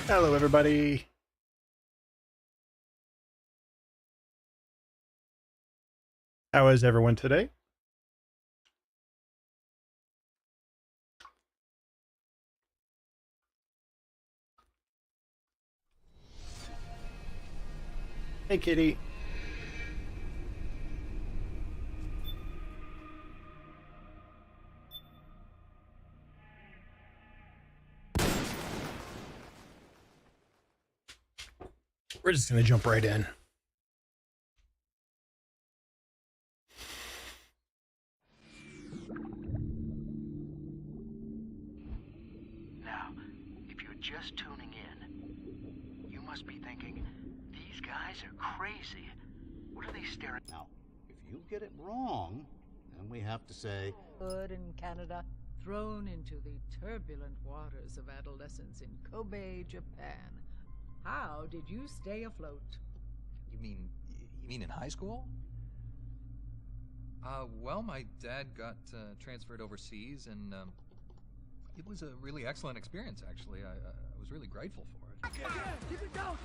Hello, everybody. How is everyone today? Hey, Kitty. We're just going to jump right in. Now, if you're just tuning in, you must be thinking, these guys are crazy. What are they staring at? Now, if you get it wrong, then we have to say... Good in Canada, thrown into the turbulent waters of adolescence in Kobe, Japan. How did you stay afloat? You mean in high school? Well, my dad got transferred overseas, and it was a really excellent experience, actually. I was really grateful for it. Keep it going,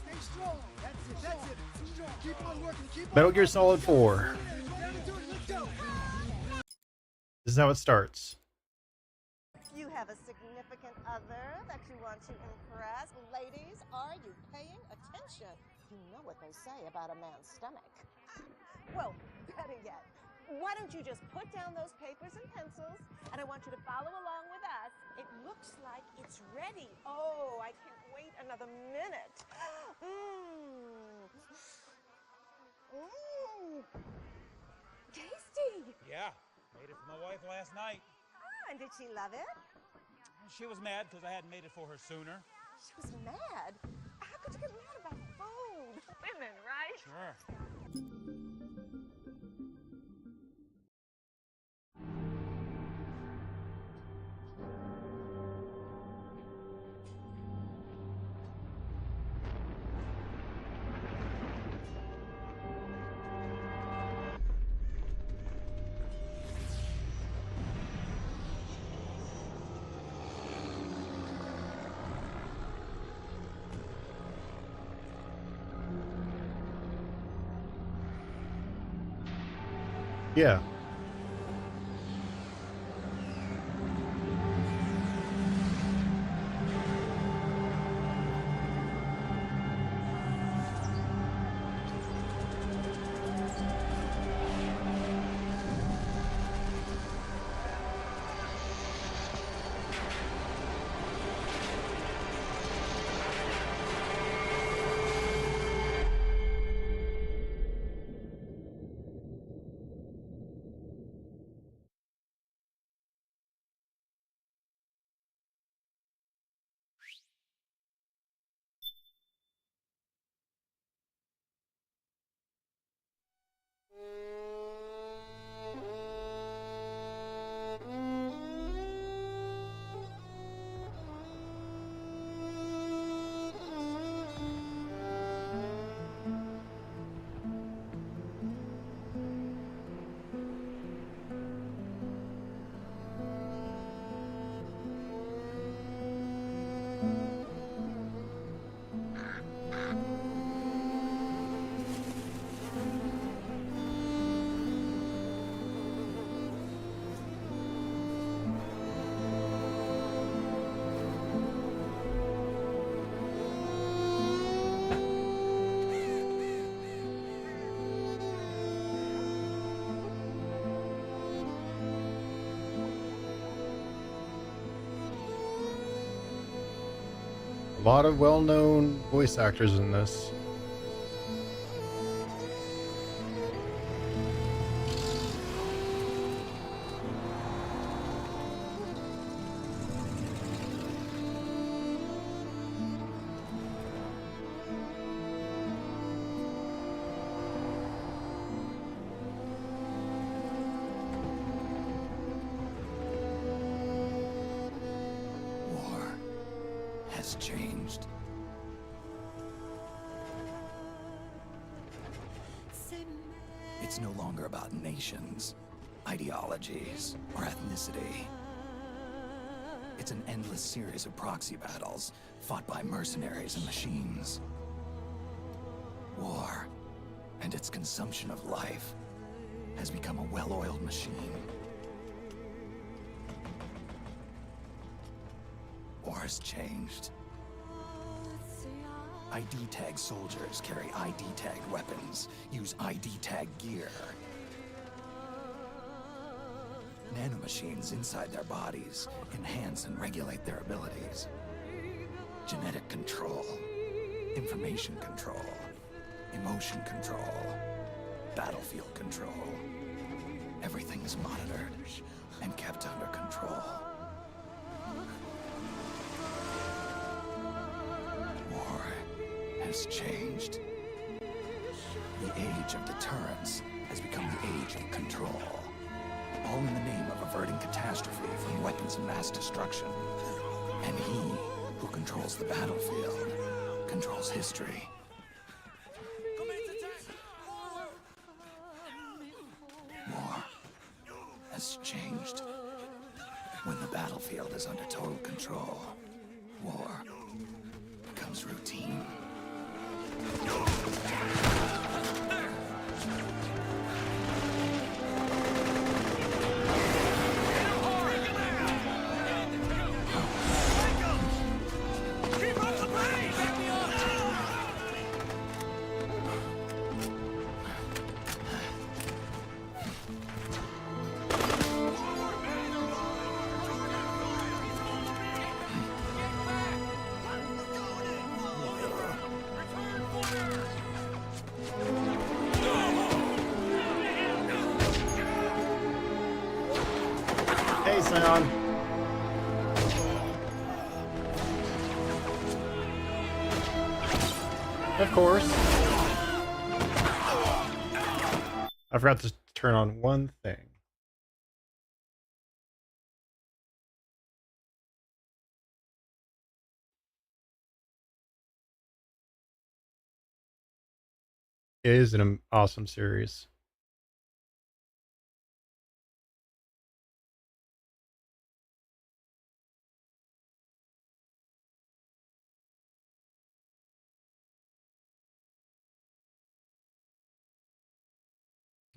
Stay strong. That's it. Strong. Keep on working, keep on Metal Gear Solid 4. Let's go. This is how it starts. You have a significant other that you want to impress. Ladies, are you paying attention? You know what they say about a man's stomach. Well, better yet, why don't you just put down those papers and pencils, and I want you to follow along with us. It looks like it's ready. Oh, I can't wait another minute. Tasty. Yeah, made it for my wife last night. Ah, and did she love it? She was mad because I hadn't made it for her sooner. She was mad. How could you get mad about food? Women, right? Sure. Yeah. A lot of well-known voice actors in this. War has changed. It's no longer about nations, ideologies, or ethnicity. It's an endless series of proxy battles, fought by mercenaries and machines. War, and its consumption of life, has become a well-oiled machine. War has changed. ID tag soldiers carry ID tag weapons, use ID tag gear. Nanomachines inside their bodies enhance and regulate their abilities. Genetic control, information control, emotion control, battlefield control. Everything is monitored and kept under control. War has changed. The age of deterrence has become the age of control. All in the name of averting catastrophe from weapons of mass destruction. And he who controls the battlefield controls history. War has changed. When the battlefield is under total control, war becomes routine. Hey, Sion. Of course. I forgot to turn on one thing. It is an awesome series.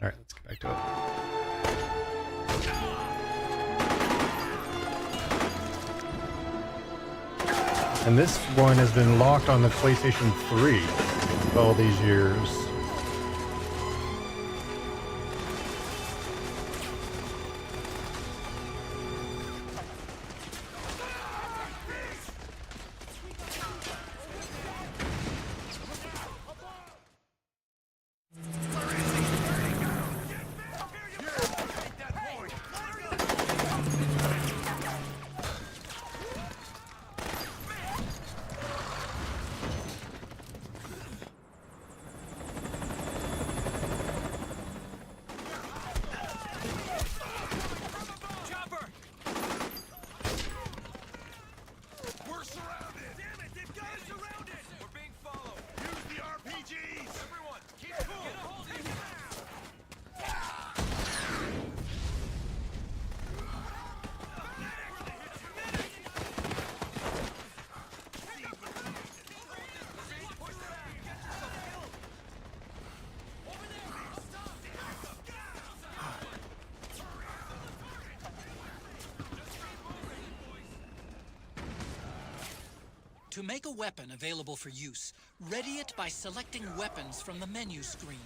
All right, let's get back to it. And this one has been locked on the PlayStation 3 all these years. To make a weapon available for use, ready it by selecting weapons from the menu screen.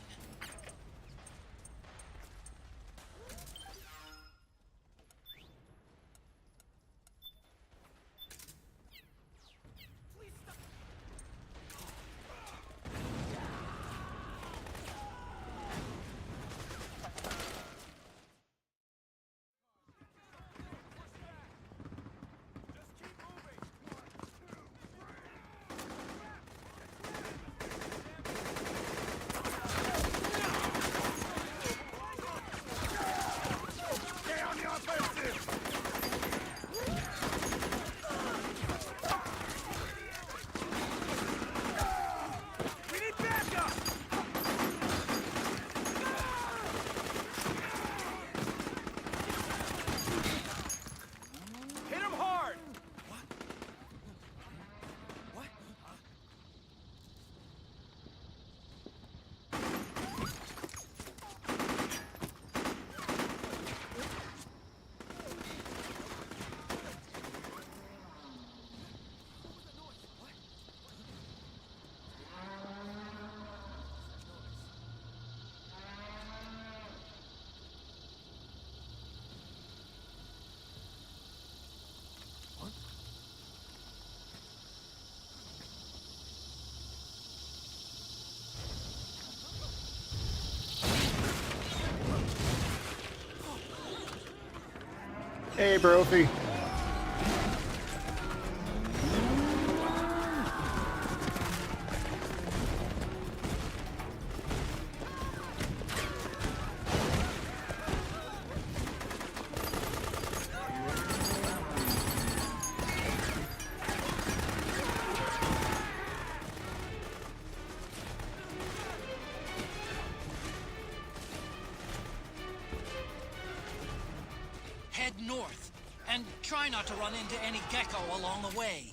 Hey, Brophy. Head north, and try not to run into any gecko along the way.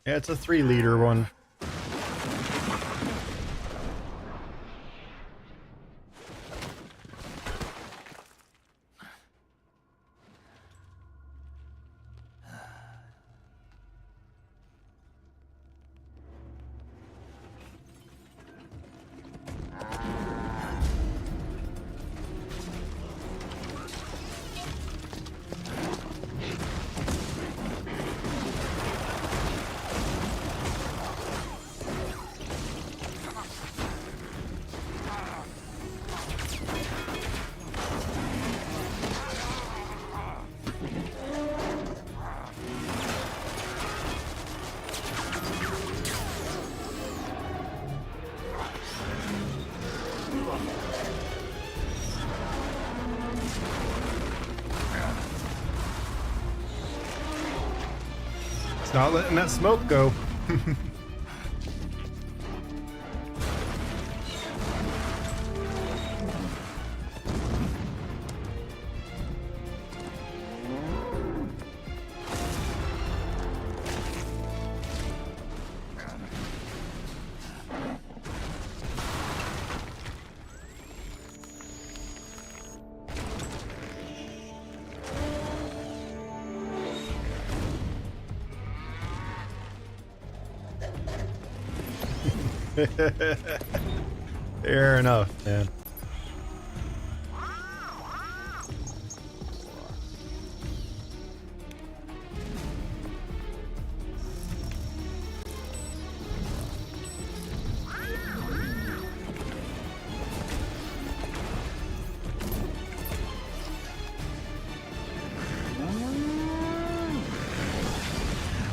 Yeah, it's a 3-liter one. It's not letting that smoke go. Fair enough, man.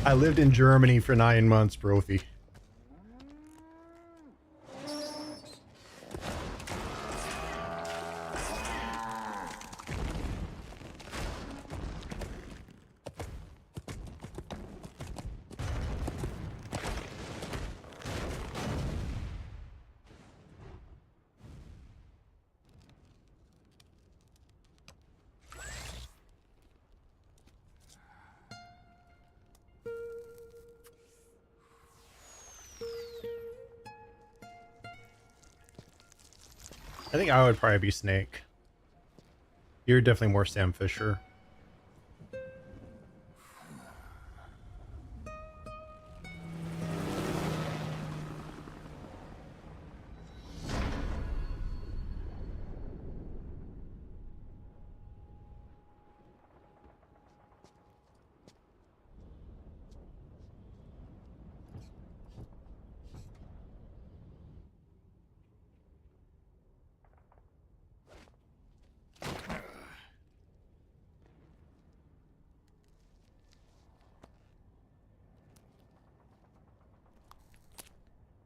I lived in Germany for 9 months, Brophy. I think I would probably be Snake. You're definitely more Sam Fisher.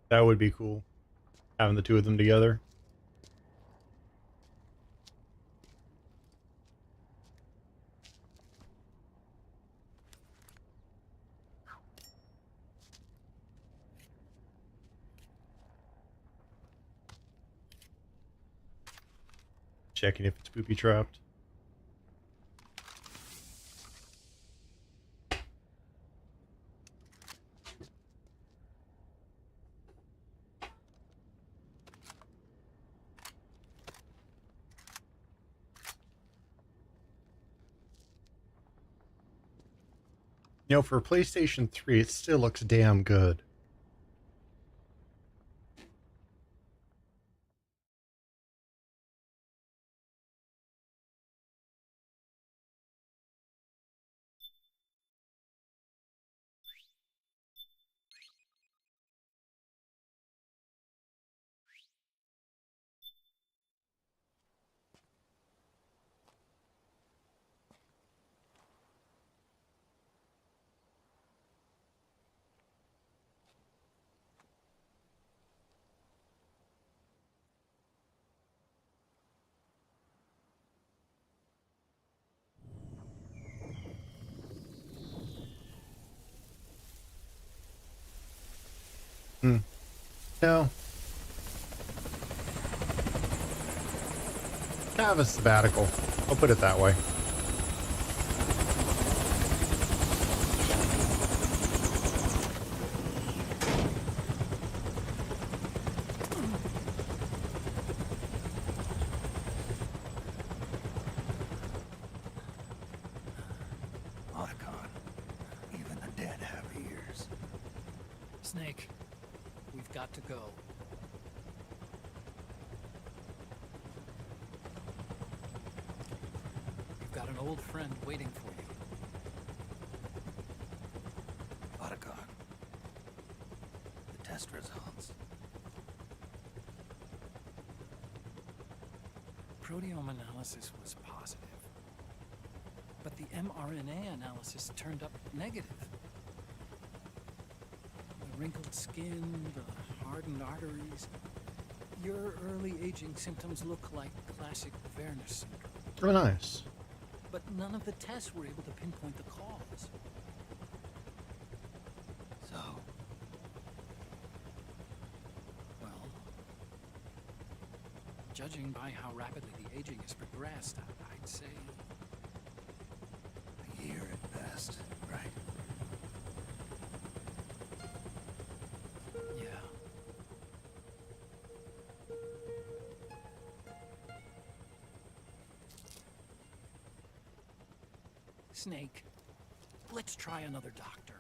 That would be cool. Having the two of them together. Checking if it's booby trapped. You know, for PlayStation 3, it still looks damn good. No. Kind of a sabbatical. I'll put it that way. Otacon, even the dead have ears. Snake, we've got to go. You've got an old friend waiting for you. Otacon, the test results. Proteome analysis was positive, but the mRNA analysis turned up negative. The wrinkled skin, the hardened arteries. Your early aging symptoms look like classic Werner syndrome. Oh, nice. But none of the tests were able to pinpoint the cause. So, Well, judging by how rapidly the aging has progressed, I'd say a year at best, right? yeah. Snake, let's try another doctor.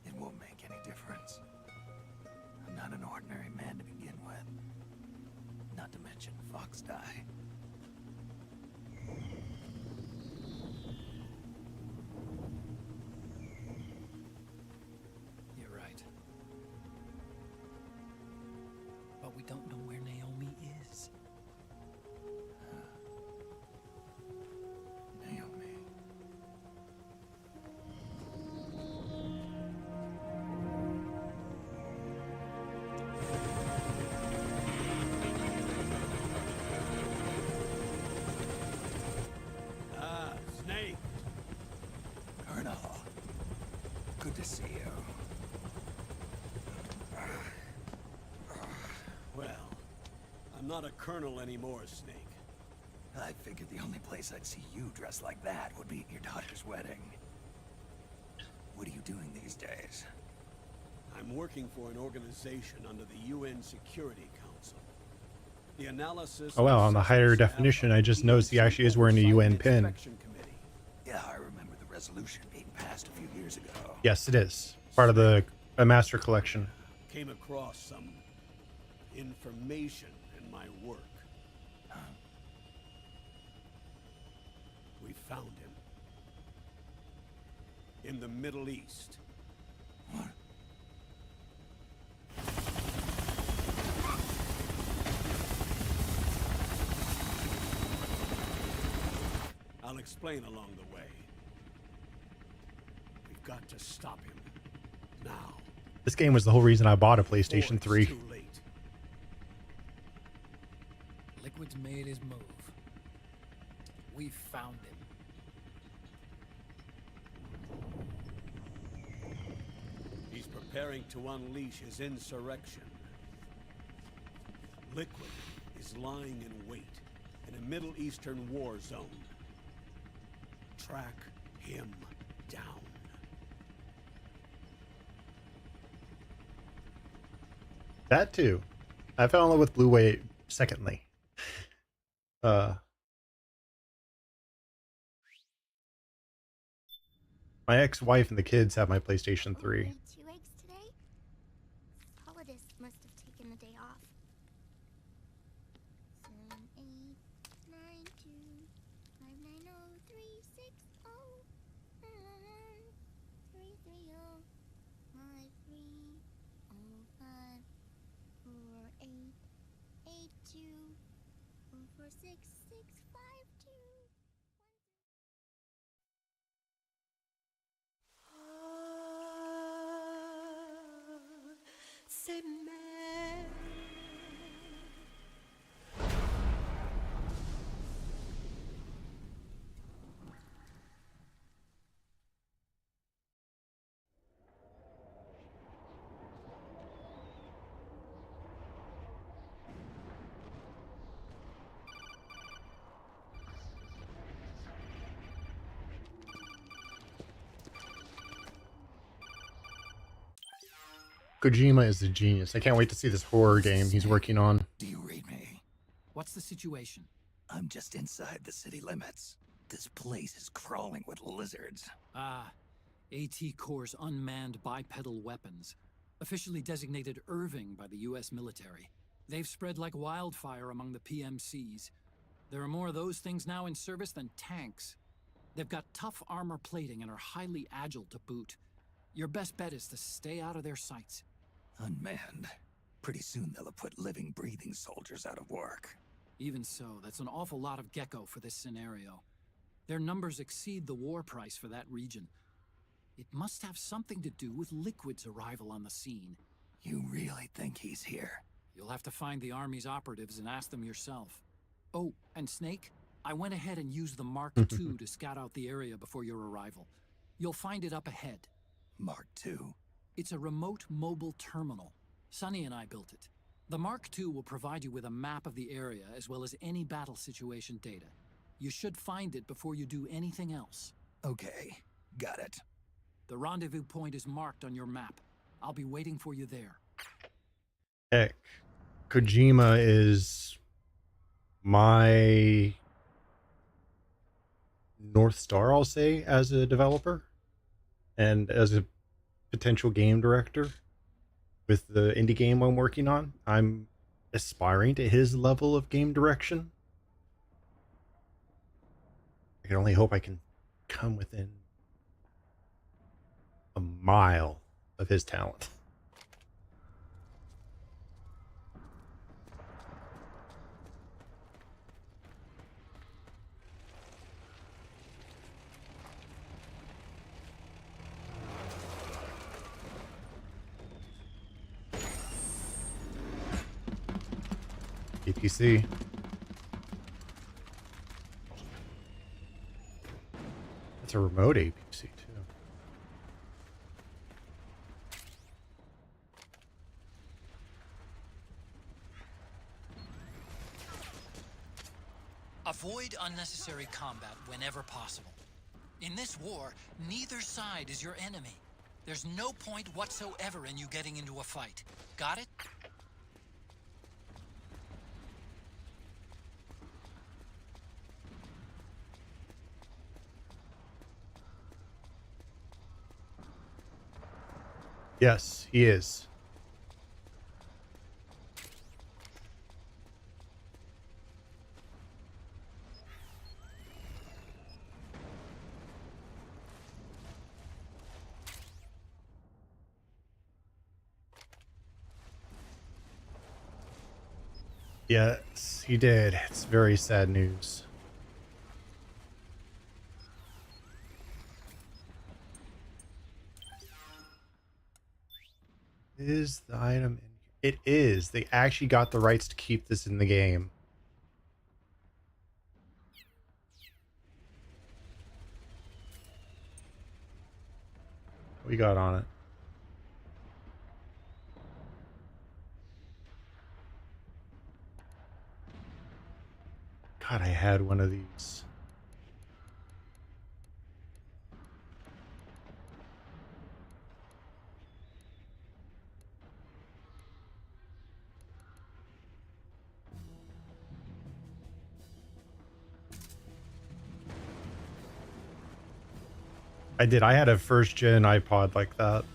It won't make any difference. I'm not an ordinary man to begin with. Not to mention Fox die. You're right. But we don't know where Naomi is. Naomi. Ah, Snake. Colonel. Good to see you. Well, I'm not a colonel anymore, Snake. I figured the only place I'd see you dressed like that would be at your daughter's wedding. What are you doing these days? I'm working for an organization under the UN Security Council. The analysis... Oh, wow. On the higher definition, I just noticed he actually is wearing a UN pin. Inspection Committee. Yeah, I remember the resolution being passed a few years ago. Yes, it is. Part of the master collection. Came across some information in my work. We found him. In the Middle East. What? I'll explain along the way. We've got to stop him. Now. This game was the whole reason I bought a Before PlayStation it's 3. too late. Liquid's made his move. We found him. He's preparing to unleash his insurrection. Liquid is lying in wait in a Middle Eastern war zone. Track him down. That too. I fell in love with Blue Wave secondly. My ex-wife and the kids have my PlayStation 3. Only 2 eggs today? Holidays must have taken the day off. 7, 8, 9, 2, 5, 9, 0, 3, 6, 0, 3, 3, 0, 5, 3, 0, 5, 4, 8, 8, 2, 4, 4, 6, 6, 5, 2. C'est mère. Kojima is a genius. I can't wait to see this horror game he's working on. Do you read me? What's the situation? I'm just inside the city limits. This place is crawling with lizards. Ah, AT Corps' unmanned bipedal weapons. Officially designated Irving by the US military. They've spread like wildfire among the PMCs. There are more of those things now in service than tanks. They've got tough armor plating and are highly agile to boot. Your best bet is to stay out of their sights. Unmanned. Pretty soon they'll have put living, breathing soldiers out of work. Even so, that's an awful lot of gecko for this scenario. Their numbers exceed the war price for that region. It must have something to do with Liquid's arrival on the scene. You really think he's here? You'll have to find the Army's operatives and ask them yourself. Oh, and Snake, I went ahead and used the Mark II to scout out the area before your arrival. You'll find it up ahead. Mark II? It's a remote mobile terminal. Sonny and I built it. The Mark II will provide you with a map of the area as well as any battle situation data. You should find it before you do anything else. Okay, got it. The rendezvous point is marked on your map. I'll be waiting for you there. Heck, Kojima is my North Star, I'll say, as a developer and as a potential game director with the indie game I'm working on. I'm aspiring to his level of game direction. I can only hope I can come within a mile of his talent. APC. It's a remote APC too. Avoid unnecessary combat whenever possible. In this war, neither side is your enemy. There's no point whatsoever in you getting into a fight. Got it? Yes, he is. Yes, he did. It's very sad news. Is the item in here? It is. They actually got the rights to keep this in the game. What we got on it? God, I had one of these. I did. I had a first gen iPod like that.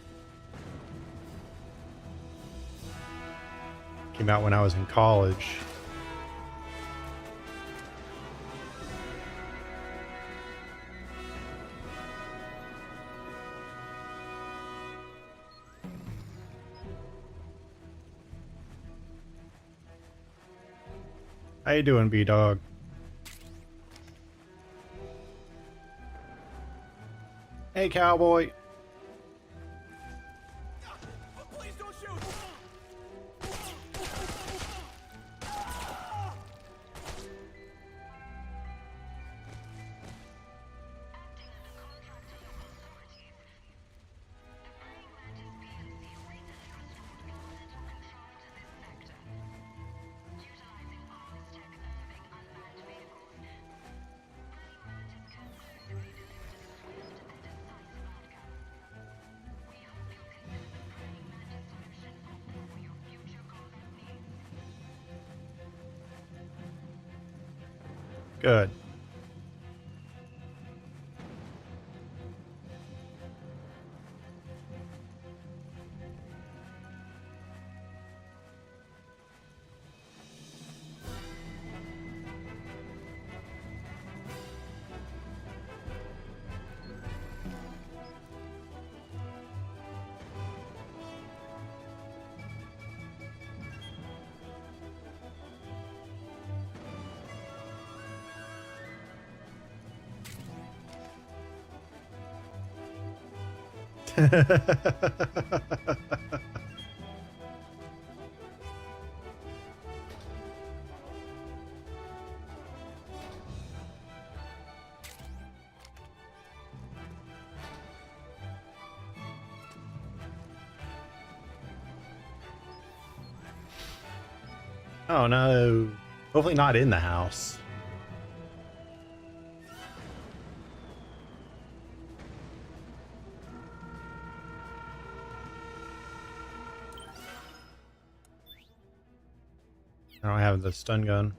Came out when I was in college. How you doing, B-Dog? Hey, cowboy. Please don't shoot! Good. Oh no. Hopefully not in the house. I don't have the stun gun.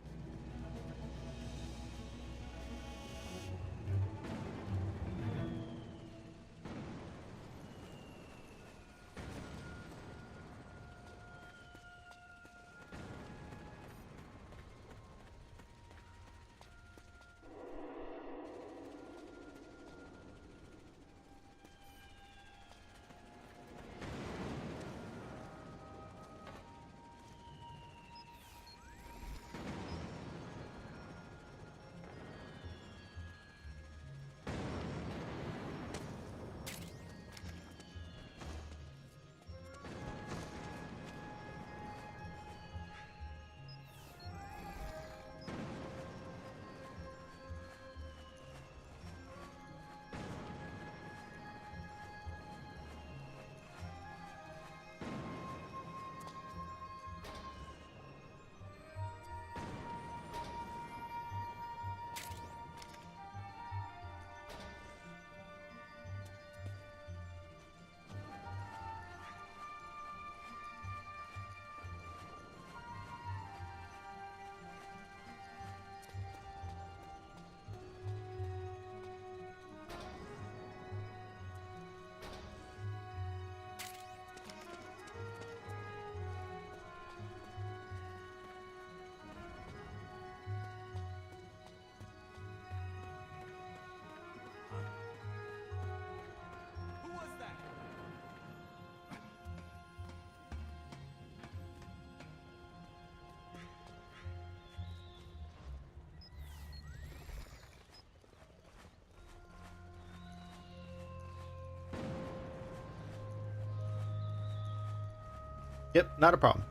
Yep, not a problem.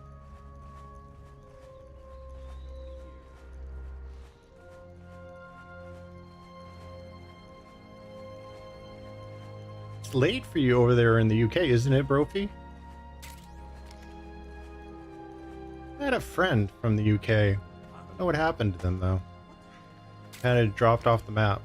It's late for you over there in the UK, isn't it, Brophy? I had a friend from the UK. I don't know what happened to them, though. Kind of dropped off the map.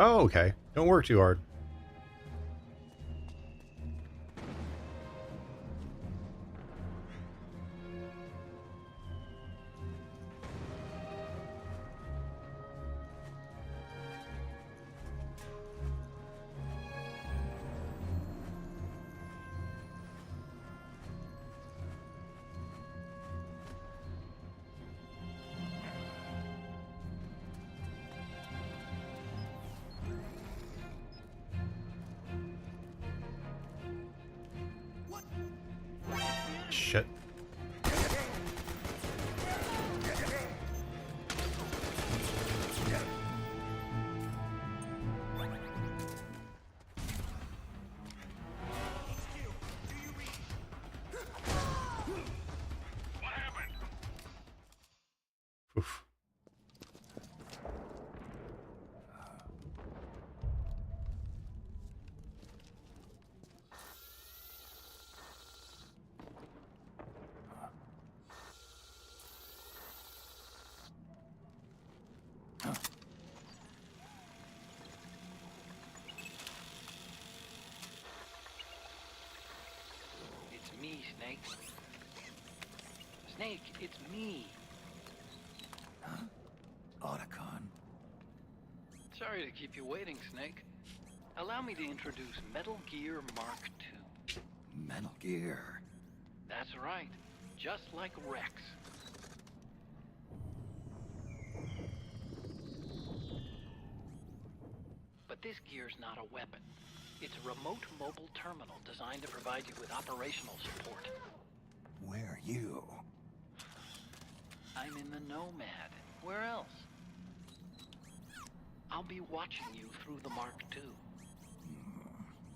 Oh, okay. Don't work too hard. Shit. Oof. It's me, Snake. Snake, it's me. Huh? Otacon. Sorry to keep you waiting, Snake. Allow me to introduce Metal Gear Mark II. Metal Gear. That's right. Just like Rex. But this gear's not a weapon. It's a remote mobile terminal designed to provide you with operational support. Where are you? I'm in the Nomad. Where else? I'll be watching you through the Mark II.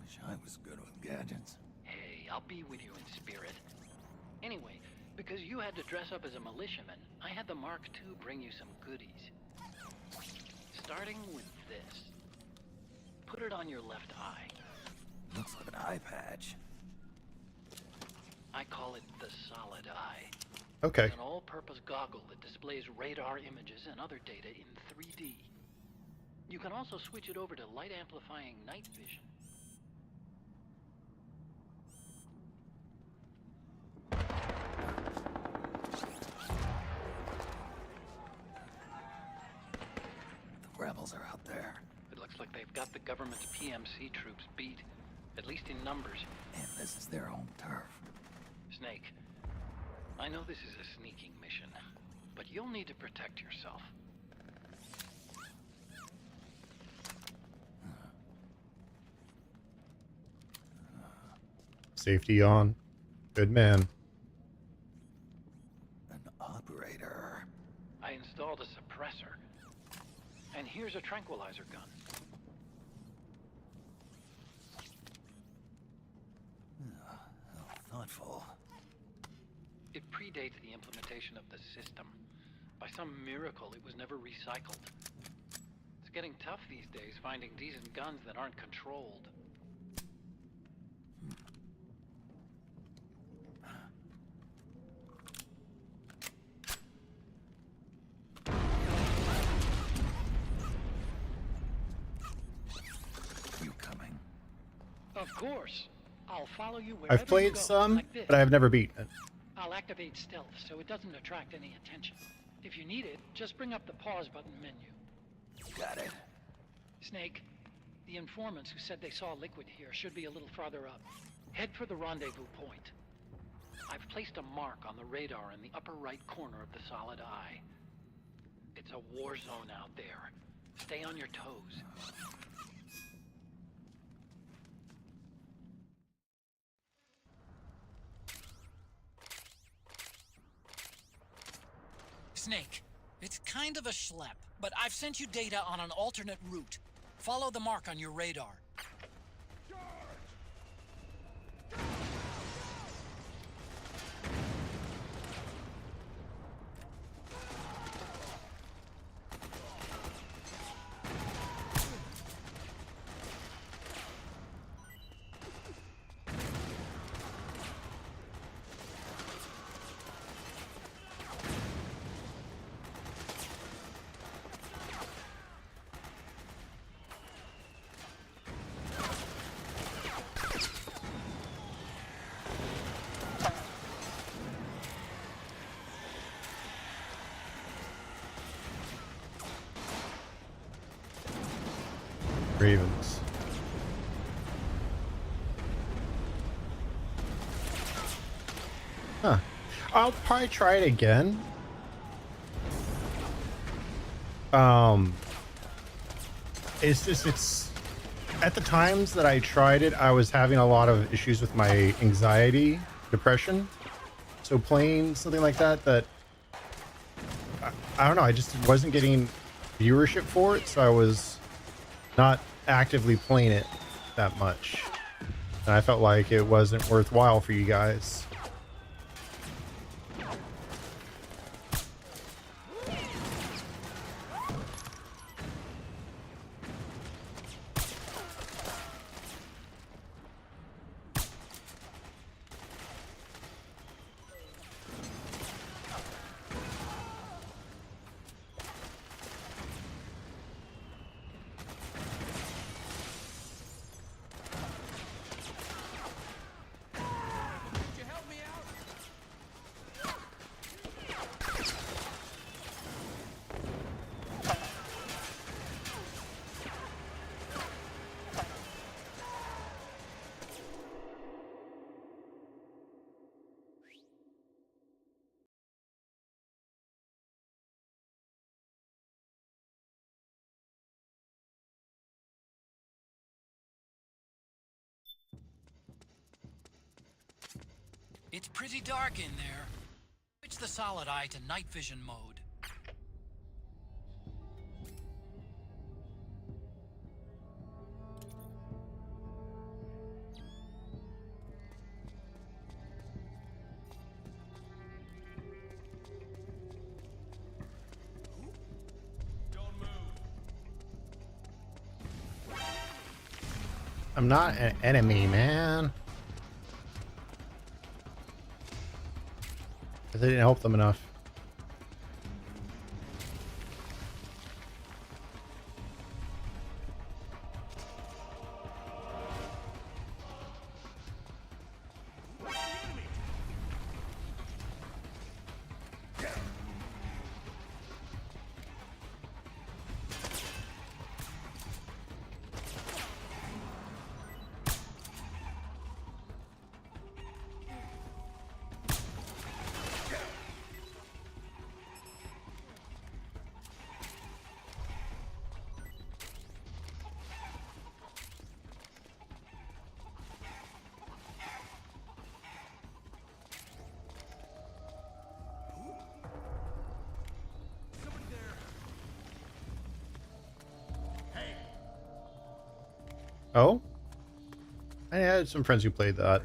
Wish I was good with gadgets. Hey, I'll be with you in spirit. Anyway, because you had to dress up as a militiaman, I had the Mark II bring you some goodies. Starting with this. Put it on your left eye. Looks like an eye patch. I call it the Solid Eye. Okay. It's an all-purpose goggle that displays radar images and other data in 3D. You can also switch it over to light-amplifying night vision. The rebels are out there. It looks like they've got the government's PMC troops beat, at least in numbers. And this is their home turf. Snake, I know this is a sneaking mission, but you'll need to protect yourself. Safety on. Good man. An operator. I installed a suppressor. And here's a tranquilizer gun. How thoughtful. It predates the implementation of the system. By some miracle, it was never recycled. It's getting tough these days finding decent guns that aren't controlled. You coming? Of course. I'll follow you wherever I've played you go, some, like this. but I've never beaten it. I'll activate stealth so it doesn't attract any attention. If you need it, just bring up the pause button menu. Got it. Snake, the informants who said they saw liquid here should be a little farther up. Head for the rendezvous point. I've placed a mark on the radar in the upper right corner of the Solid Eye. It's a war zone out there. Stay on your toes. Snake, it's kind of a schlep, but I've sent you data on an alternate route. Follow the mark on your radar. Ravens. Huh. I'll probably try it again. It's at the times that I tried it, I was having a lot of issues with my anxiety, depression. So playing something like that I don't know, I just wasn't getting viewership for it, so I was not actively playing it that much. And I felt like it wasn't worthwhile for you guys. It's pretty dark in there. Switch the solid eye to night vision mode. I'm not an enemy, man. They didn't help them enough. Oh? I had some friends who played that.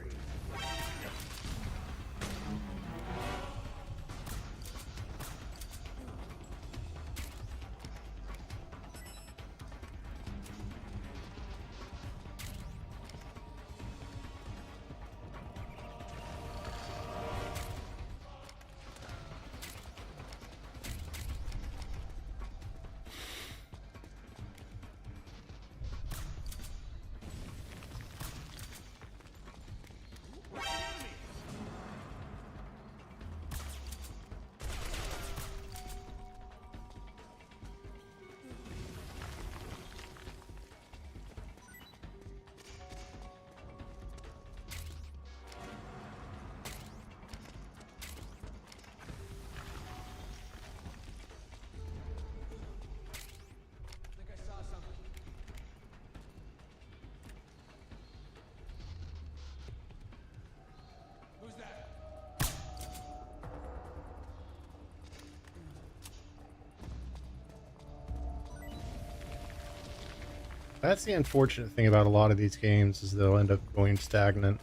That's the unfortunate thing about a lot of these games is they'll end up going stagnant.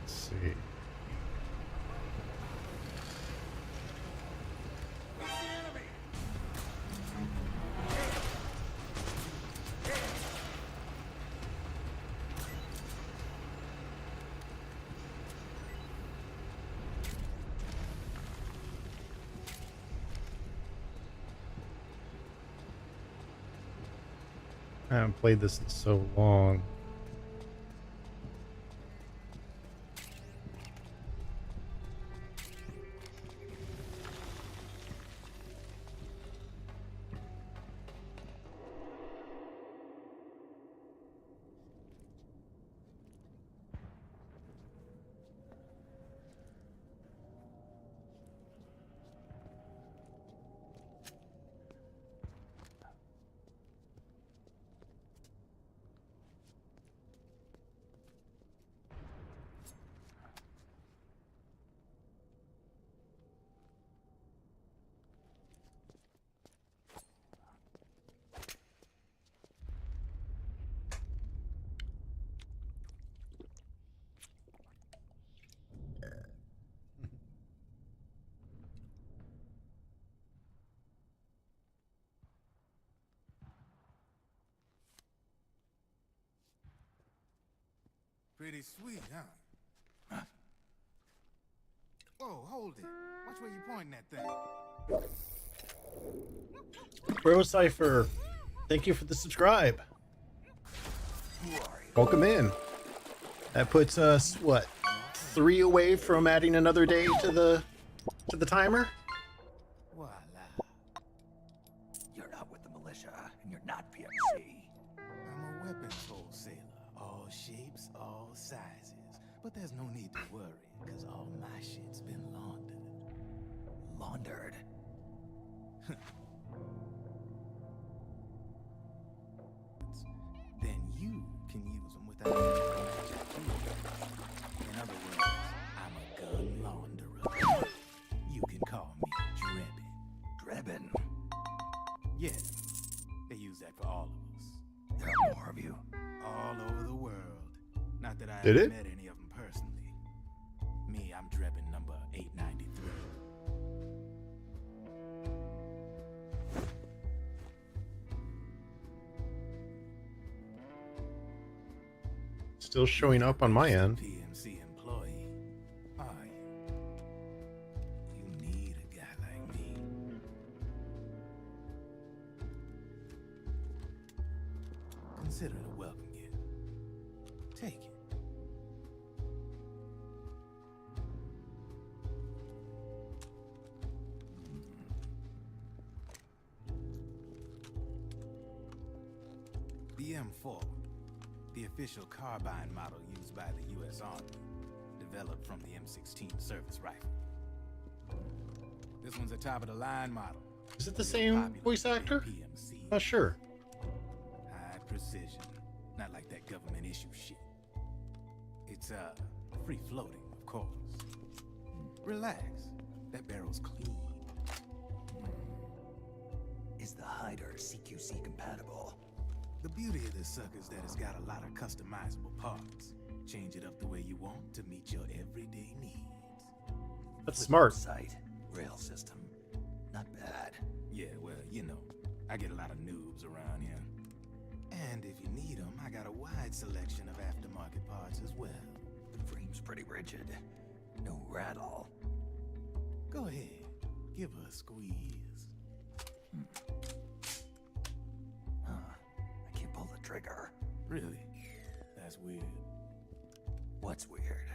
Let's see. I haven't played this in so long. Pretty sweet, huh? Whoa, hold it. Watch where you pointing that thing. Bro Cypher, thank you for the subscribe. Welcome in. That puts us what, 3 away from adding another day to the timer. Voila. You're not with the militia, and you're not PMC. I'm a weapons wholesaler. All shapes, all sizes. But there's no need to worry, because all my shit's been laundered. Laundered? Then you can use them without any magic. In other words, I'm a gun launderer. You can call me Drebin. Drebin? Yeah, they use that for all of us. There are more of you? All over the world. Not that I Did haven't it? met any of them personally. Me, I'm Drebin number 893. Still showing up on my end. PMC employee, are you? You need a guy like me. Consider it a welcome gift. Take it. The M4, the official carbine model used by the U.S. Army, developed from the M16 service rifle. This one's a top-of-the-line model. Is it the same voice actor? PMC. Not sure. High precision, not like that government issue shit. It's free floating, of course. Relax, That barrel's clean. Is the hider CQC compatible? The beauty of this sucker is that it's got a lot of customizable parts. Change it up the way you want to meet your everyday needs. That's smart. Site, rail system. Not bad. Yeah, well, you know, I get a lot of noobs around here. And if you need them, I got a wide selection of aftermarket parts as well. The frame's pretty rigid. No rattle. Go ahead, give her a squeeze. I can't pull the trigger. Really? That's weird. What's weird?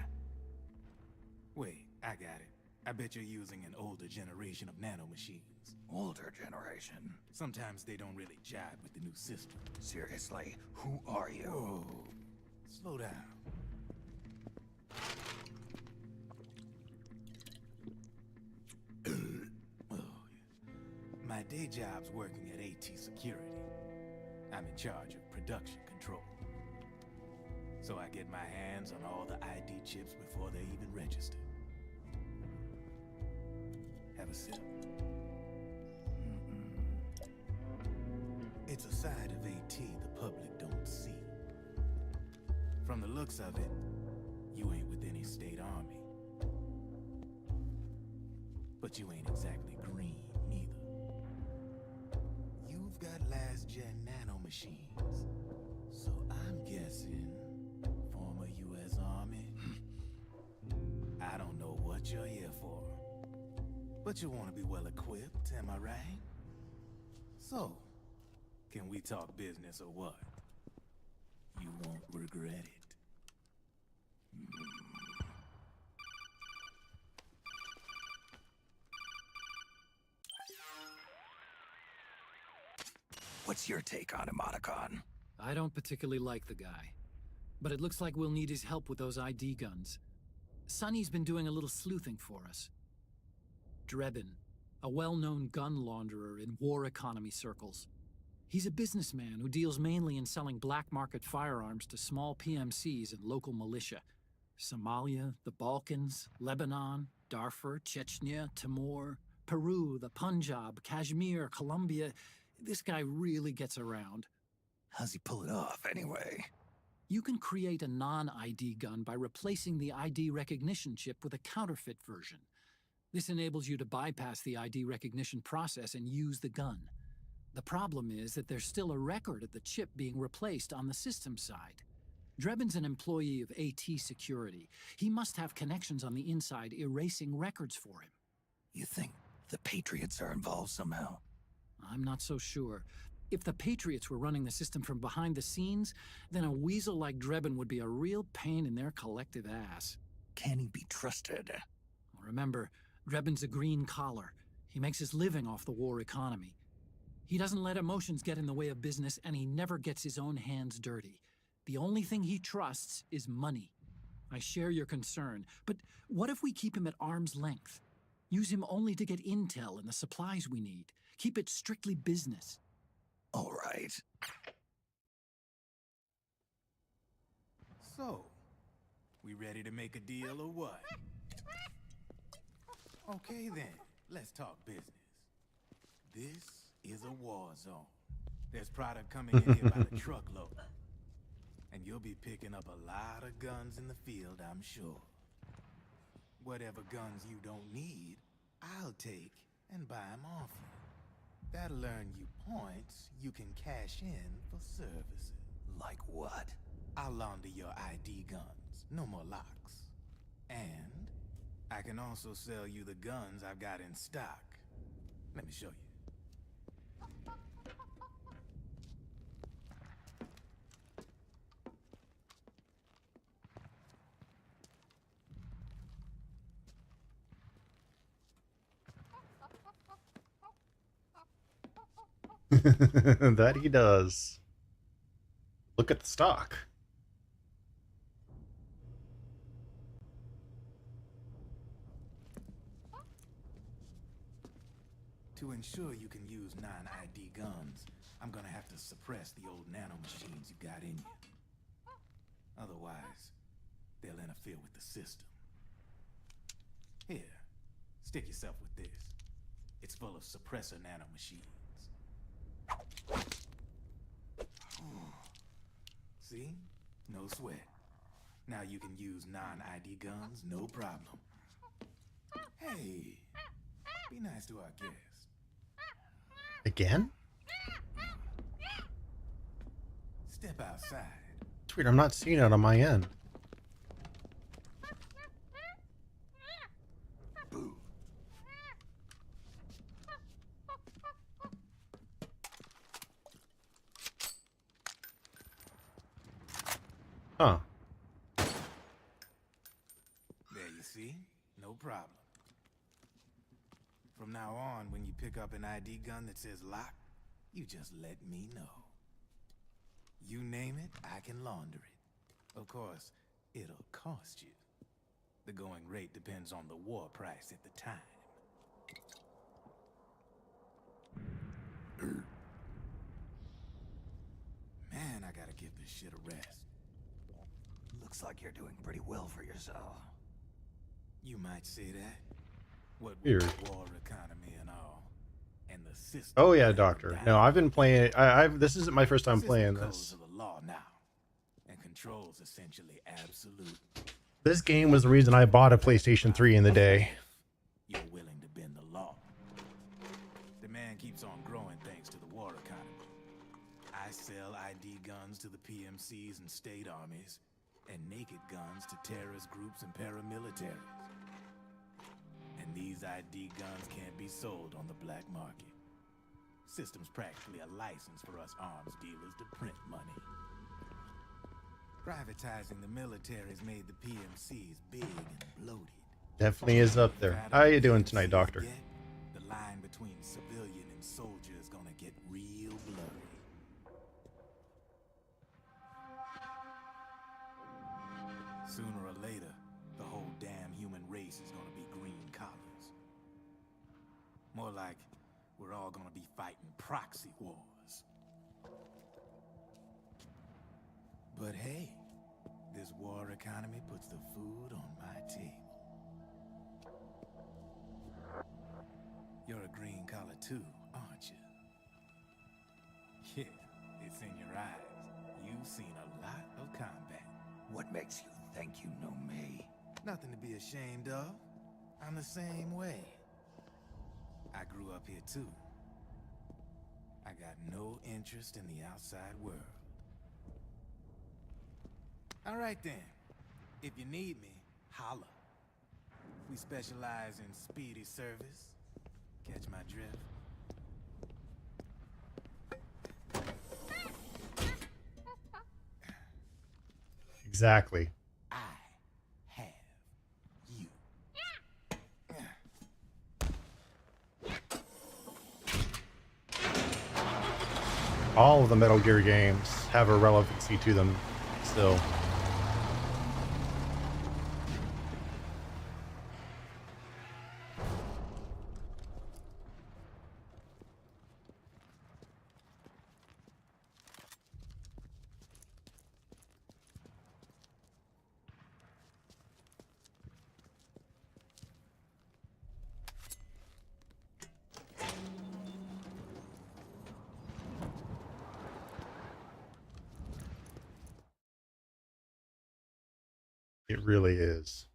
Wait, I got it. I bet you're using an older generation of nanomachines. Older generation? Sometimes they don't really jive with the new system. Seriously, who are you? Whoa. Slow down. My day job's working at AT Security. I'm in charge of production control. So I get my hands on all the ID chips before they even register. Have a sip. It's a side of AT the public don't see. From the looks of it, you ain't with any state army. But you ain't exactly green, neither. You've got last-gen nanomachines. So I'm guessing former U.S. Army. I don't know what you're here for. But you want to be well-equipped, am I right? So, can we talk business or what? You won't regret it. What's your take on him, Otacon? I don't particularly like the guy, but it looks like we'll need his help with those ID guns. Sonny's been doing a little sleuthing for us. Drebin, a well-known gun launderer in war economy circles. He's a businessman who deals mainly in selling black market firearms to small PMCs and local militia. Somalia, the Balkans, Lebanon, Darfur, Chechnya, Timor, Peru, the Punjab, Kashmir, Colombia. This guy really gets around. How's he pull it off, anyway? You can create a non-ID gun by replacing the ID recognition chip with a counterfeit version. This enables you to bypass the ID recognition process and use the gun. The problem is that there's still a record of the chip being replaced on the system side. Drebin's an employee of AT Security. He must have connections on the inside erasing records for him. You think the Patriots are involved somehow? I'm not so sure. If the Patriots were running the system from behind the scenes, then a weasel like Drebin would be a real pain in their collective ass. Can he be trusted? Remember, Drebin's a green collar. He makes his living off the war economy. He doesn't let emotions get in the way of business, and he never gets his own hands dirty. The only thing he trusts is money. I share your concern, but what if we keep him at arm's length? Use him only to get intel and the supplies we need. Keep it strictly business. All right. So, we ready to make a deal or what? Okay then, let's talk business. This is a war zone. There's product coming in here by the truckload. And you'll be picking up a lot of guns in the field, I'm sure. Whatever guns you don't need, I'll take and buy them off you. That'll earn you points you can cash in for services. Like what? I'll launder your ID guns, no more locks. And I can also sell you the guns I've got in stock. Let me show you. That he does. Look at the stock. To ensure you can use non-ID guns, I'm gonna have to suppress the old nanomachines you got in you. Otherwise, they'll interfere with the system. Here, Stick yourself with this. It's full of suppressor nanomachines. See? No sweat. Now you can use non-ID guns, no problem. Hey, be nice to our guest. Again? Step outside. It's weird, I'm not seeing it on my end. Boo. Huh. There you see? No problem. From now on, when you pick up an ID gun that says lock, you just let me know. You name it, I can launder it. Of course, it'll cost you. The going rate depends on the war price at the time. Man, I gotta give this shit a rest. Looks like you're doing pretty well for yourself. You might say that. What with Weird. the war economy and all, and the system. Oh yeah, Doctor. No, I've been playing. I've. This isn't my first time playing Codes this. of the law now, and controls essentially absolute. This game was the reason I bought a PlayStation 3 in the day. You're willing to bend the law. Demand keeps on growing thanks to the war economy. I sell ID guns to the PMCs and state armies, and naked guns to terrorist groups and paramilitaries. And these ID guns can't be sold on the black market. System's practically a license for us arms dealers to print money. Privatizing the military's made the PMCs big and bloated. Definitely is up there. How you doing tonight, Doctor? The line between civilian and soldier is gonna get real blurry. Sooner or later, the whole damn human race is gonna be green collars. More like we're all gonna be fighting proxy wars. But hey, this war economy puts the food on my table. You're a green collar too, aren't you? Yeah, it's in your eyes. You've seen a lot of combat. What makes you think you know me? Nothing to be ashamed of. I'm the same way. I grew up here too. I got no interest in the outside world. All right then. If you need me, holla. We specialize in speedy service. Catch my drift? Exactly. I have you. All of the Metal Gear games have a relevancy to them still. It really is.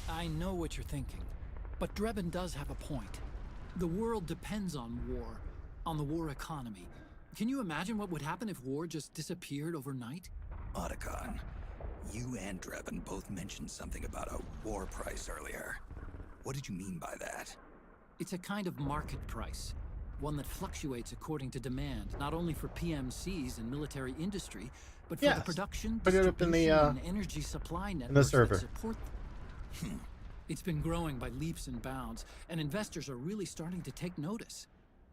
I know what you're thinking, but Drebin does have a point. The world depends on war, on the war economy. Can you imagine what would happen if war just disappeared overnight? Otacon, you and Drebin both mentioned something about a war price earlier. What did you mean by that? It's a kind of market price, one that fluctuates according to demand, not only for PMCs and military industry, but for the production, put it up in the and energy supply networks in the server. that support them. It's been growing by leaps and bounds, and investors are really starting to take notice.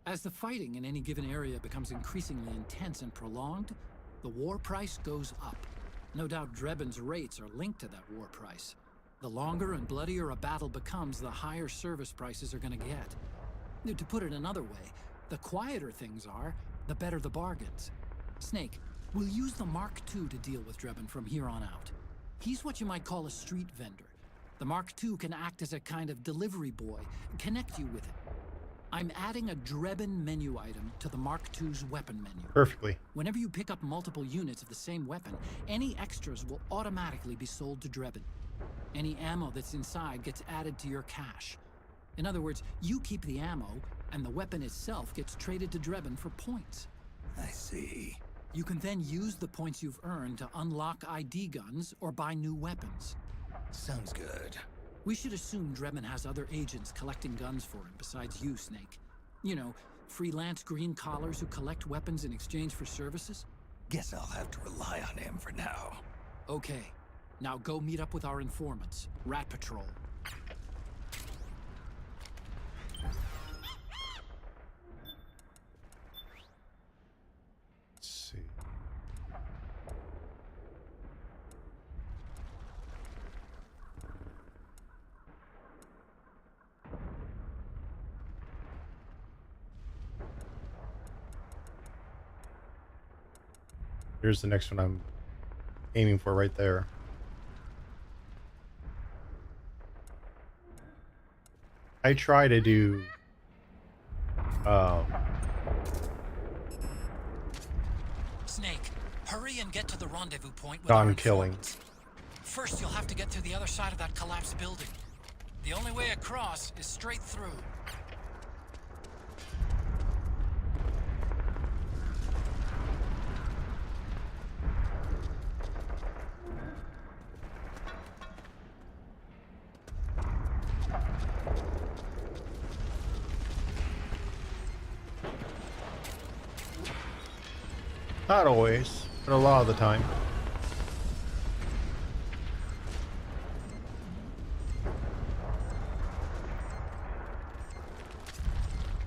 As the fighting in any given area becomes increasingly intense and prolonged, the war price goes up. No doubt Drebin's rates are linked to that war price. The longer and bloodier a battle becomes, the higher service prices are going to get. To put it another way, the quieter things are, the better the bargains. Snake, We'll use the Mark II to deal with Drebin from here on out. He's what you might call a street vendor. The Mark II can act as a kind of delivery boy, connect you with it. I'm adding a Drebin menu item to the Mark II's weapon menu. Perfectly. Whenever you pick up multiple units of the same weapon, any extras will automatically be sold to Drebin. Any ammo that's inside gets added to your cache. In other words, you keep the ammo, and the weapon itself gets traded to Drebin for points. I see. You can then use the points you've earned to unlock ID guns or buy new weapons. Sounds good. We should assume Drebin has other agents collecting guns for him besides you, Snake. You know, freelance green collars who collect weapons in exchange for services? Guess I'll have to rely on him for now. Okay. Now go meet up with our informants, Rat Patrol. Let's see. Here's the next one I'm aiming for right there. I try to do Snake, hurry and get to the rendezvous point with gun killing. First, you'll have to get to the other side of that collapsed building. The only way across is straight through. Not always, but a lot of the time.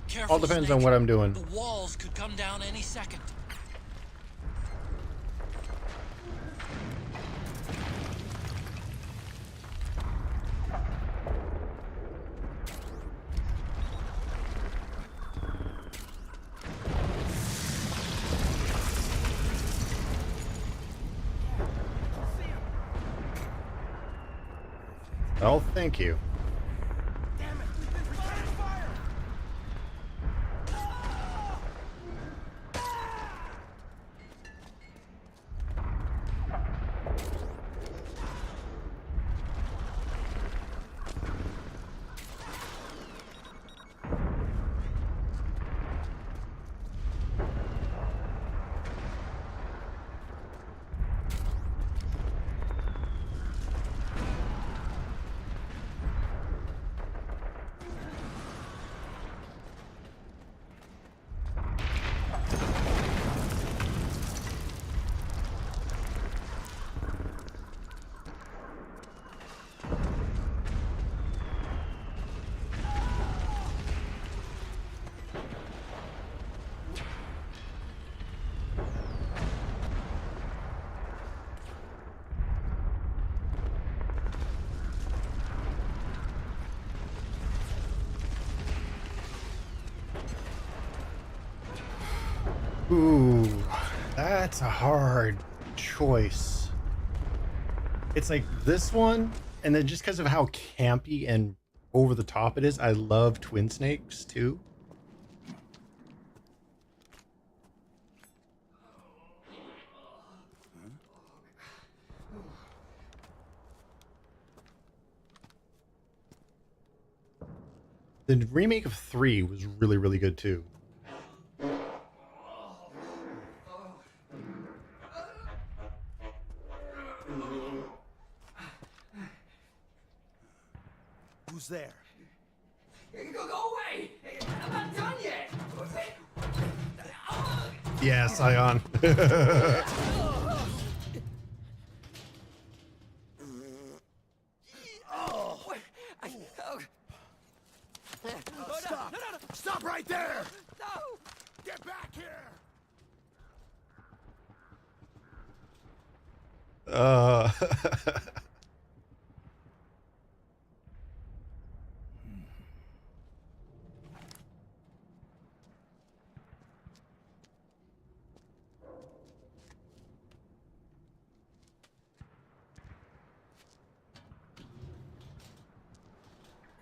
Careful, All depends Snake. on what I'm doing. The walls could come down any second. Well, thank you. Damn it! We've been firing fire! Ooh, that's a hard choice. It's like this one, and then just because of how campy and over the top it is, I love Twin Snakes too. The remake of 3 was really, really good too. Who's there? Go away! I'm not done yet! Yeah, Scion. Stop! No. Stop right there! No! Get back here!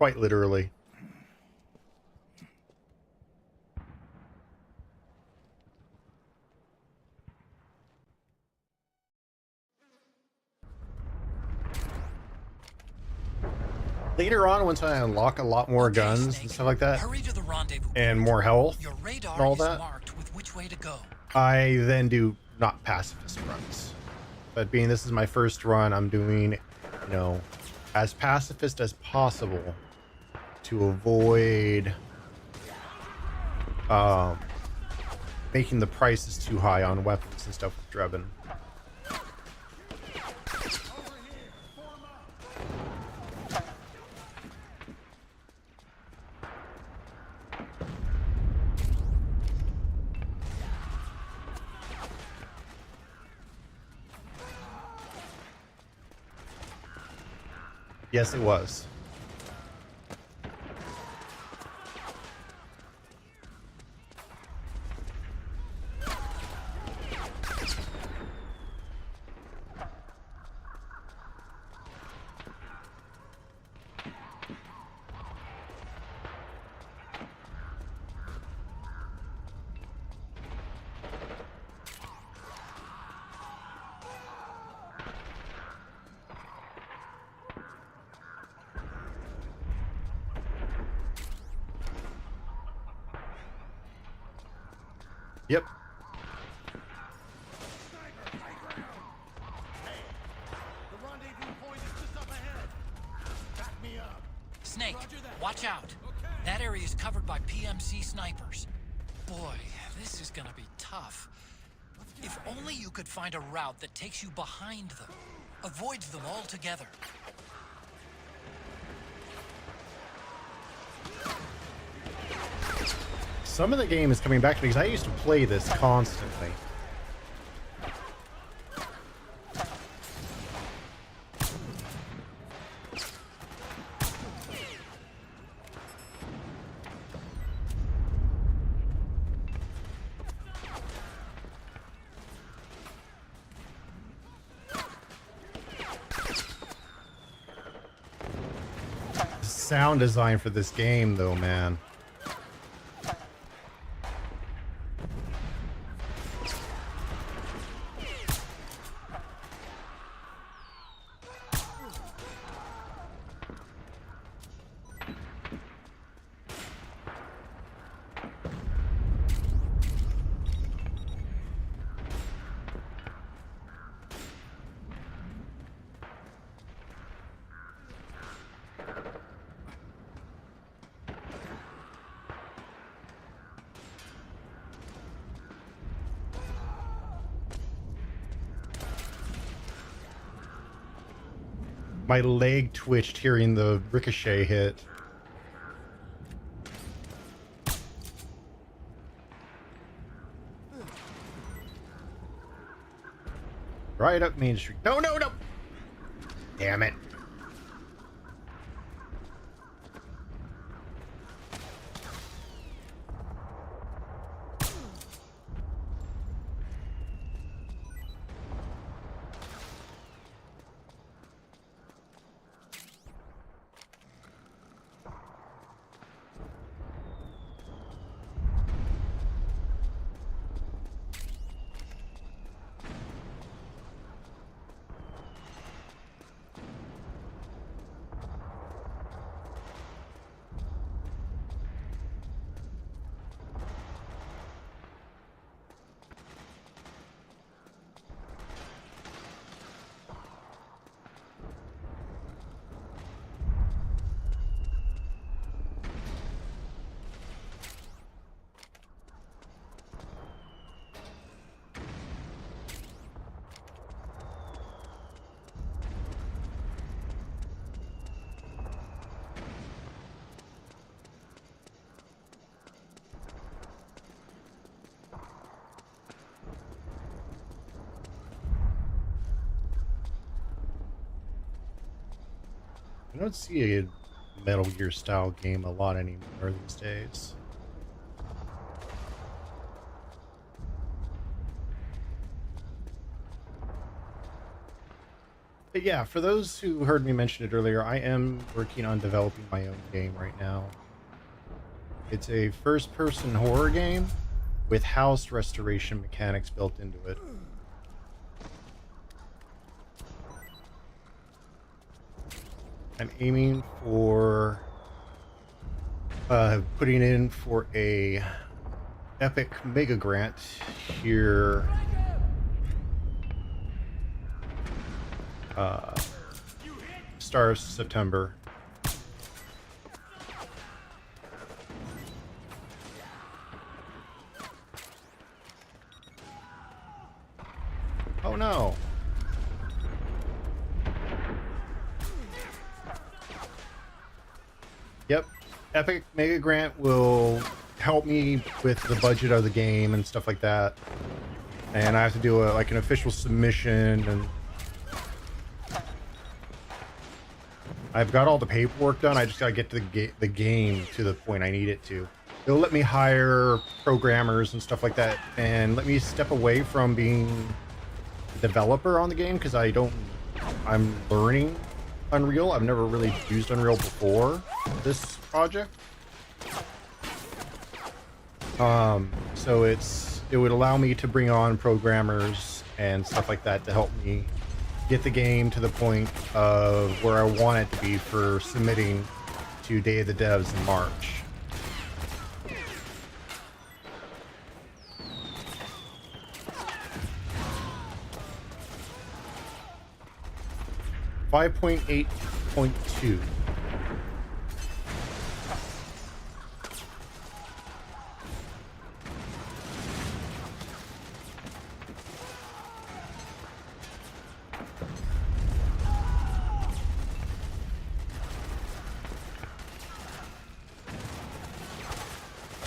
Quite literally. Later on, once I unlock a lot more guns and stuff like that, and more health and all that, I then do not pacifist runs. But being this is my first run, I'm doing, you know, as pacifist as possible to avoid making the prices too high on weapons and stuff with Drebin. Yes, it was. Yep. Snake, watch out. That area is covered by PMC snipers. Boy, this is gonna be tough. If only you could find a route that takes you behind them, avoids them altogether. Some of the game is coming back to me because I used to play this constantly. The sound design for this game, though, man. My leg twitched hearing the ricochet hit. Right up Main Street. No, no, no! Damn it. I don't see a Metal Gear style game a lot anymore these days. But yeah, for those who heard me mention it earlier, I am working on developing my own game right now. It's a first-person horror game with house restoration mechanics built into it. I'm aiming for putting in for a epic mega grant here start of September. Oh no. Yep. Epic Mega Grant will help me with the budget of the game and stuff like that. And I have to do like an official submission, and I've got all the paperwork done. I just gotta get to the game to the point I need it to. It'll let me hire programmers and stuff like that, and let me step away from being a developer on the game, because I'm learning Unreal. I've never really used Unreal before this project. So it would allow me to bring on programmers and stuff like that to help me get the game to the point of where I want it to be for submitting to Day of the Devs in March. .8.2.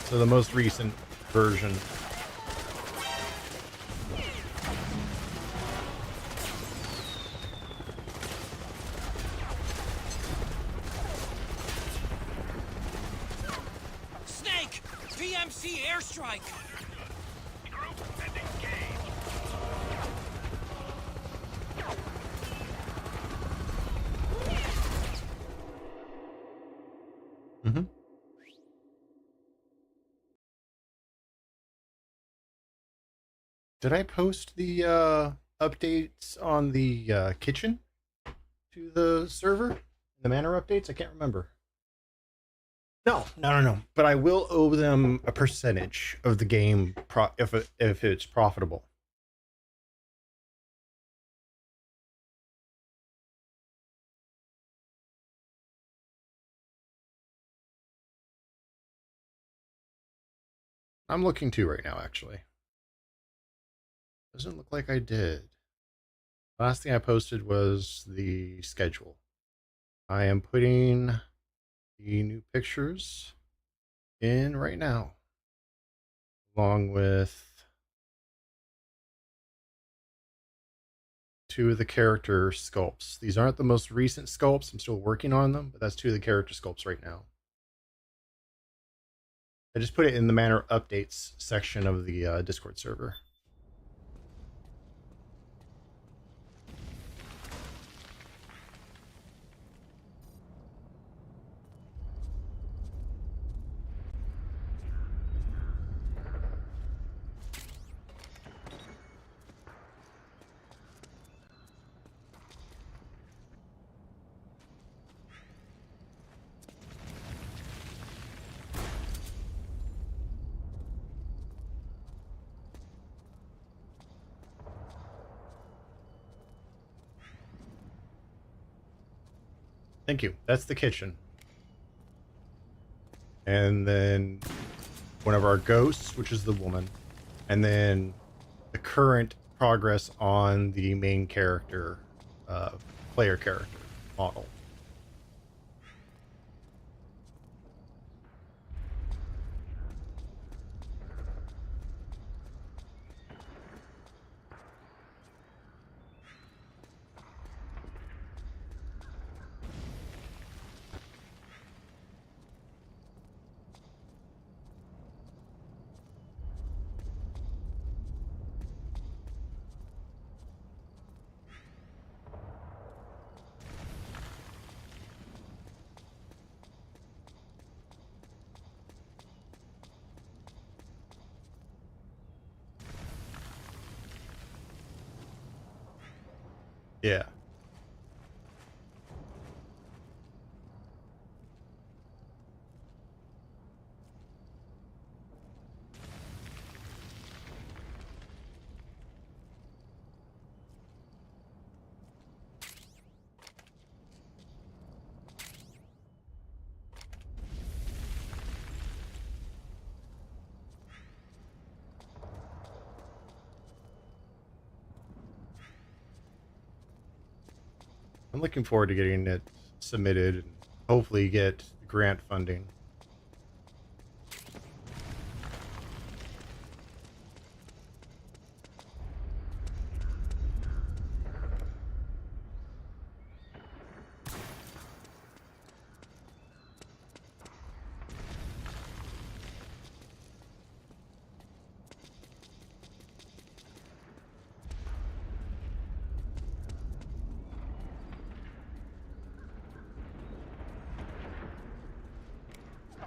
So the most recent version. Snake! PMC airstrike! Mm-hmm. Did I post the updates on the kitchen to the server? The manor updates? I can't remember. No. But I will owe them a percentage of the game if it's profitable. I'm looking too right now, actually. Doesn't look like I did. Last thing I posted was the schedule. I am putting the new pictures in right now, along with 2 of the character sculpts. These aren't the most recent sculpts. I'm still working on them, but that's 2 of the character sculpts right now. I just put it in the Manor Updates section of the Discord server. Thank you. That's the kitchen. And then one of our ghosts, which is the woman. And then the current progress on the main character, player character model. Yeah. I'm looking forward to getting it submitted and hopefully get grant funding.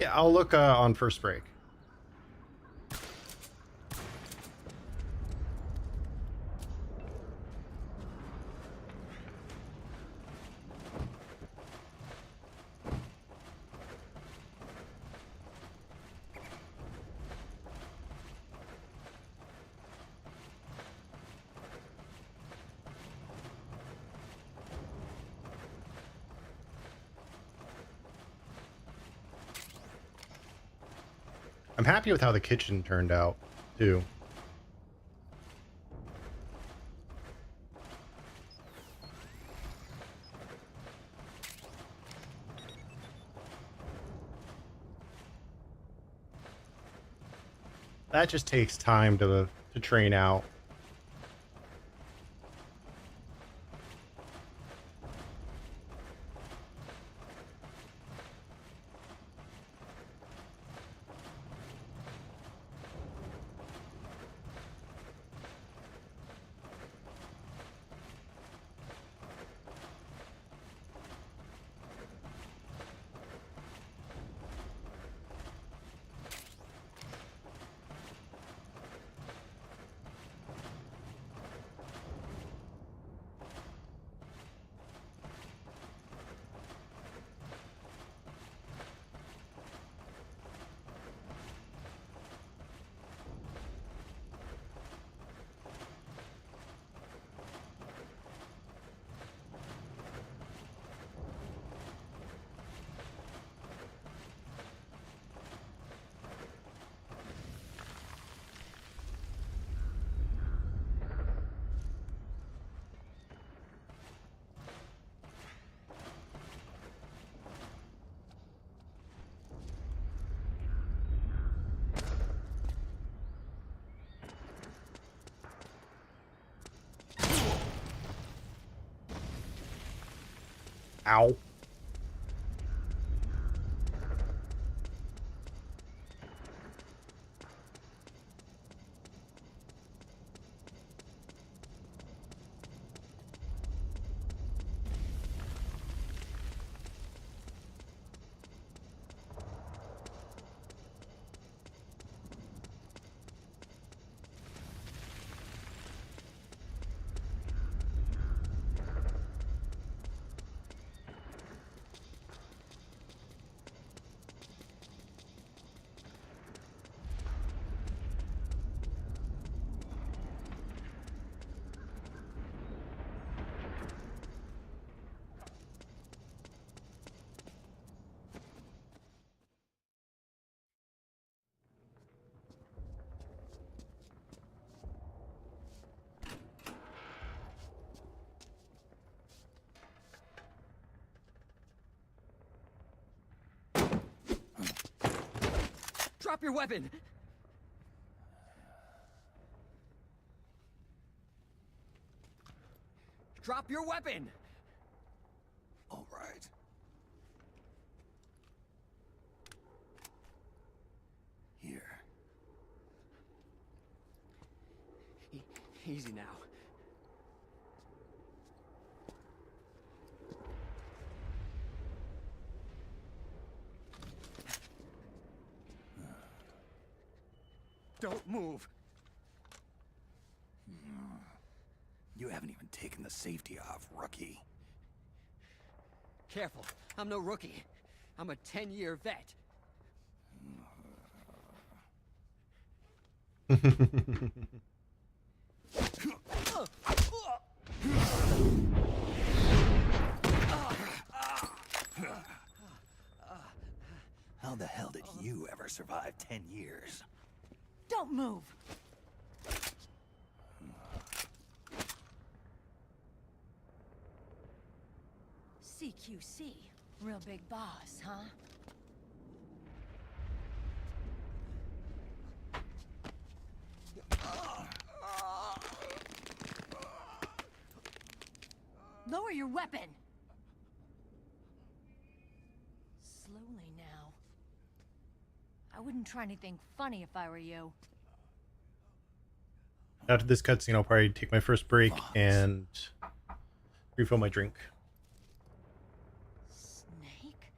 Yeah, I'll look on first break. I'm happy with how the kitchen turned out, too. That just takes time to train out. Ow. Drop your weapon! Drop your weapon! All right. Here. Easy now. Don't move. You haven't even taken the safety off, rookie. Careful, I'm no rookie. I'm a 10-year vet. How the hell did you ever survive 10 years? Don't move. CQC, real big boss, huh? Lower your weapon! Slowly now. I wouldn't try anything funny if I were you. After this cutscene, I'll probably take my first break and refill my drink. Snake?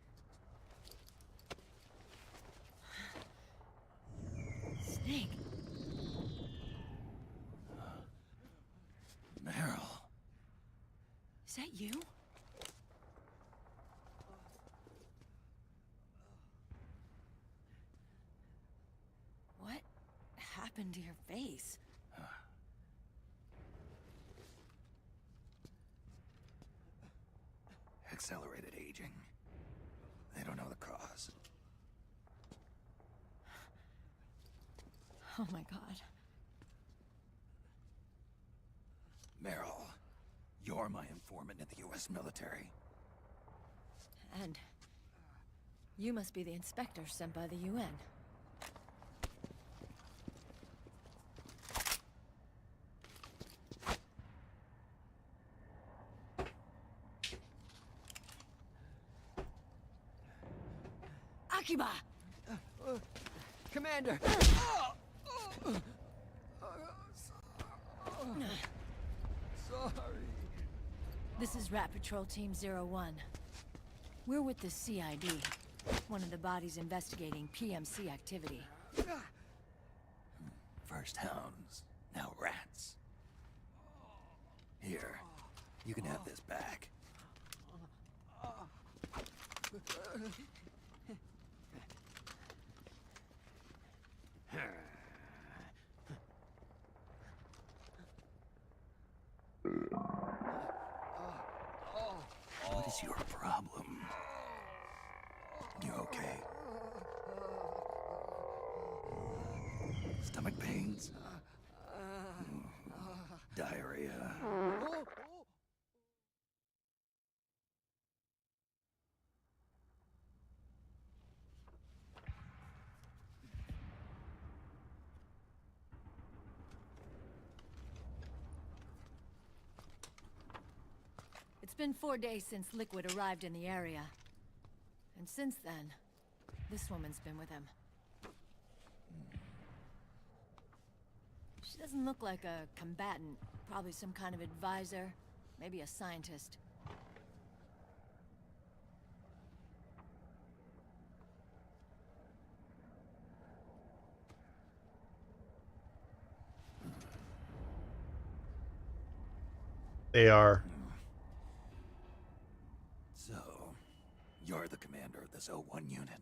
Snake? Meryl. Is that you? What happened to your face? Accelerated aging. They don't know the cause. Oh my god. Meryl, you're my informant in the U.S. military. And you must be the inspector sent by the UN. Akiba! Commander! Sorry. This is Rat Patrol Team 01. We're with the CID, one of the bodies investigating PMC activity. First hounds, now rats. Here, you can have this back. What is your problem? You okay? Stomach pains? Diarrhea? It's been 4 days since Liquid arrived in the area. And since then, this woman's been with him. She doesn't look like a combatant. Probably some kind of advisor. Maybe a scientist. They are. So, you're the commander of this O1 unit.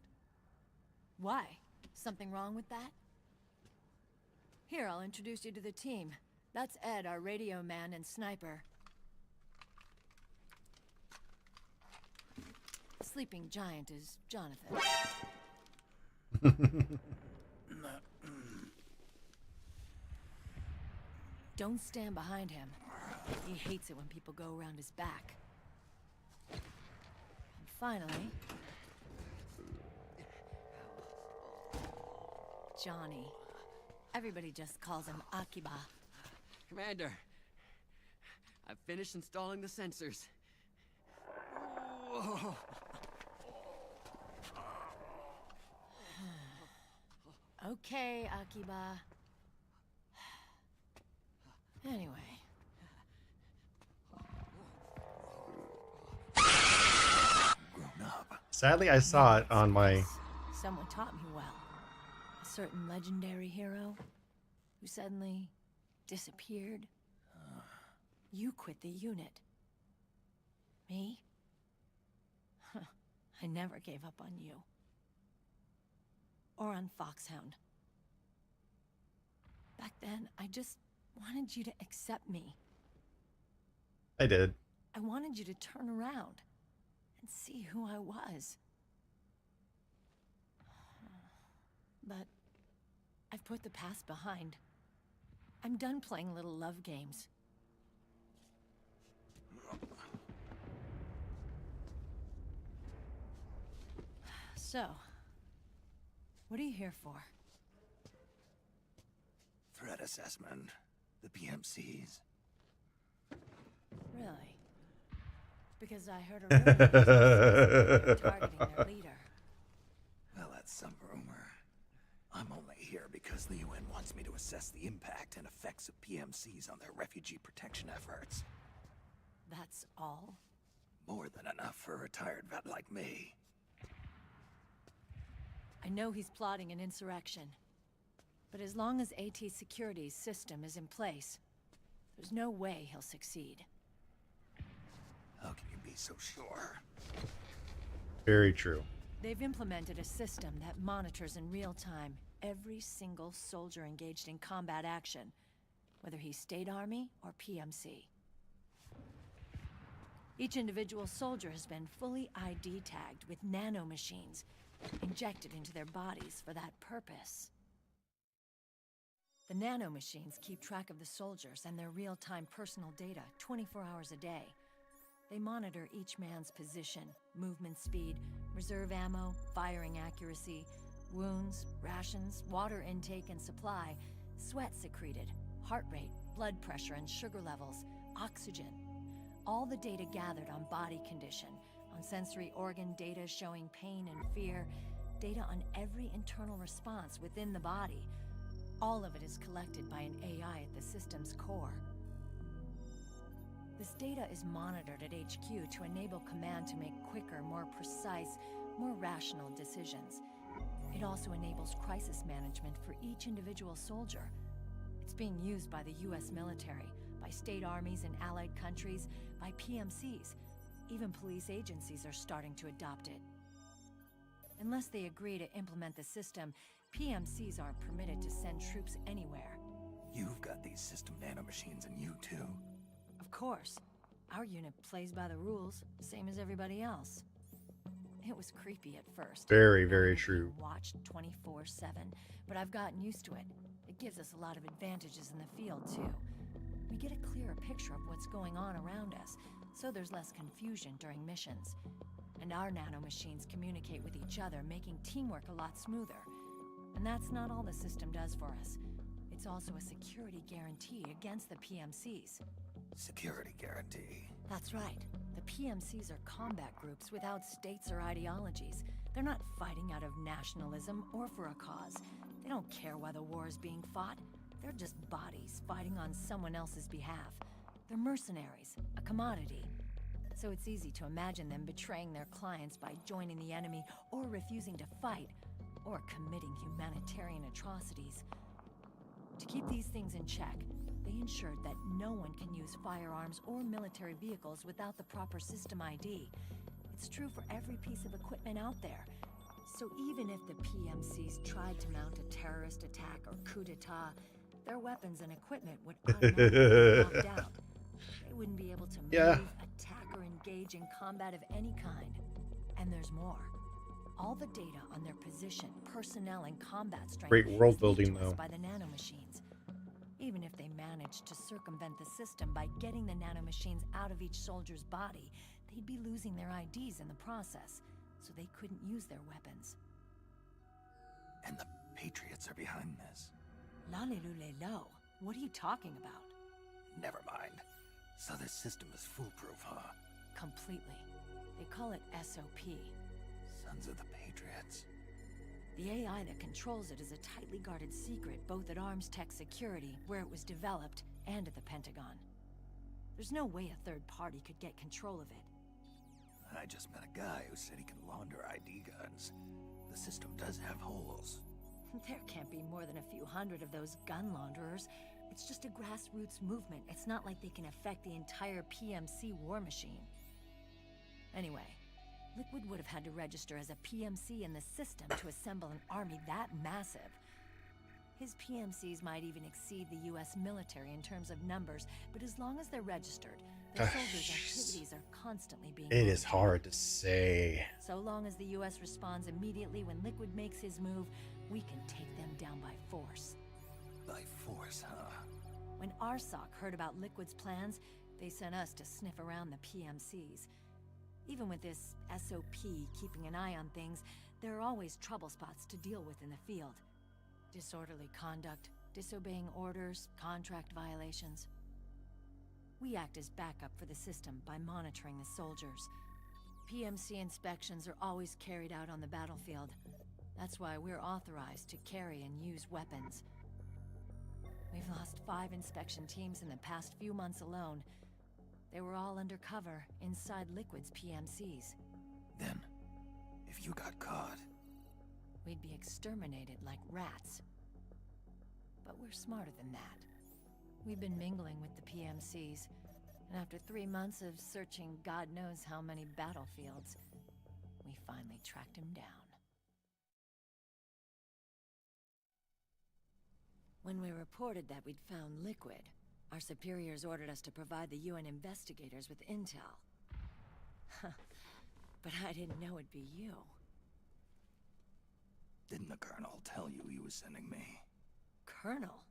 Why? Something wrong with that? Here, I'll introduce you to the team. That's Ed, our radio man and sniper. The sleeping giant is Jonathan. Don't stand behind him. He hates it when people go around his back. And finally... Johnny. Everybody just calls him Akiba. Commander, I've finished installing the sensors. Whoa. Okay, Akiba. Anyway. Grown up. Sadly, I saw it on my... Someone taught me well. A certain legendary hero who suddenly disappeared. You quit the unit. Me? I never gave up on you. Or on Foxhound. Back then, I just wanted you to accept me. I did. I wanted you to turn around and see who I was. But I've put the past behind. I'm done playing little love games. So, what are you here for? Threat assessment. The PMCs. Really? Because I heard a rumor targeting their leader. Well, that's some rumor. I'm only here because the UN wants me to assess the impact and effects of PMCs on their refugee protection efforts. That's all? More than enough for a retired vet like me. I know he's plotting an insurrection. But as long as AT Security's system is in place, there's no way he'll succeed. How can you be so sure? Very true. They've implemented a system that monitors in real time every single soldier engaged in combat action, whether he's State Army or PMC. Each individual soldier has been fully ID tagged with nanomachines injected into their bodies for that purpose. The nanomachines keep track of the soldiers and their real-time personal data 24 hours a day. They monitor each man's position, movement speed, reserve ammo, firing accuracy, wounds, rations, water intake and supply, sweat secreted, heart rate, blood pressure and sugar levels, oxygen. All the data gathered on body condition, on sensory organ data showing pain and fear, data on every internal response within the body. All of it is collected by an AI at the system's core. This data is monitored at HQ to enable command to make quicker, more precise, more rational decisions. It also enables crisis management for each individual soldier. It's being used by the US military, by state armies in allied countries, by PMCs. Even police agencies are starting to adopt it. Unless they agree to implement the system, PMCs aren't permitted to send troops anywhere. You've got these system nanomachines in you too. Of course. Our unit plays by the rules, same as everybody else. It was creepy at first. Very, very true. Watched 24/7, but I've gotten used to it. It gives us a lot of advantages in the field too. We get a clearer picture of what's going on around us, so there's less confusion during missions. And our nanomachines communicate with each other, making teamwork a lot smoother. And that's not all the system does for us. It's also a security guarantee against the PMCs. Security guarantee. That's right. The PMCs are combat groups without states or ideologies. They're not fighting out of nationalism or for a cause. They don't care why the war is being fought. They're just bodies fighting on someone else's behalf. They're mercenaries, a commodity. So it's easy to imagine them betraying their clients by joining the enemy or refusing to fight, or committing humanitarian atrocities. To keep these things in check, they ensured that no one can use firearms or military vehicles without the proper system ID. It's true for every piece of equipment out there. So even if the PMCs tried to mount a terrorist attack or coup d'etat, their weapons and equipment would automatically be locked out. They wouldn't be able to move, attack, or engage in combat of any kind. And there's more. All the data on their position, personnel, and combat strength Great world is building, leaked to us though. by the nanomachines. Even if they managed to circumvent the system by getting the nanomachines out of each soldier's body, they'd be losing their IDs in the process, so they couldn't use their weapons. And the Patriots are behind this. Lalilulelo, what are you talking about? Never mind. So this system is foolproof, huh? Completely. They call it SOP. Sons of the Patriots. The AI that controls it is a tightly guarded secret both at Arms Tech Security, where it was developed, and at the Pentagon. There's no way a third party could get control of it. I just met a guy who said he can launder ID guns. The system does have holes. There can't be more than a few hundred of those gun launderers. It's just a grassroots movement. It's not like they can affect the entire PMC war machine. Anyway, Liquid would have had to register as a PMC in the system to assemble an army that massive. His PMCs might even exceed the US military in terms of numbers, but as long as they're registered, their soldiers' activities are constantly being It is monitored. hard to say. So long as the US responds immediately when Liquid makes his move, we can take them down by force. By force, huh? When RSOC heard about Liquid's plans, they sent us to sniff around the PMCs. Even with this SOP keeping an eye on things, there are always trouble spots to deal with in the field. Disorderly conduct, disobeying orders, contract violations. We act as backup for the system by monitoring the soldiers. PMC inspections are always carried out on the battlefield. That's why we're authorized to carry and use weapons. We've lost 5 inspection teams in the past few months alone. They were all undercover inside Liquid's PMCs. Then, if you got caught... We'd be exterminated like rats. But we're smarter than that. We've been mingling with the PMCs, and after 3 months of searching God knows how many battlefields, we finally tracked him down. When we reported that we'd found Liquid, our superiors ordered us to provide the UN investigators with intel. But I didn't know it'd be you. Didn't the Colonel tell you he was sending me? Colonel?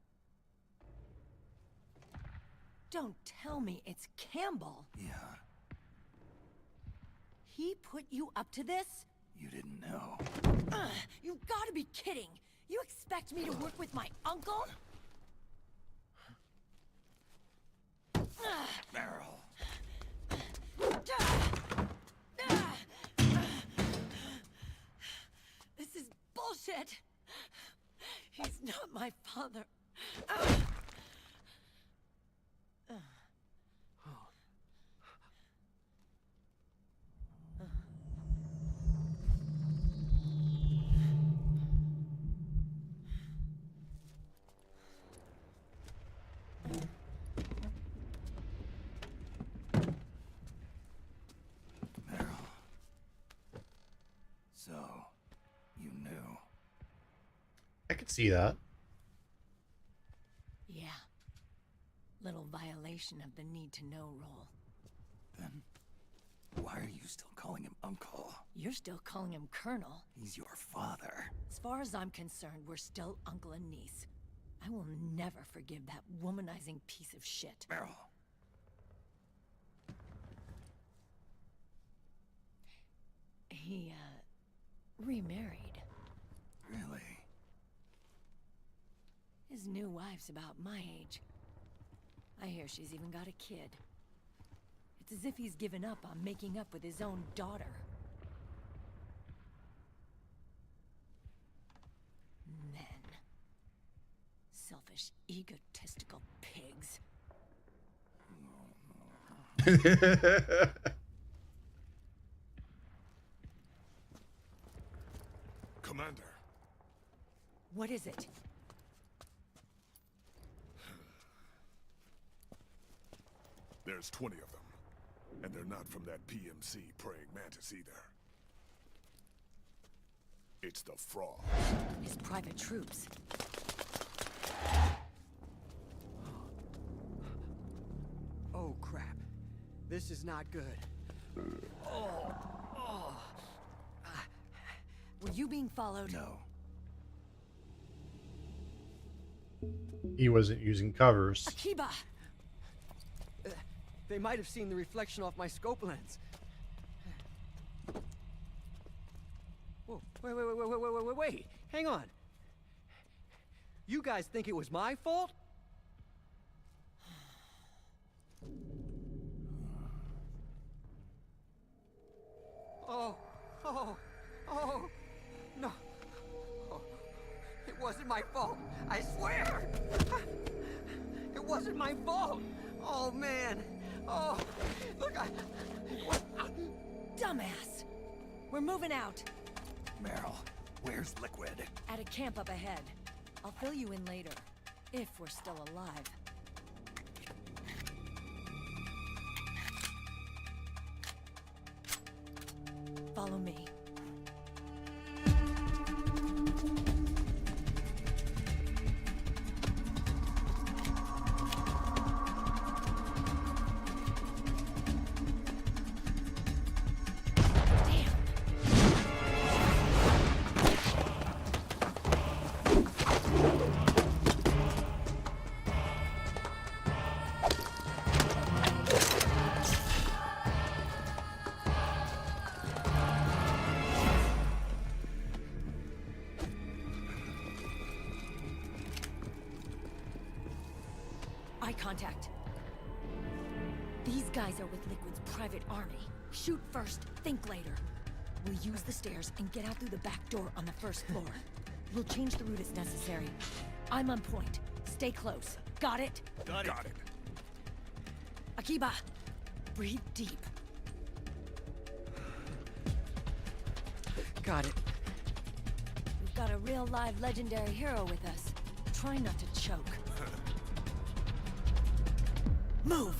Don't tell me it's Campbell. Yeah. He put you up to this? You didn't know. You've got to be kidding! You expect me to work with my uncle? Meryl. This is bullshit! He's not my father. So, you knew. I could see that. Yeah. Little violation of the need-to-know rule. Then, why are you still calling him Uncle? You're still calling him Colonel. He's your father. As far as I'm concerned, we're still uncle and niece. I will never forgive that womanizing piece of shit. Meryl. He, remarried. Really? His new wife's about my age. I hear she's even got a kid. It's as if he's given up on making up with his own daughter. Men. Selfish, egotistical pigs. Commander. What is it? There's 20 of them. And they're not from that PMC praying mantis either. It's the Frog. His private troops. Oh, crap. This is not good. Oh. Were you being followed? No. He wasn't using covers. Akiba! They might have seen the reflection off my scope lens. Whoa, wait. Hang on. You guys think it was my fault? Oh. No. Oh, it wasn't my fault. I swear. It wasn't my fault. Oh, man. Oh, look, Dumbass! We're moving out. Meryl, where's Liquid? At a camp up ahead. I'll fill you in later. If we're still alive. Follow me. Eye contact. These guys are with Liquid's private army. Shoot first, think later. We'll use the stairs and get out through the back door on the first floor. We'll change the route as necessary. I'm on point. Stay close. Got it? Got it. Akiba, breathe deep. Got it. We've got a real live legendary hero with us. Try not to choke. Move!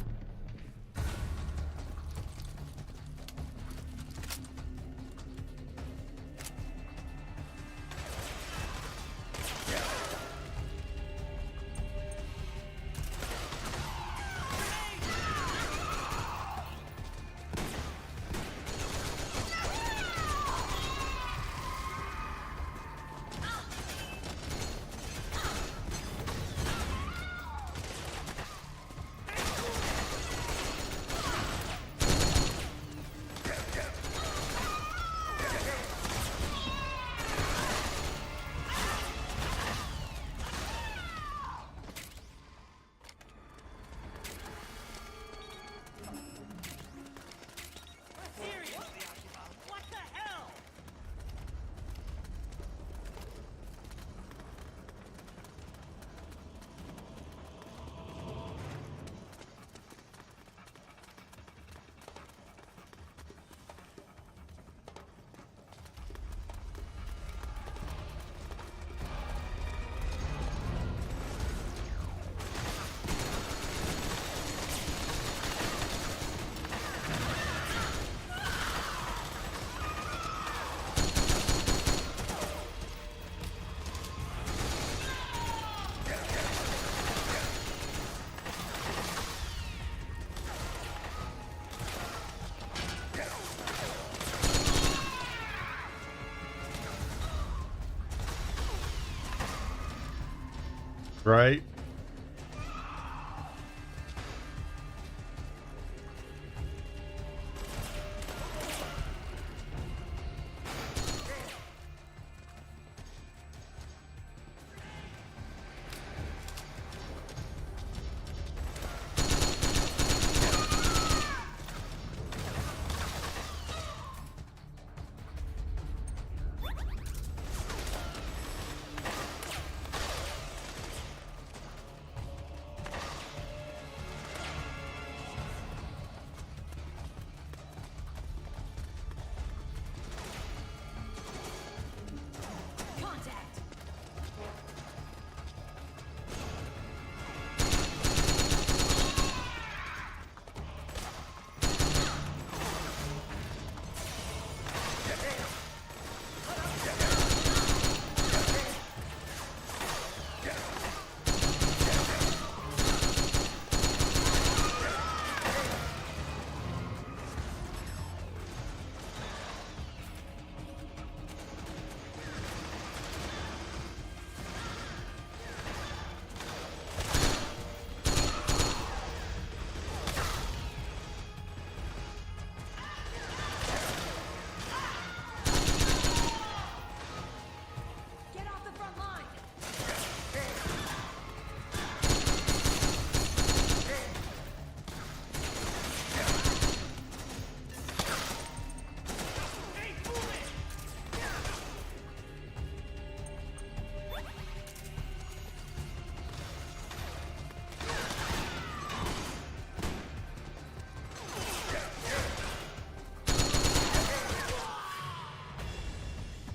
Right?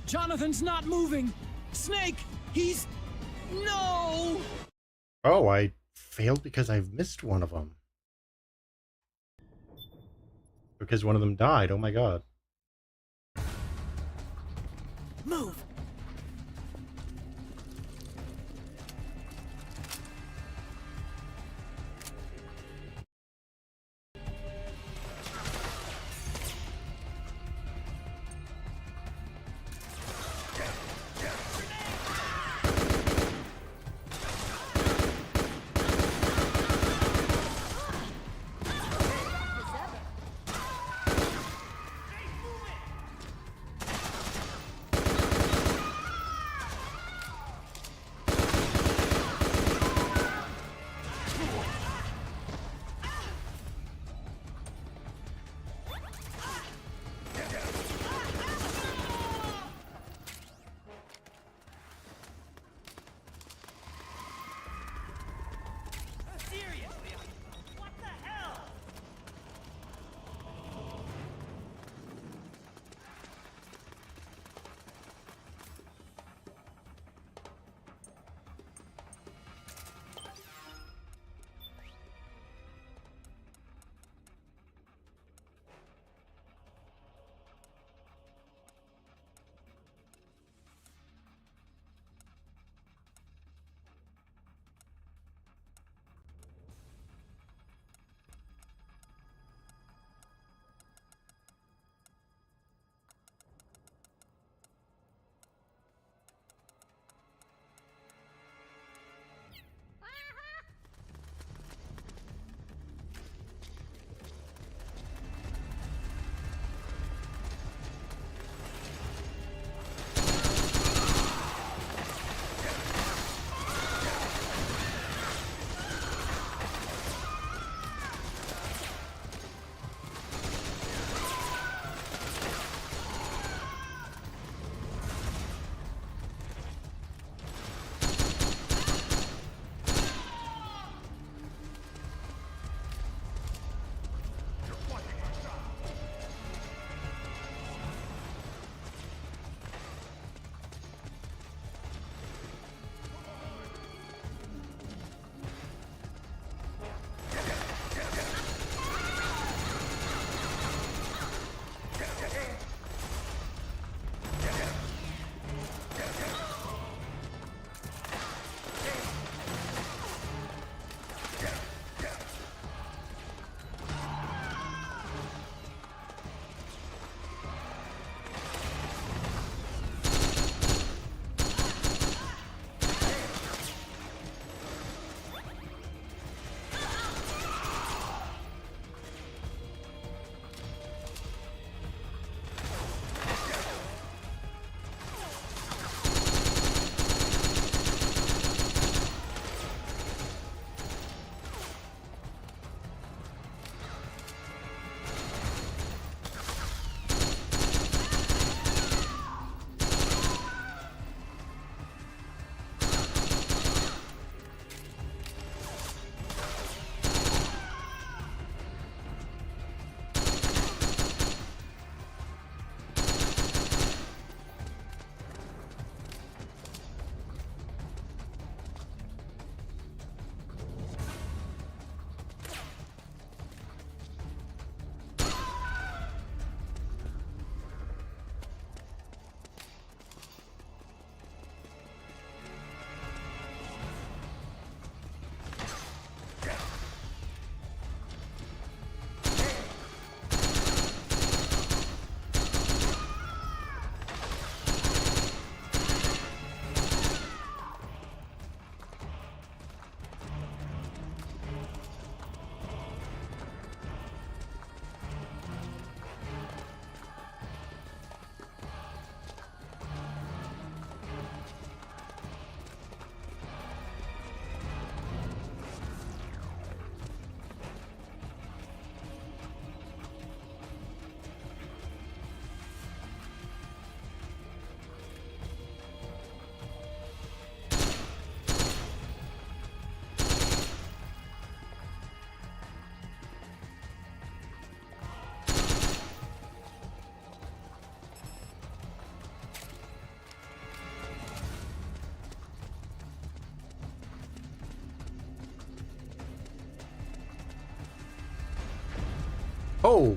Jonathan's not moving! Snake! He's... No! Oh, I failed because I've missed one of them. Because one of them died. Oh my god. Move! Oh!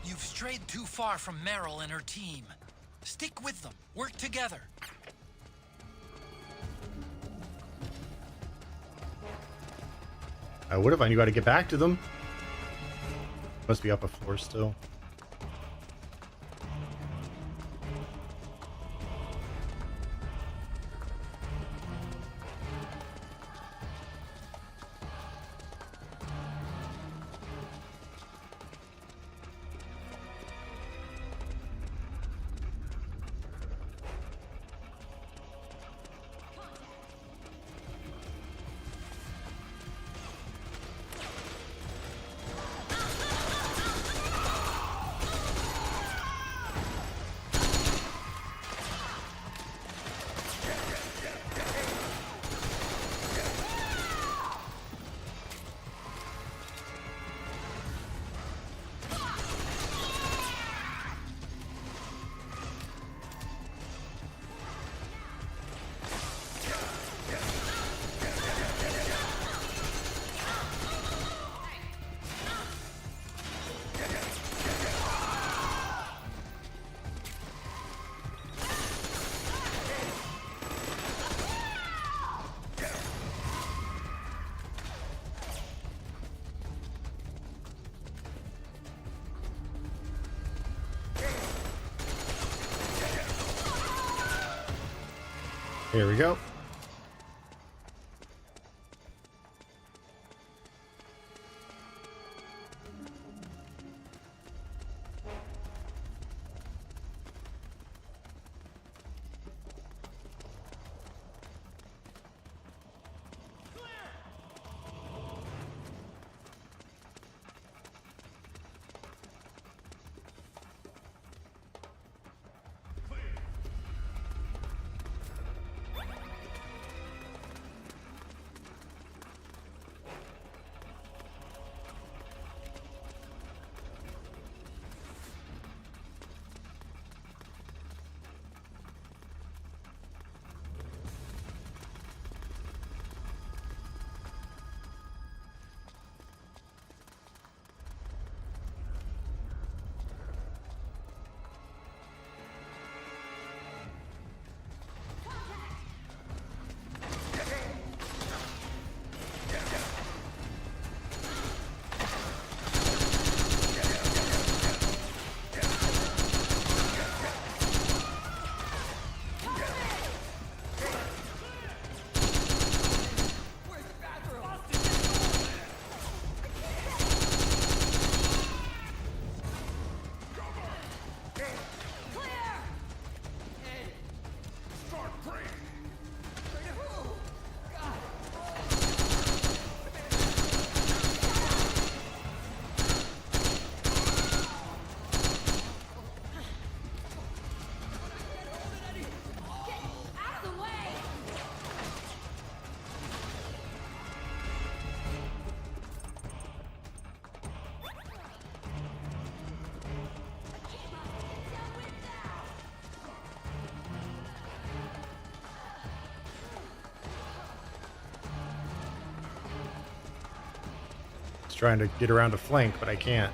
You've strayed too far from Meryl and her team. Stick with them. Work together. I would have. I knew how to get back to them. Must be up a floor still. Here we go. Trying to get around a flank, but I can't.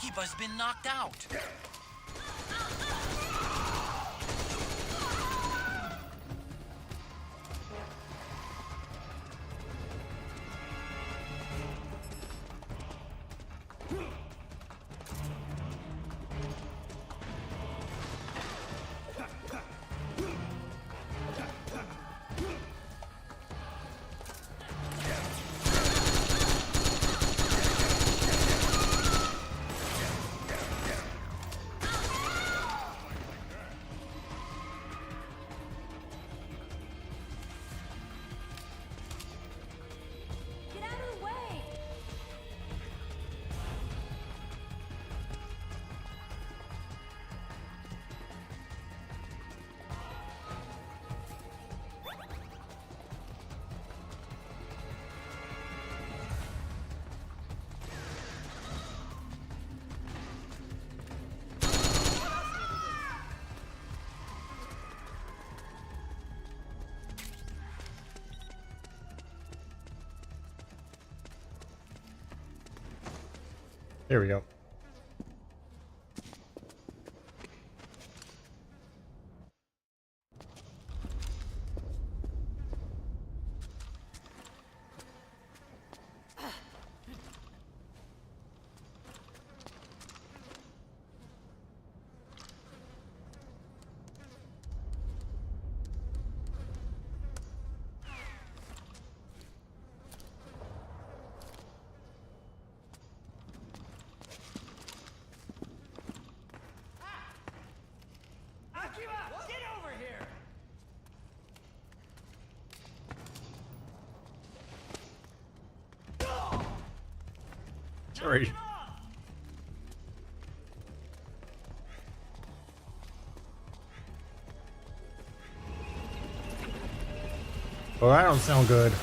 shopkeeper's been knocked out. There we go. Get over here! Sorry. Well, that don't sound good.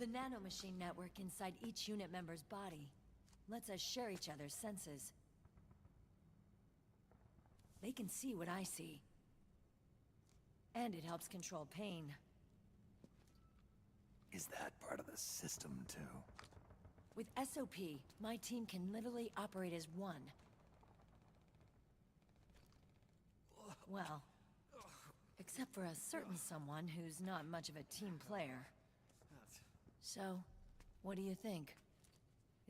The nanomachine network inside each unit member's body lets us share each other's senses. They can see what I see. And it helps control pain. Is that part of the system, too? With SOP, my team can literally operate as one. Well, except for a certain someone who's not much of a team player. So, what do you think?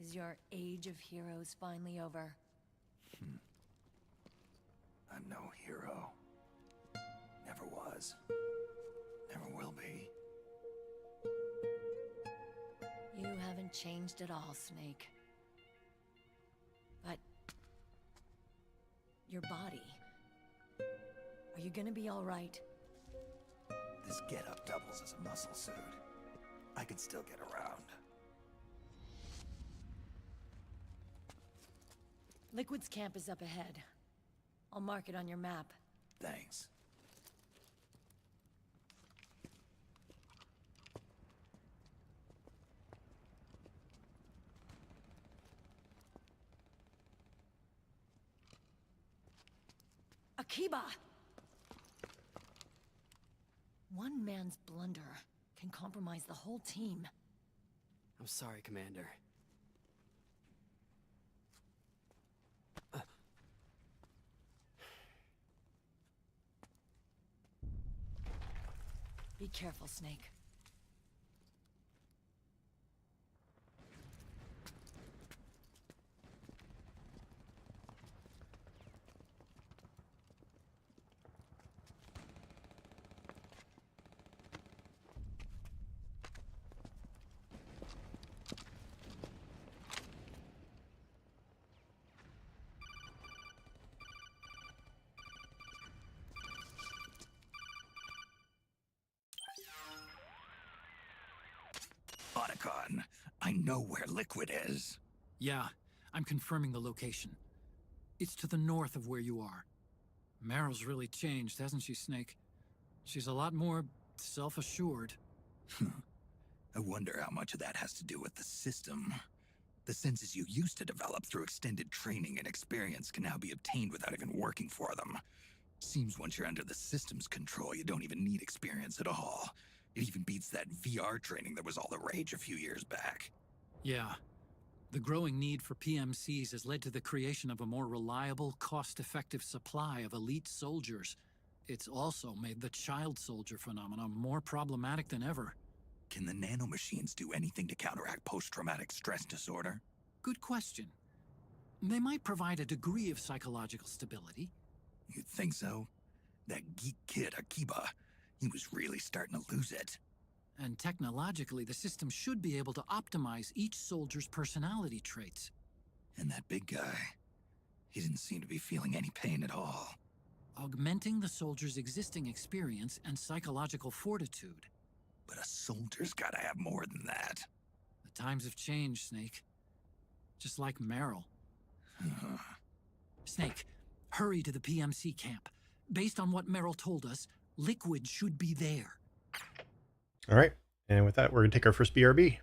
Is your age of heroes finally over? I'm no hero. Never was. Never will be. You haven't changed at all, Snake. But... your body... are you gonna be alright? This getup doubles as a muscle suit. I can still get around. Liquid's camp is up ahead. I'll mark it on your map. Thanks. Akiba! One man's blunder can compromise the whole team. I'm sorry, Commander. Be careful, Snake. Otacon, I know where Liquid is. Yeah, I'm confirming the location. It's to the north of where you are. Meryl's really changed, hasn't she, Snake? She's a lot more self-assured. I wonder how much of that has to do with the system. The senses you used to develop through extended training and experience can now be obtained without even working for them. Seems once you're under the system's control, you don't even need experience at all. It even beats that VR training that was all the rage a few years back. Yeah. The growing need for PMCs has led to the creation of a more reliable, cost-effective supply of elite soldiers. It's also made the child soldier phenomenon more problematic than ever. Can the nanomachines do anything to counteract post-traumatic stress disorder? Good question. They might provide a degree of psychological stability. You'd think so? That geek kid, Akiba, he was really starting to lose it. And technologically, the system should be able to optimize each soldier's personality traits. And that big guy, he didn't seem to be feeling any pain at all. Augmenting the soldier's existing experience and psychological fortitude. But a soldier's gotta have more than that. The times have changed, Snake. Just like Meryl. Snake, hurry to the PMC camp. Based on what Meryl told us, Liquid should be there. All right. And with that, we're going to take our first BRB.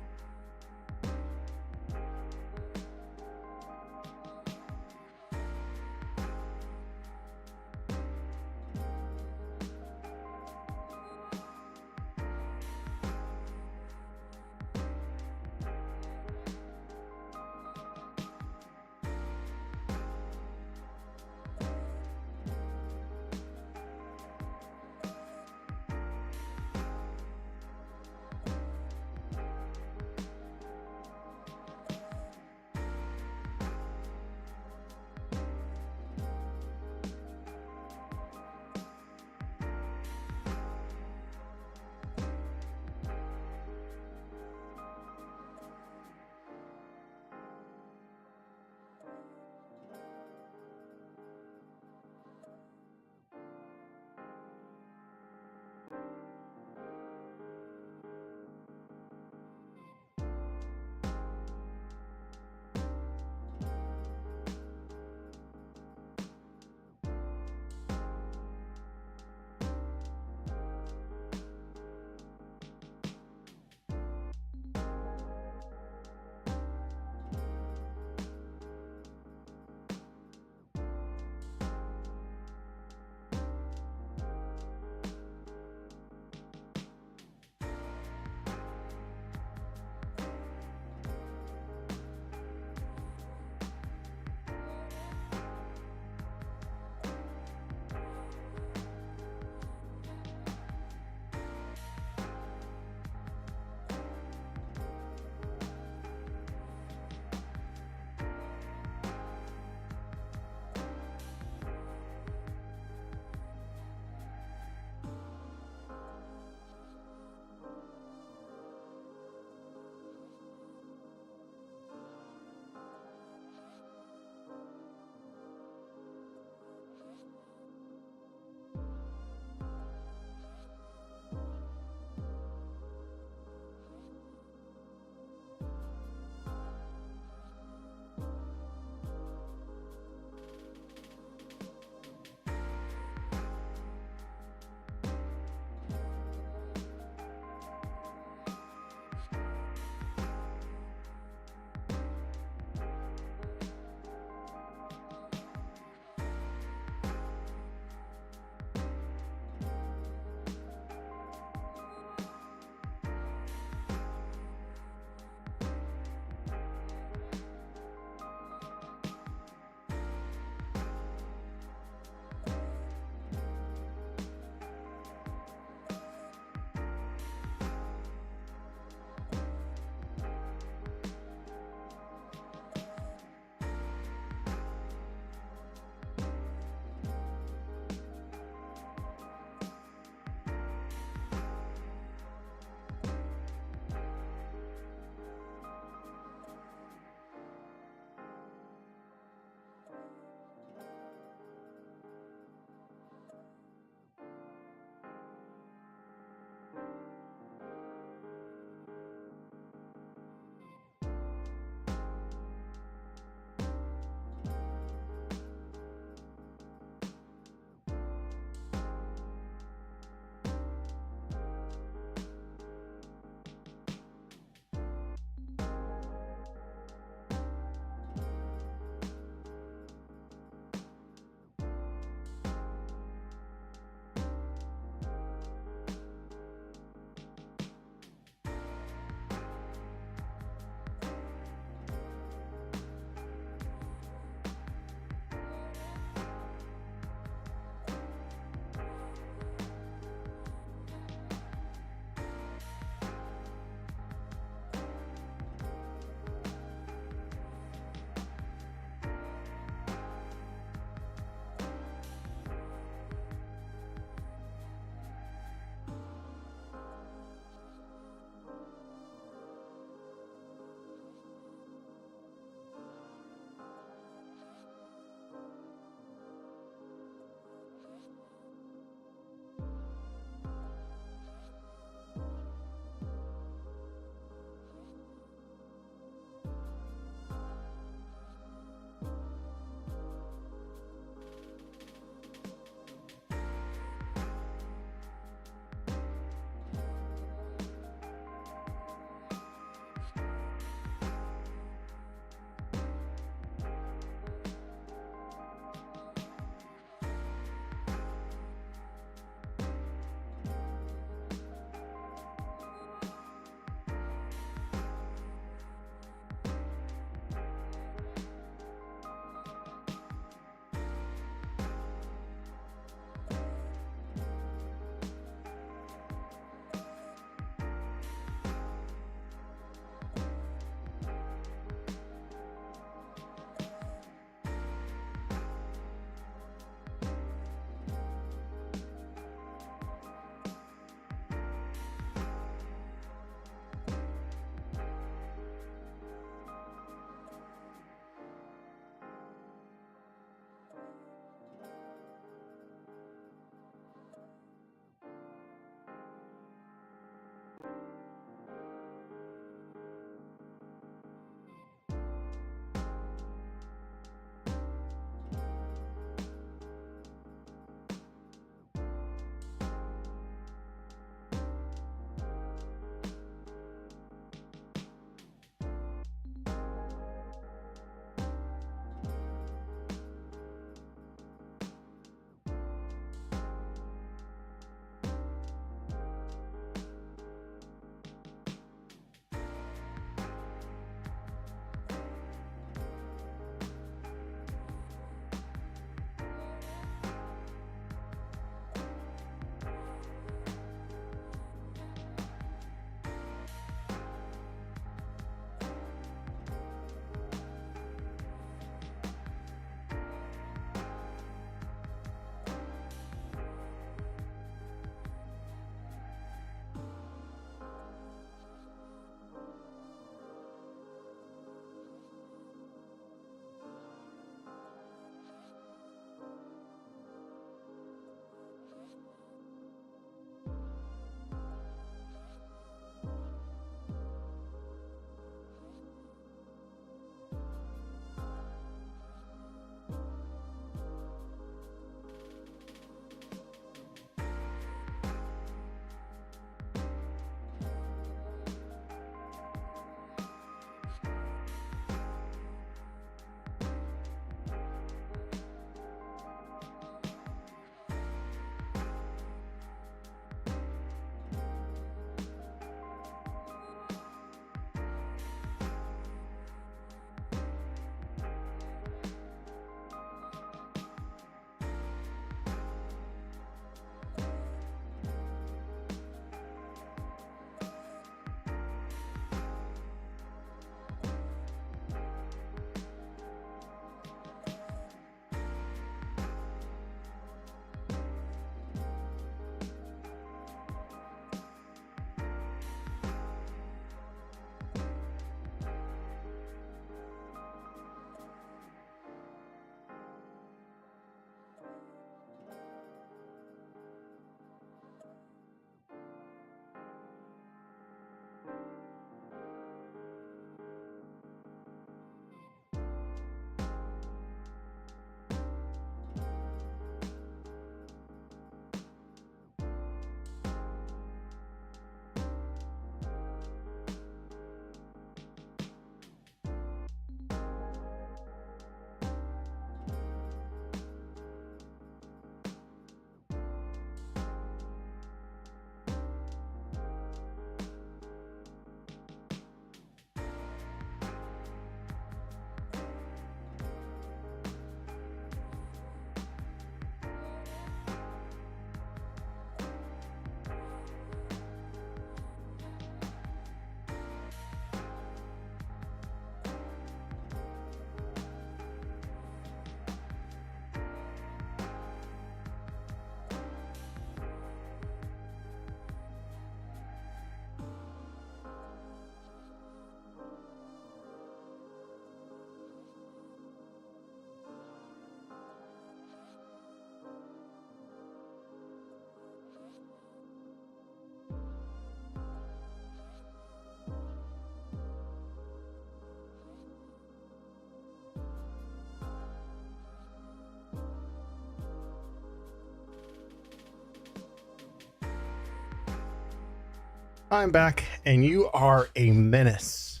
I'm back, and you are a menace.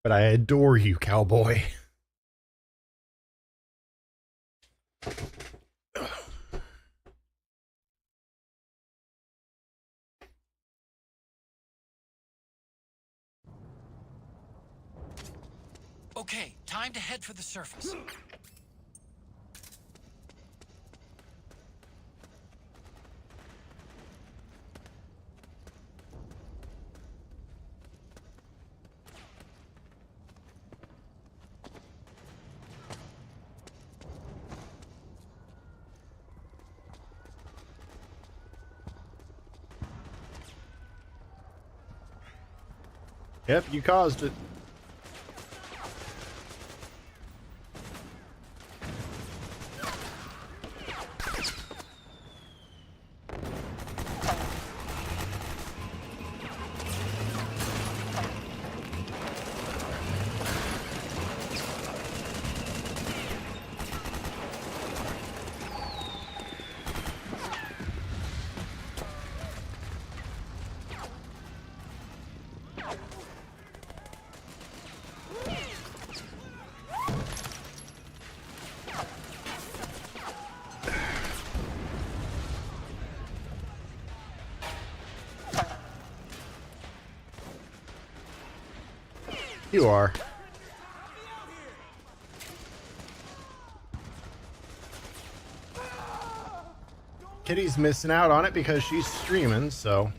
But I adore you, cowboy. Okay, time to head for the surface. Yep, you caused it. You are. Kitty's missing out on it because she's streaming, so.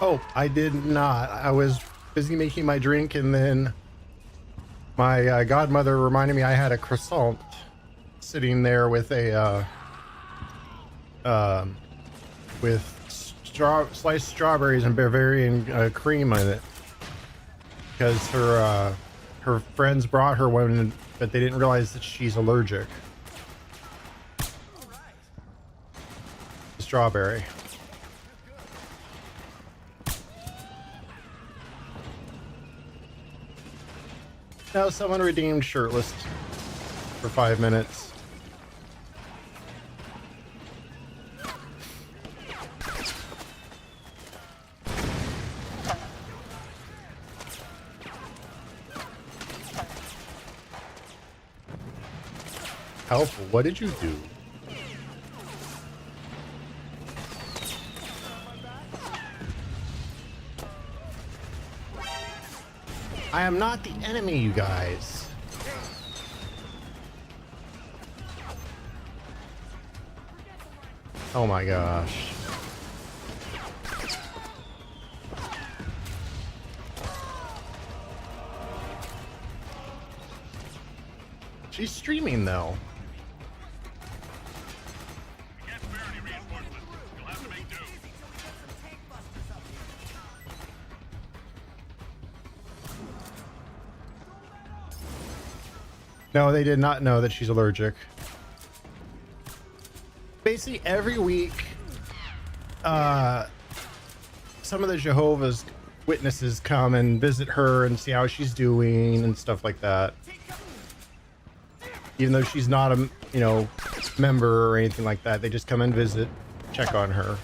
Oh, I did not. I was busy making my drink, and then my godmother reminded me I had a croissant sitting there with a sliced strawberries and Bavarian cream in it, because her friends brought her one, but they didn't realize that she's allergic to strawberry. Now someone redeemed shirtless for 5 minutes. Helpful, what did you do? I am not the enemy, you guys. Oh my gosh. She's streaming though. No, they did not know that she's allergic. Basically, every week, some of the Jehovah's Witnesses come and visit her and see how she's doing and stuff like that. Even though she's not a, member or anything like that, they just come and visit, check on her.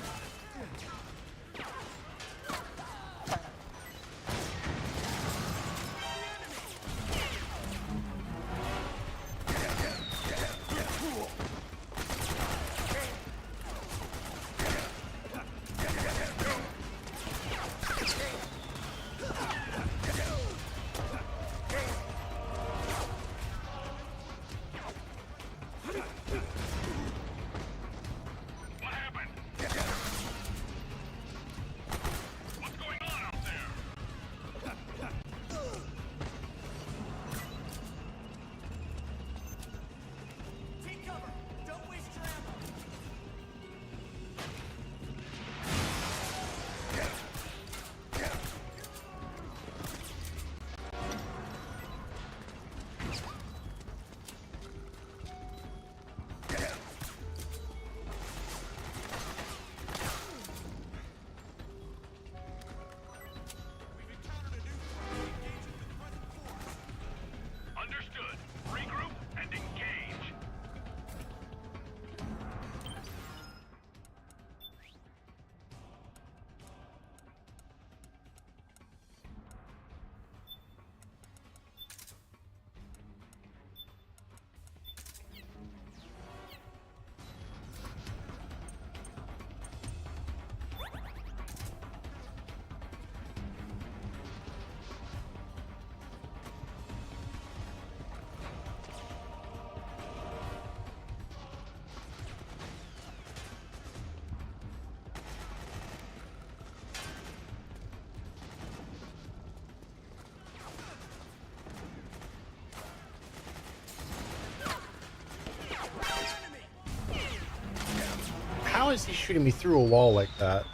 How is he shooting me through a wall like that?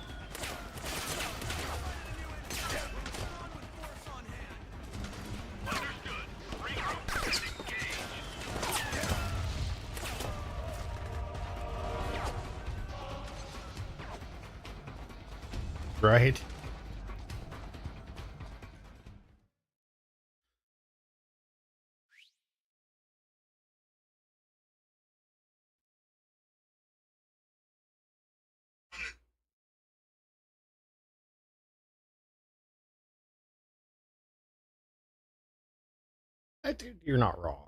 Right? Dude, you're not wrong.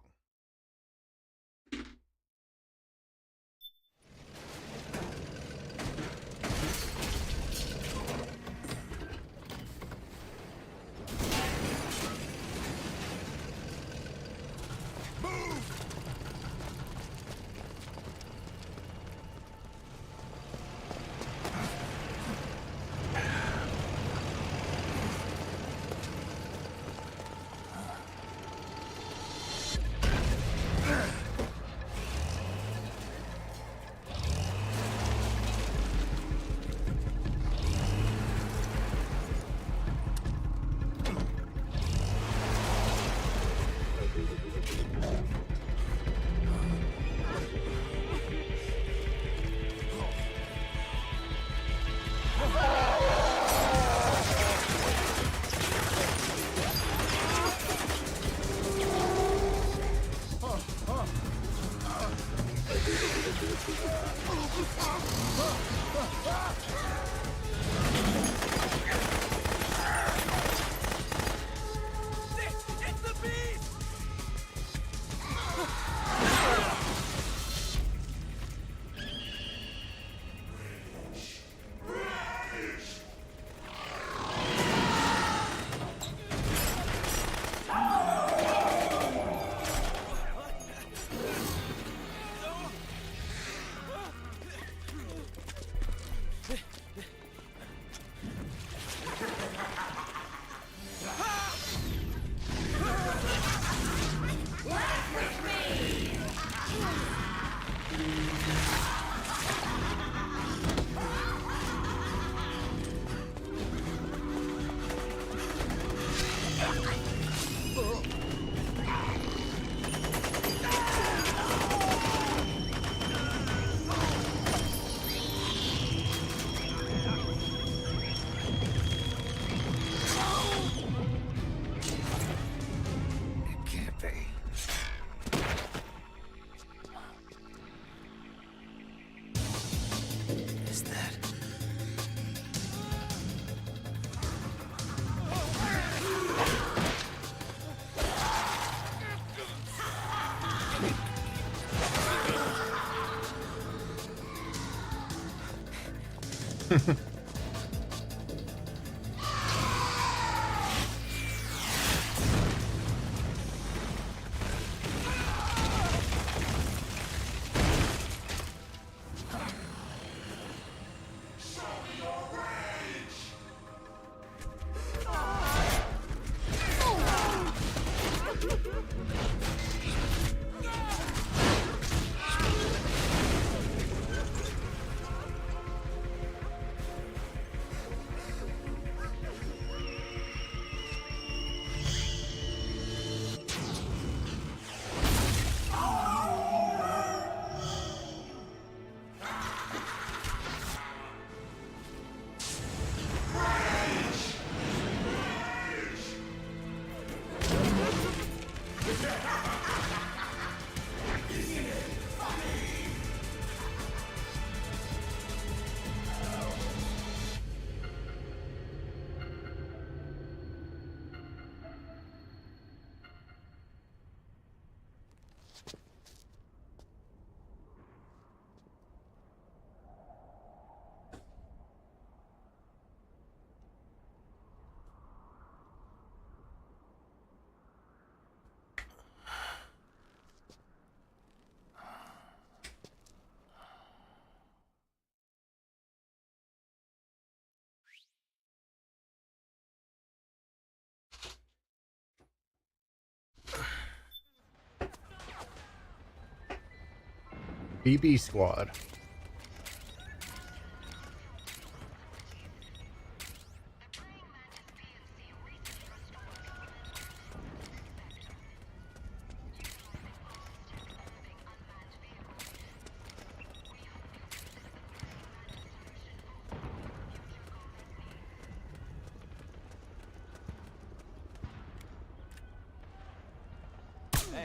BB Squad.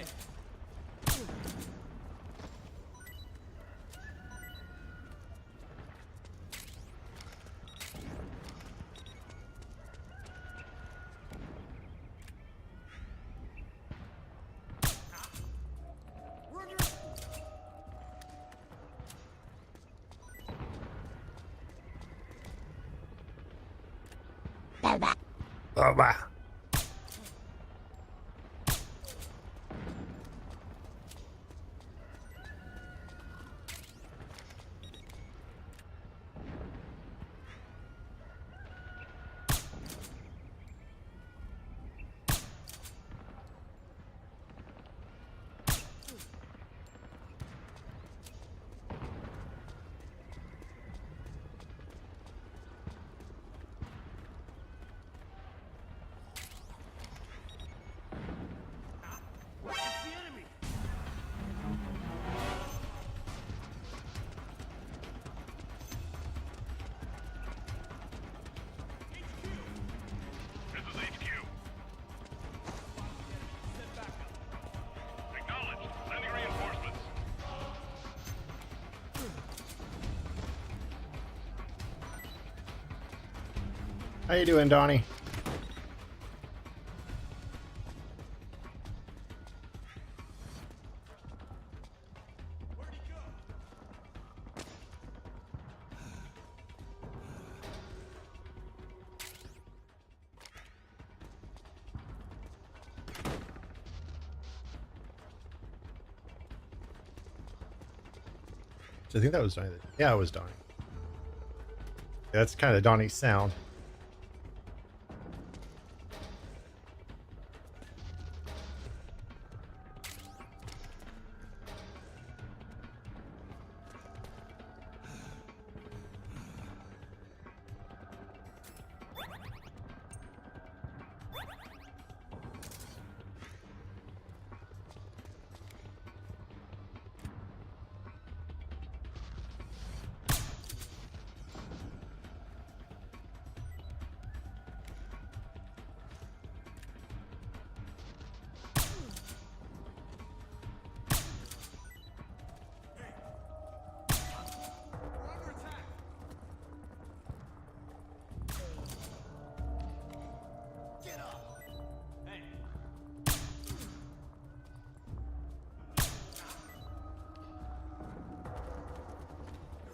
Hey. Blah. How you doing, Donnie? So I think that was Donnie. Yeah, it was Donnie. That's kind of Donnie's sound.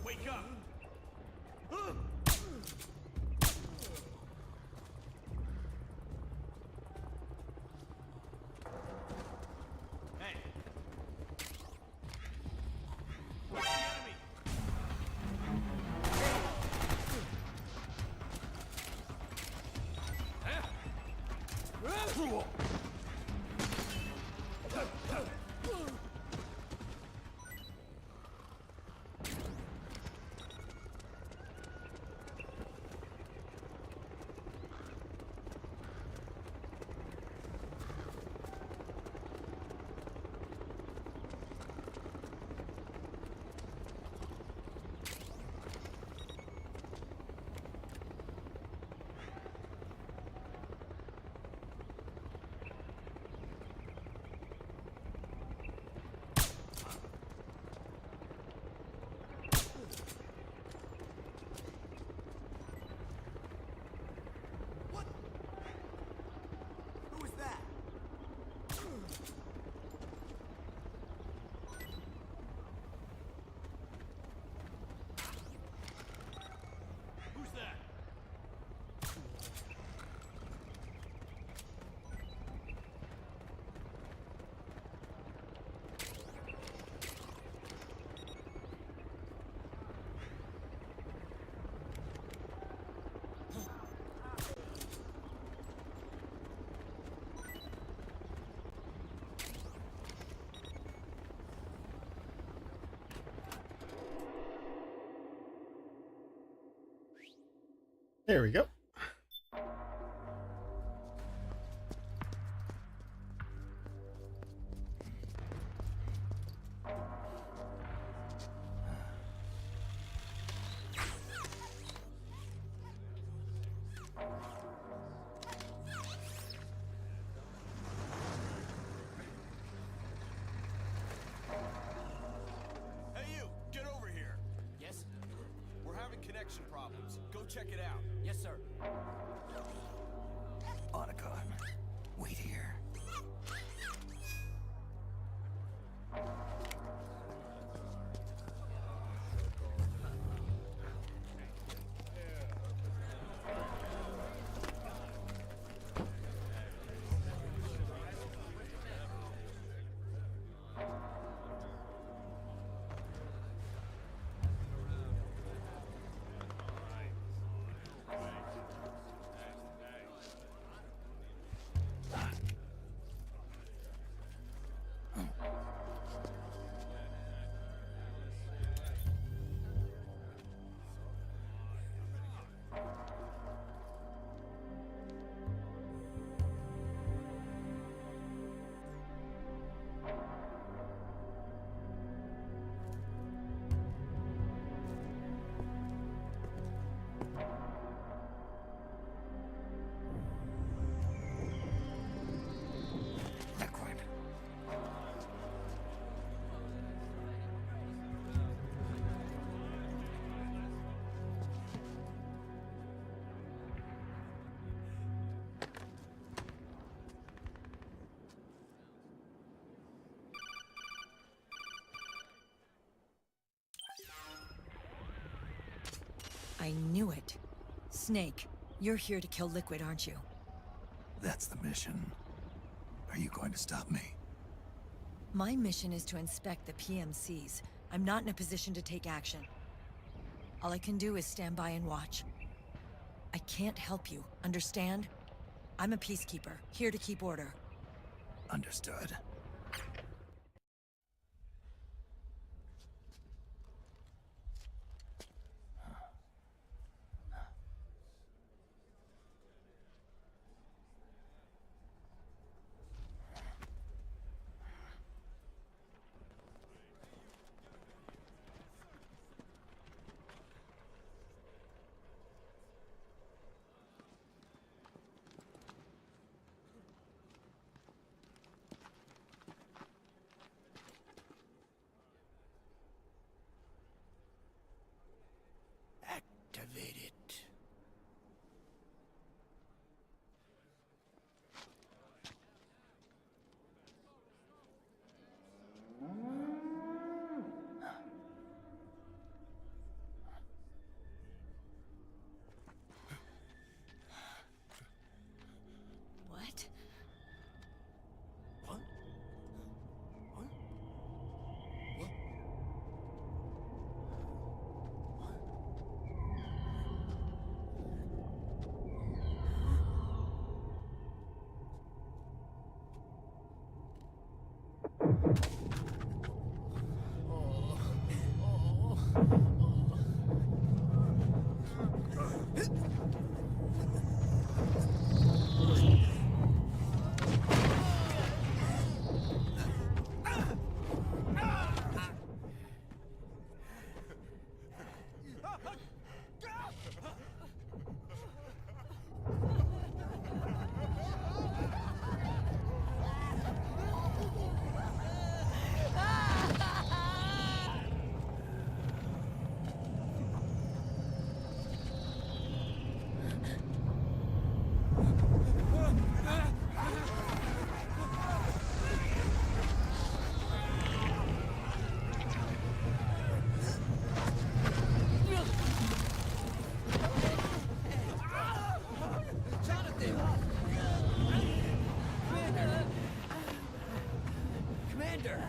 Wake up! Hey! Where's the enemy? There we go. connection problems. Go check it out. Yes, sir. Otacon, wait here. I knew it. Snake, you're here to kill Liquid, aren't you? That's the mission. Are you going to stop me? My mission is to inspect the PMCs. I'm not in a position to take action. All I can do is stand by and watch. I can't help you, understand? I'm a peacekeeper, here to keep order. Understood. Activate it. What? What? What? What? Commander!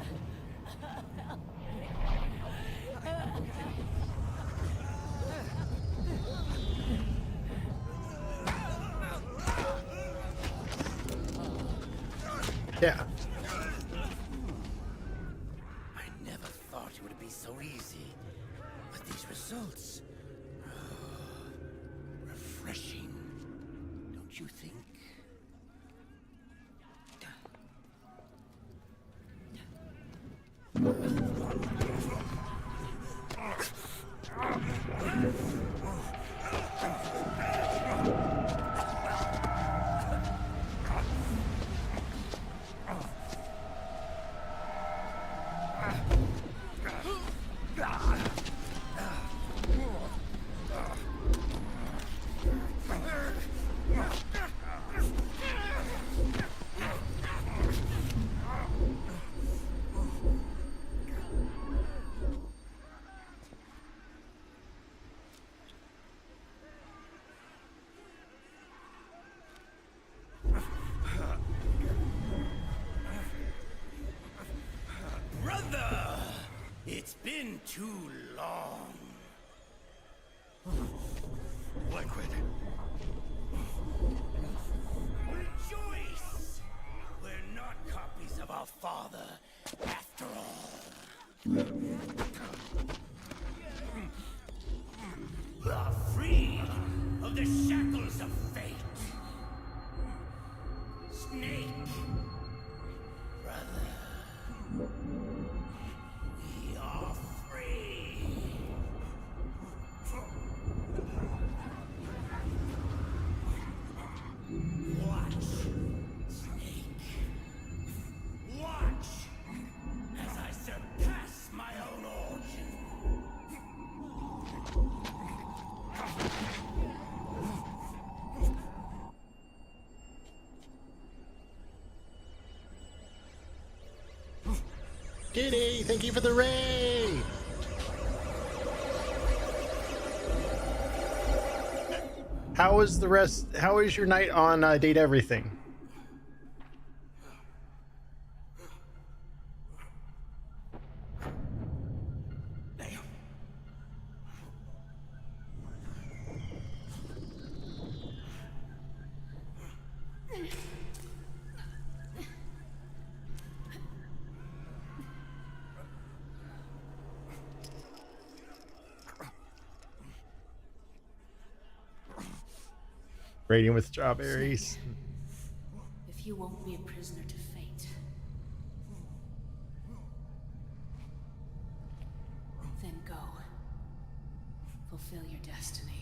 Yeah. I never thought it would be so easy. But these results... refreshing. Don't you think? It's been too long. Liquid. Rejoice! We're not copies of our father, after all. We are free of the shackles of fate. Snake, brother. We are free. Watch, Snake. Watch as I surpass my own origin. Kitty, thank you for the raid. How was the rest? How was your night on Date Everything? Raiding with strawberries. If you won't be a prisoner to fate, then go. Fulfill your destiny.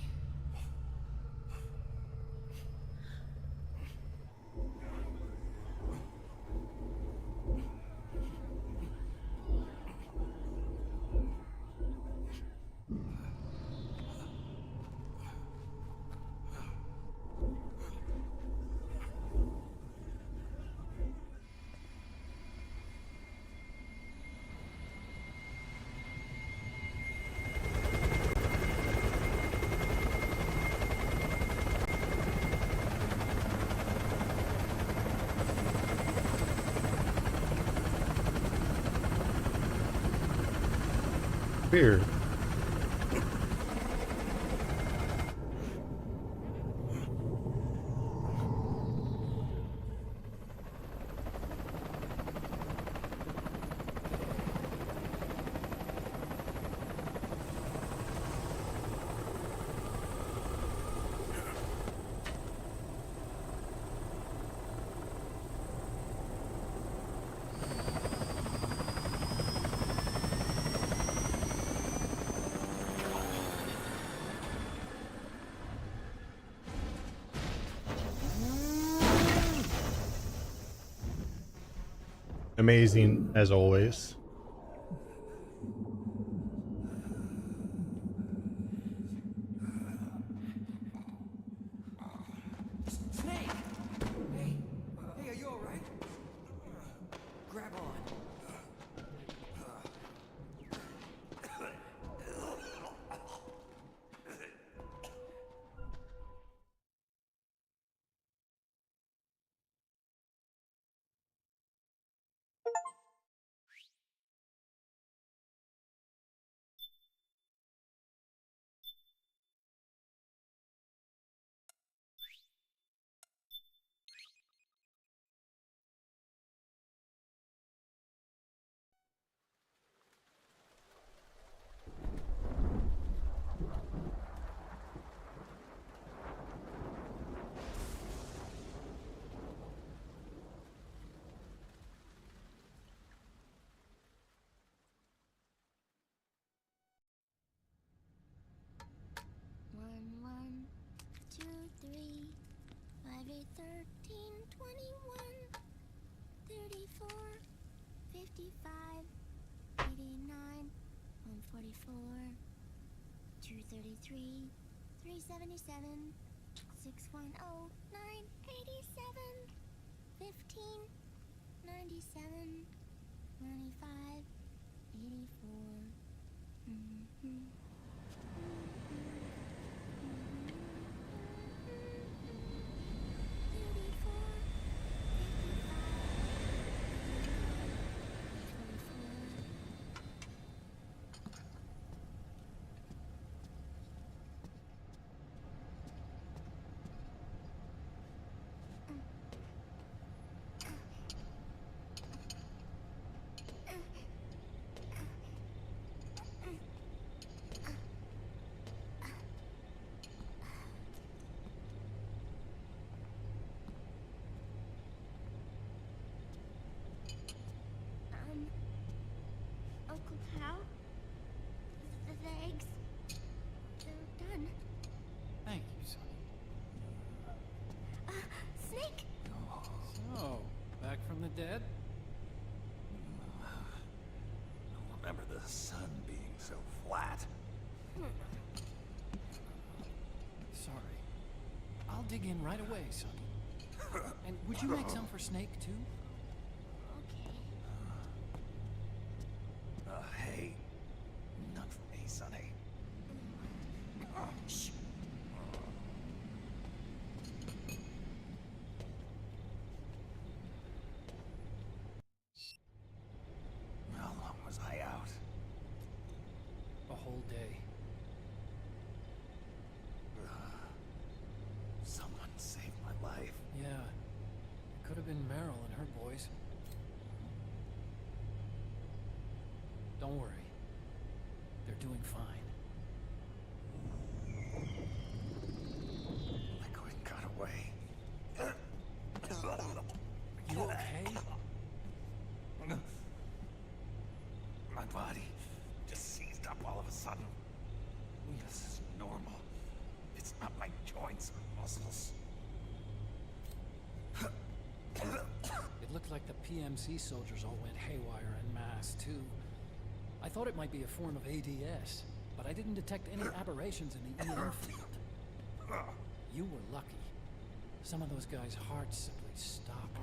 Weird. Amazing as always. Snake! Hey! Hey, are you alright? Grab on. One, one, two, three, 5, 8, 13, 21, 34, 55, 89, 144, 233, 377, 610, 987, 15, 97, 95, 84. Thanks. They're done. Thank you, Sonny. Snake! So, back from the dead? Don't remember the sun being so flat. Sorry. I'll dig in right away, Sonny. And would you make some for Snake, too? Hey. None for me, Sonny. Shh. How long was I out? A whole day. Someone saved my life. Yeah. It could have been Meryl and her boys. Don't worry. They're doing fine. Liquid got away. You okay? My body just seized up all of a sudden. This is normal. It's not my joints or muscles. It looked like the PMC soldiers all went haywire en masse, too. I thought it might be a form of ADS, but I didn't detect any aberrations in the EM field. You were lucky. Some of those guys' hearts simply stopped.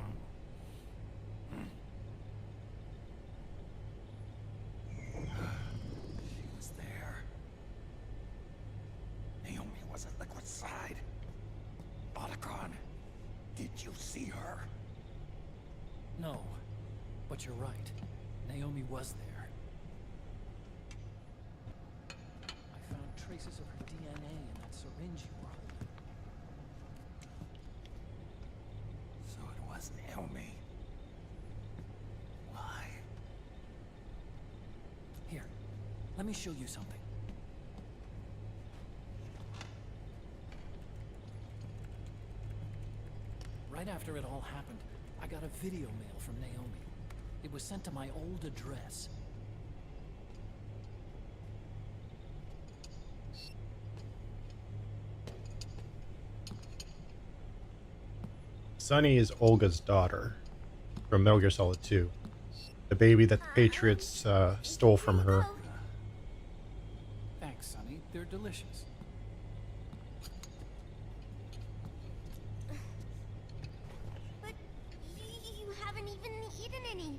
She was there. Naomi was at Liquid's side. Otacon, did you see her? No, but you're right. Naomi was there. I found traces of her DNA in that syringe you were holding. So it was Naomi. Why? Here, let me show you something. Right after it all happened, I got a video mail from Naomi. It was sent to my old address. Sunny is Olga's daughter from Metal Gear Solid 2. The baby that the Patriots stole from her. Thanks, Sonny. They're delicious. But you haven't even eaten any.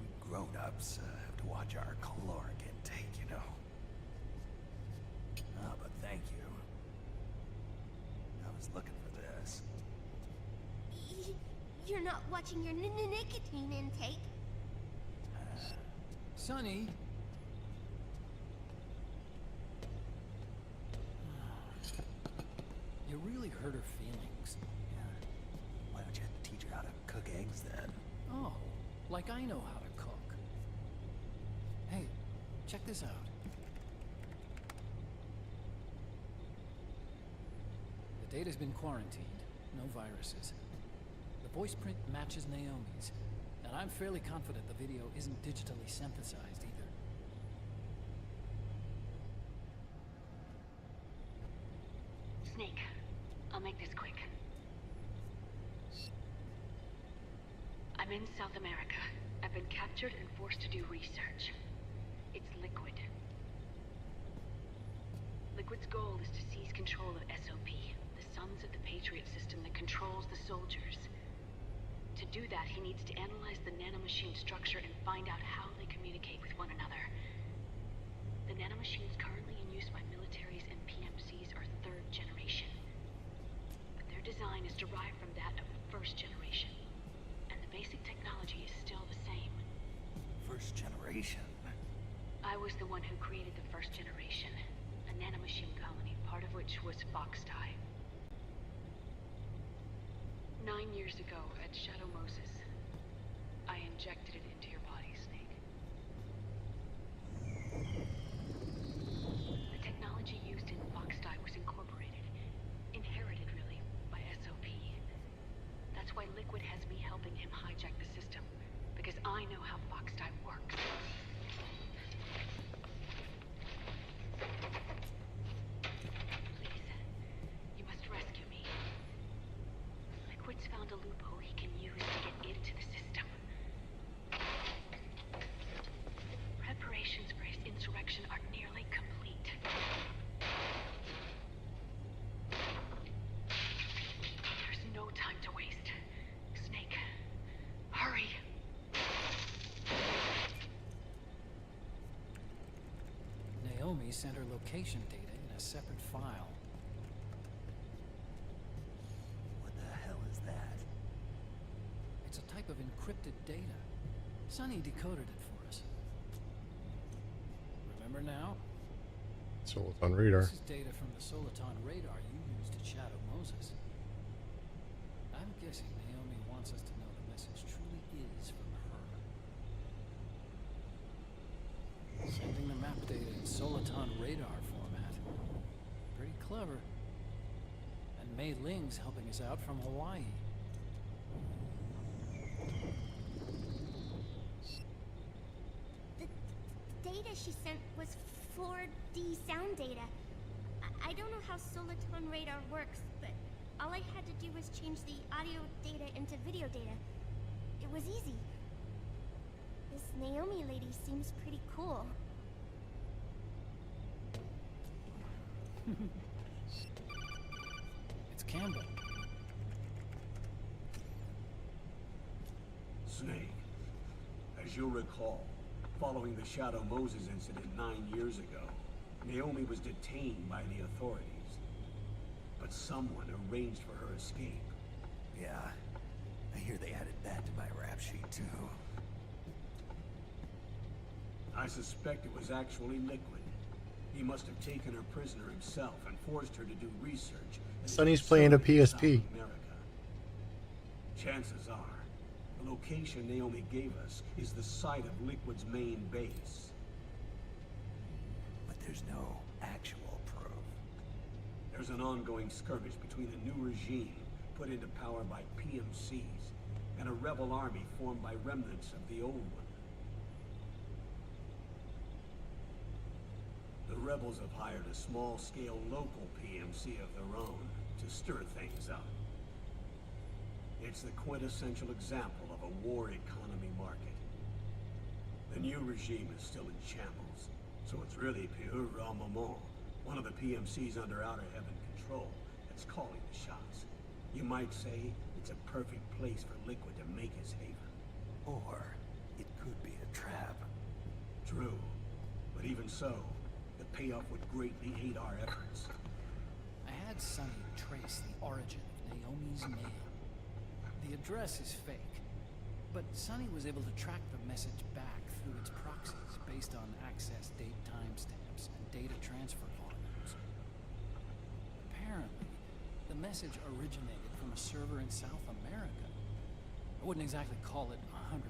We grown-ups have to watch our caloric intake, you know. Ah, but thank you. I was looking for this. You're not watching your nicotine intake. Sonny! You really hurt her feelings. Yeah. Why don't you teach her how to cook eggs then? Oh, like I know how to cook. Hey, check this out. The data's been quarantined. No viruses. The voice print matches Naomi's, and I'm fairly confident the video isn't digitally synthesized either. Snake, I'll make this quick. I'm in South America. I've been captured and forced to do research. It's Liquid. Liquid's goal is to seize control of SOP, the sons of the Patriot system that controls the soldiers. To do that, he needs to analyze the nanomachine structure and find out how they communicate with one another. The nanomachines currently in use by militaries and PMCs are third generation. But their design is derived from that of first generation. And the basic technology is still the same. First generation? I was the one who created the first generation, a nanomachine colony, part of which was Foxdie. 9 years ago at Shadow Moses, I injected it into your body, Snake. The technology used in Foxdie was incorporated, inherited really, Liquid has me helping him hijack the system. Because I know how Foxdie works. Please, you must rescue me. Liquid's found a loophole he can use to get into the system. Preparations for his insurrection are nearly complete. There's no time to waste. Snake, hurry! Naomi sent her location data in a separate file. What the hell is that? It's a type of encrypted data. Sonny decoded it for us. Remember now? Soliton radar. This is data from the Soliton radar you used to shadow Moses. I'm guessing Naomi wants us to know the message truly is from her. Sending the map data in Soliton radar format. Pretty clever. And Mei Ling's helping us out from Hawaii. The data she sent was 4D sound data. I don't know how Soliton radar works, but all I had to do was change the audio data into video data. It was easy. This Naomi lady seems pretty cool. It's Campbell. Snake, as you'll recall, following the Shadow Moses incident 9 years ago, Naomi was detained by the authorities. But someone arranged for her escape. Yeah, I hear they added that to my rap sheet too. I suspect it was actually Liquid. He must have taken her prisoner himself and forced her to do research. Sonny's playing a PSP. Chances are, the location Naomi gave us is the site of Liquid's main base. But there's no actual proof. There's an ongoing skirmish between a new regime put into power by PMCs and a rebel army formed by remnants of the old one. The rebels have hired a small-scale local PMC of their own to stir things up. It's the quintessential example of a war economy market. The new regime is still in shambles, so it's really pure moment. One of the PMCs under Outer Heaven control that's calling the shots. You might say it's a perfect place for Liquid to make his haven. Or it could be a trap. True, but even so, the payoff would greatly aid our efforts. I had Sonny trace the origin of Naomi's mail. The address is fake, but Sonny was able to track the message back through its proxies based on access date timestamps and data transfer volumes. Apparently, the message originated from a server in South America. I wouldn't exactly call it 100%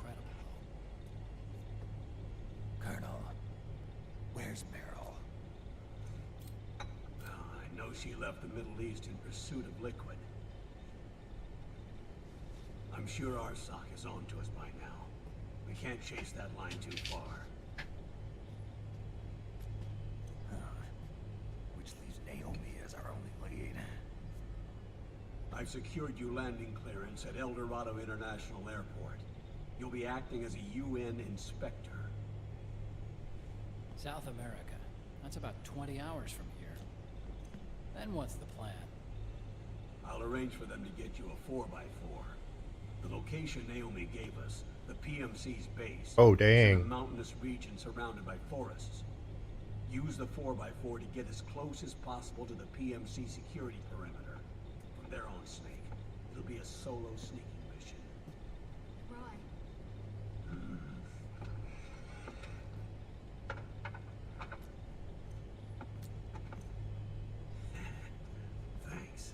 credible, though. Colonel, where's Meryl? I know she left the Middle East in pursuit of Liquid. I'm sure Arsak is on to us by now. We can't chase that line too far. Which leaves Naomi as our only lead. I've secured you landing clearance at El Dorado International Airport. You'll be acting as a UN inspector. South America. That's about 20 hours from here. Then what's the plan? I'll arrange for them to get you a 4x4. The location Naomi gave us, the PMC's base, Oh, is dang. in a mountainous region surrounded by forests. Use the 4x4 to get as close as possible to the PMC security perimeter. From there on, Snake, it'll be a solo sneaking mission. Roy. Thanks.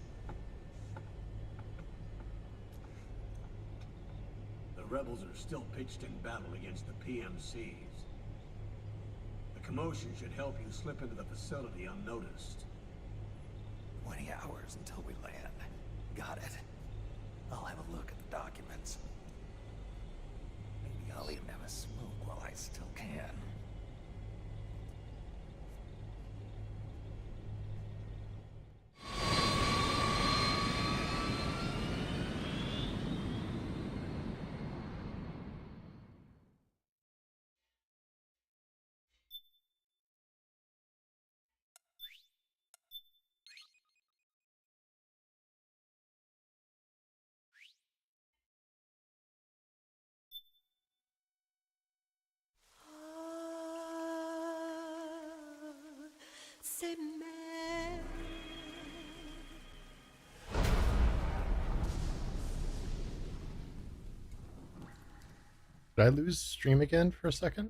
The rebels are still pitched in battle against the PMCs. The commotion should help you slip into the facility unnoticed. 20 hours until we land. Got it. I'll have a look at the documents. Maybe I'll even have a smoke while I still can. Did I lose stream again for a second?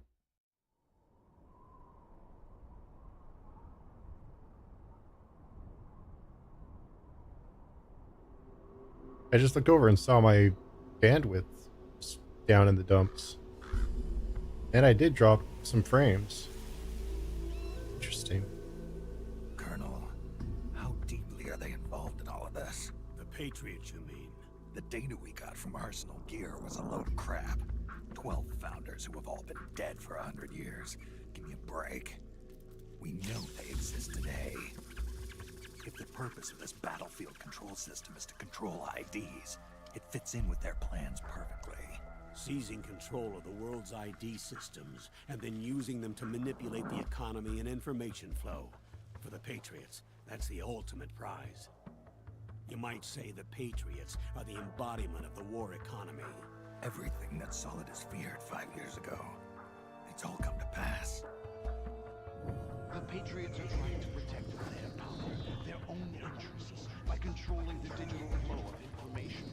I just looked over and saw my bandwidth down in the dumps. And I did drop some frames. Interesting. Colonel, how deeply are they involved in all of this? The Patriots, you mean? The data we got from Arsenal Gear was a load of crap. 12 founders who have all been dead for 100 years. Give me a break. We know they exist today. If the purpose of this battlefield control system is to control IDs, it fits in with their plans perfectly. Seizing control of the world's ID systems and then using them to manipulate the economy and information flow. For the Patriots, that's the ultimate prize. You might say the Patriots are the embodiment of the war economy. Everything that Solidus feared 5 years ago, it's all come to pass. The Patriots are trying to protect their power, their own interests, by controlling the digital flow of information.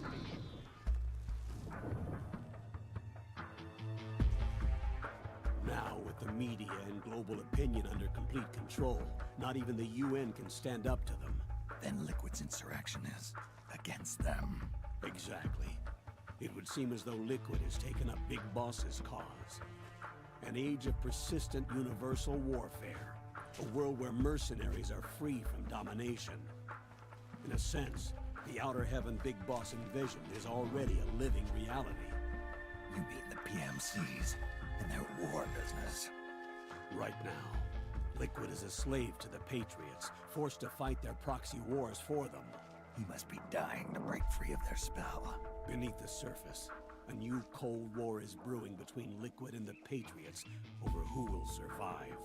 Now, with the media and global opinion under complete control, not even the UN can stand up to them. Then Liquid's insurrection is against them. Exactly. It would seem as though Liquid has taken up Big Boss's cause. An age of persistent universal warfare. A world where mercenaries are free from domination. In a sense, the Outer Heaven Big Boss envisioned is already a living reality. You mean the PMCs and their war business? Right now, Liquid is a slave to the Patriots, forced to fight their proxy wars for them. He must be dying to break free of their spell. Beneath the surface, a new Cold War is brewing between Liquid and the Patriots over who will survive.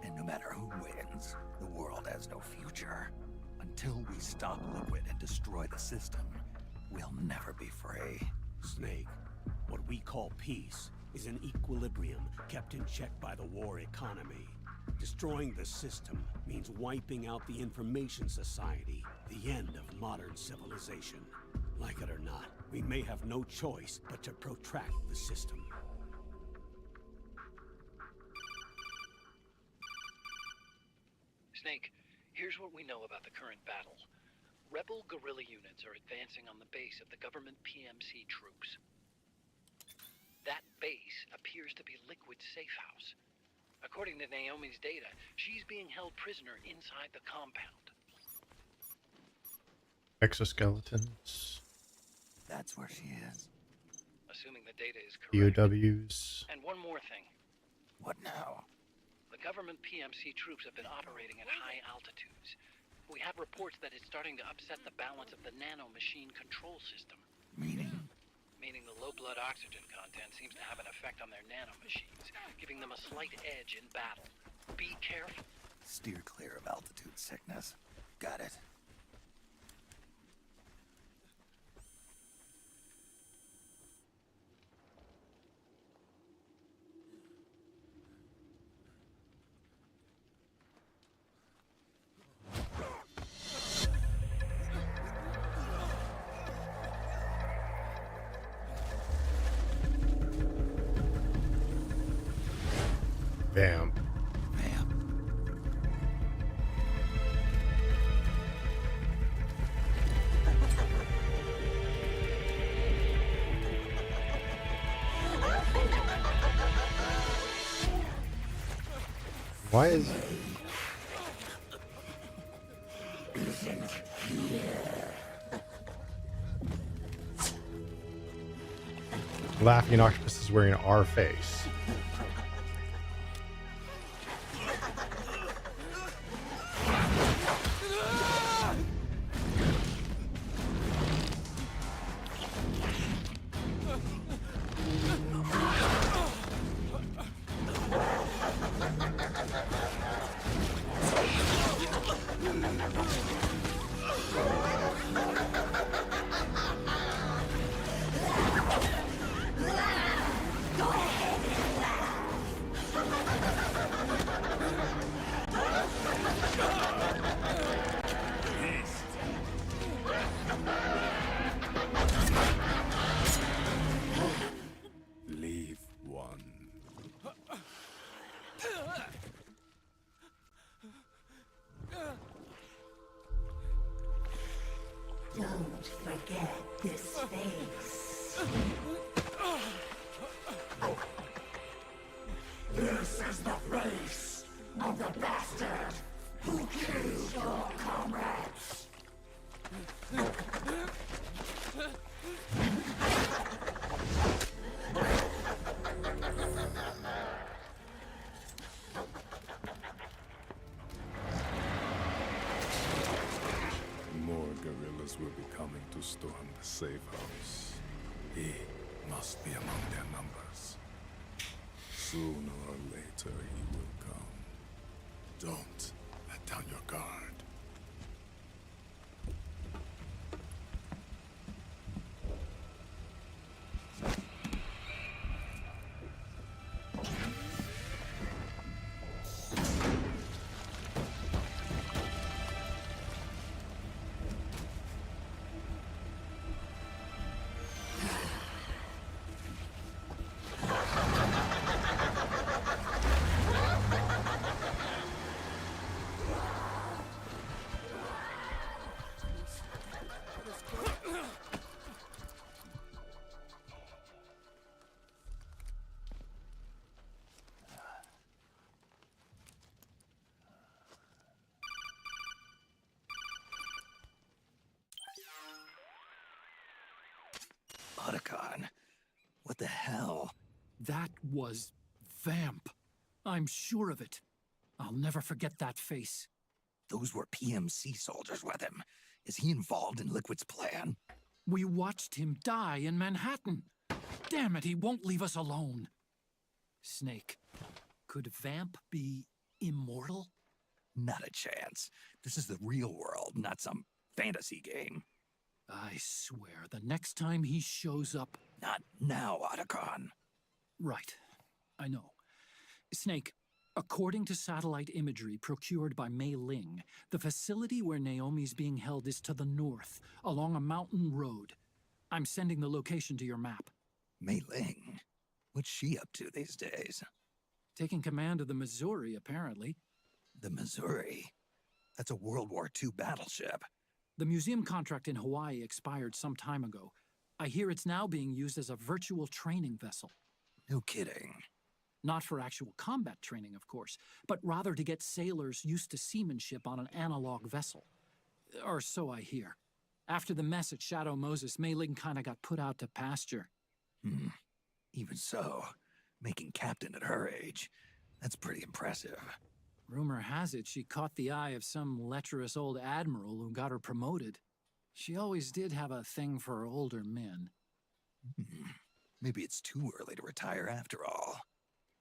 And no matter who wins, the world has no future. Until we stop Liquid and destroy the system, we'll never be free. Snake, what we call peace is an equilibrium kept in check by the war economy. Destroying the system means wiping out the information society, the end of modern civilization. Like it or not, we may have no choice but to protract the system. Snake, here's what we know about the current battle. Rebel guerrilla units are advancing on the base of the government PMC troops. That base appears to be Liquid's safe house. According to Naomi's data, she's being held prisoner inside the compound. Exoskeletons. That's where she is. Assuming the data is correct. POWs. And one more thing. What now? The government PMC troops have been operating at high altitudes. We have reports that it's starting to upset the balance of the nano-machine control system. Meaning? Meaning the low blood oxygen content seems to have an effect on their nano-machines, giving them a slight edge in battle. Be careful. Steer clear of altitude sickness. Got it. Bam. Why is... Laughing octopus is wearing our face. Leave one. Don't forget this face. This is the face of the bastard who killed your comrades. More guerrillas will be coming to storm the safe house. He must be among their numbers. Sooner or later he will come. Don't let down your guard. Otacon, what the hell? That was Vamp. I'm sure of it. I'll never forget that face. Those were PMC soldiers with him. Is he involved in Liquid's plan? We watched him die in Manhattan. Damn it, he won't leave us alone. Snake, could Vamp be immortal? Not a chance. This is the real world, not some fantasy game. I swear, the next time he shows up... Not now, Otacon. Right. I know. Snake, according to satellite imagery procured by Mei Ling, the facility where Naomi's being held is to the north, along a mountain road. I'm sending the location to your map. Mei Ling? What's she up to these days? Taking command of the Missouri, apparently. The Missouri? That's a World War II battleship. The museum contract in Hawaii expired some time ago. I hear it's now being used as a virtual training vessel. No kidding. Not for actual combat training, of course, but rather to get sailors used to seamanship on an analog vessel. Or so I hear. After the mess at Shadow Moses, Mei Ling kinda got put out to pasture. Even so, making captain at her age, that's pretty impressive. Rumor has it she caught the eye of some lecherous old admiral who got her promoted. She always did have a thing for older men. Maybe it's too early to retire after all.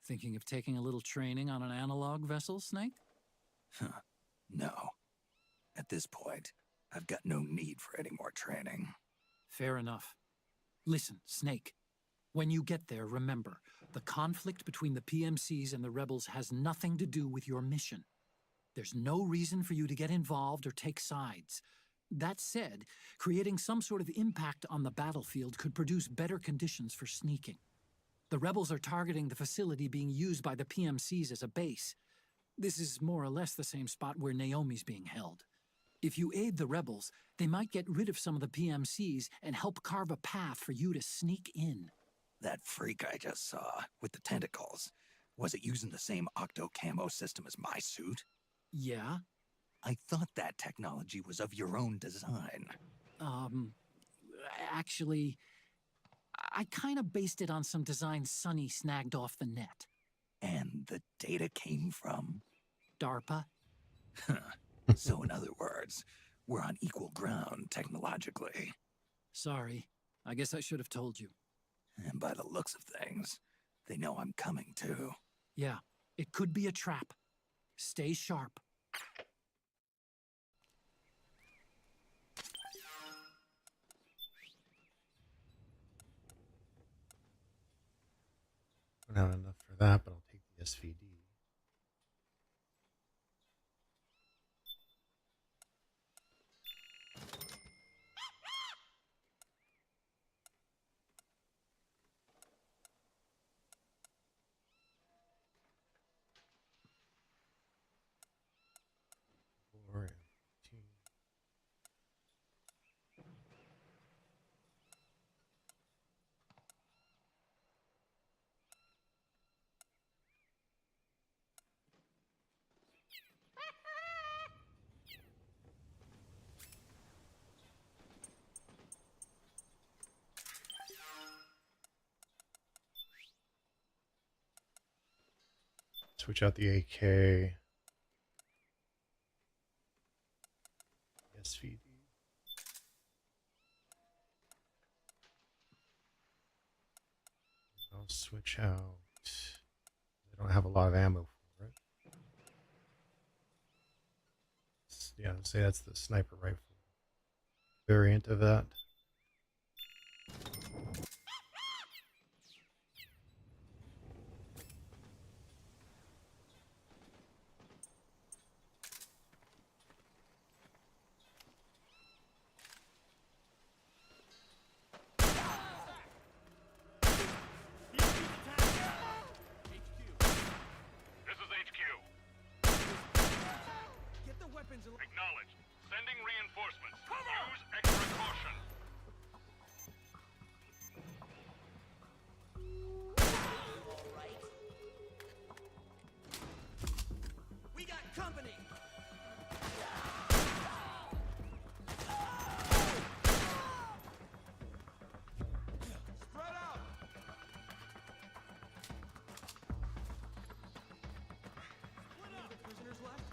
Thinking of taking a little training on an analog vessel, Snake? No. At this point, I've got no need for any more training. Fair enough. Listen, Snake. When you get there, remember, the conflict between the PMCs and the rebels has nothing to do with your mission. There's no reason for you to get involved or take sides. That said, creating some sort of impact on the battlefield could produce better conditions for sneaking. The rebels are targeting the facility being used by the PMCs as a base. This is more or less the same spot where Naomi's being held. If you aid the rebels, they might get rid of some of the PMCs and help carve a path for you to sneak in. That freak I just saw, with the tentacles, was it using the same octo-camo system as my suit? Yeah? I thought that technology was of your own design. Actually, I kind of based it on some designs Sonny snagged off the net. And the data came from? DARPA. So in other words, we're on equal ground technologically. Sorry. I guess I should have told you. And by the looks of things, they know I'm coming too. Yeah, it could be a trap. Stay sharp. Don't have enough for that, but I'll take the SVD. Switch out the AK. SVD. I'll switch out. I don't have a lot of ammo for it. Yeah, I'd say that's the sniper rifle variant of that. Acknowledged. Sending reinforcements. Use extra caution. We got company! Spread out! Split up! The prisoners left?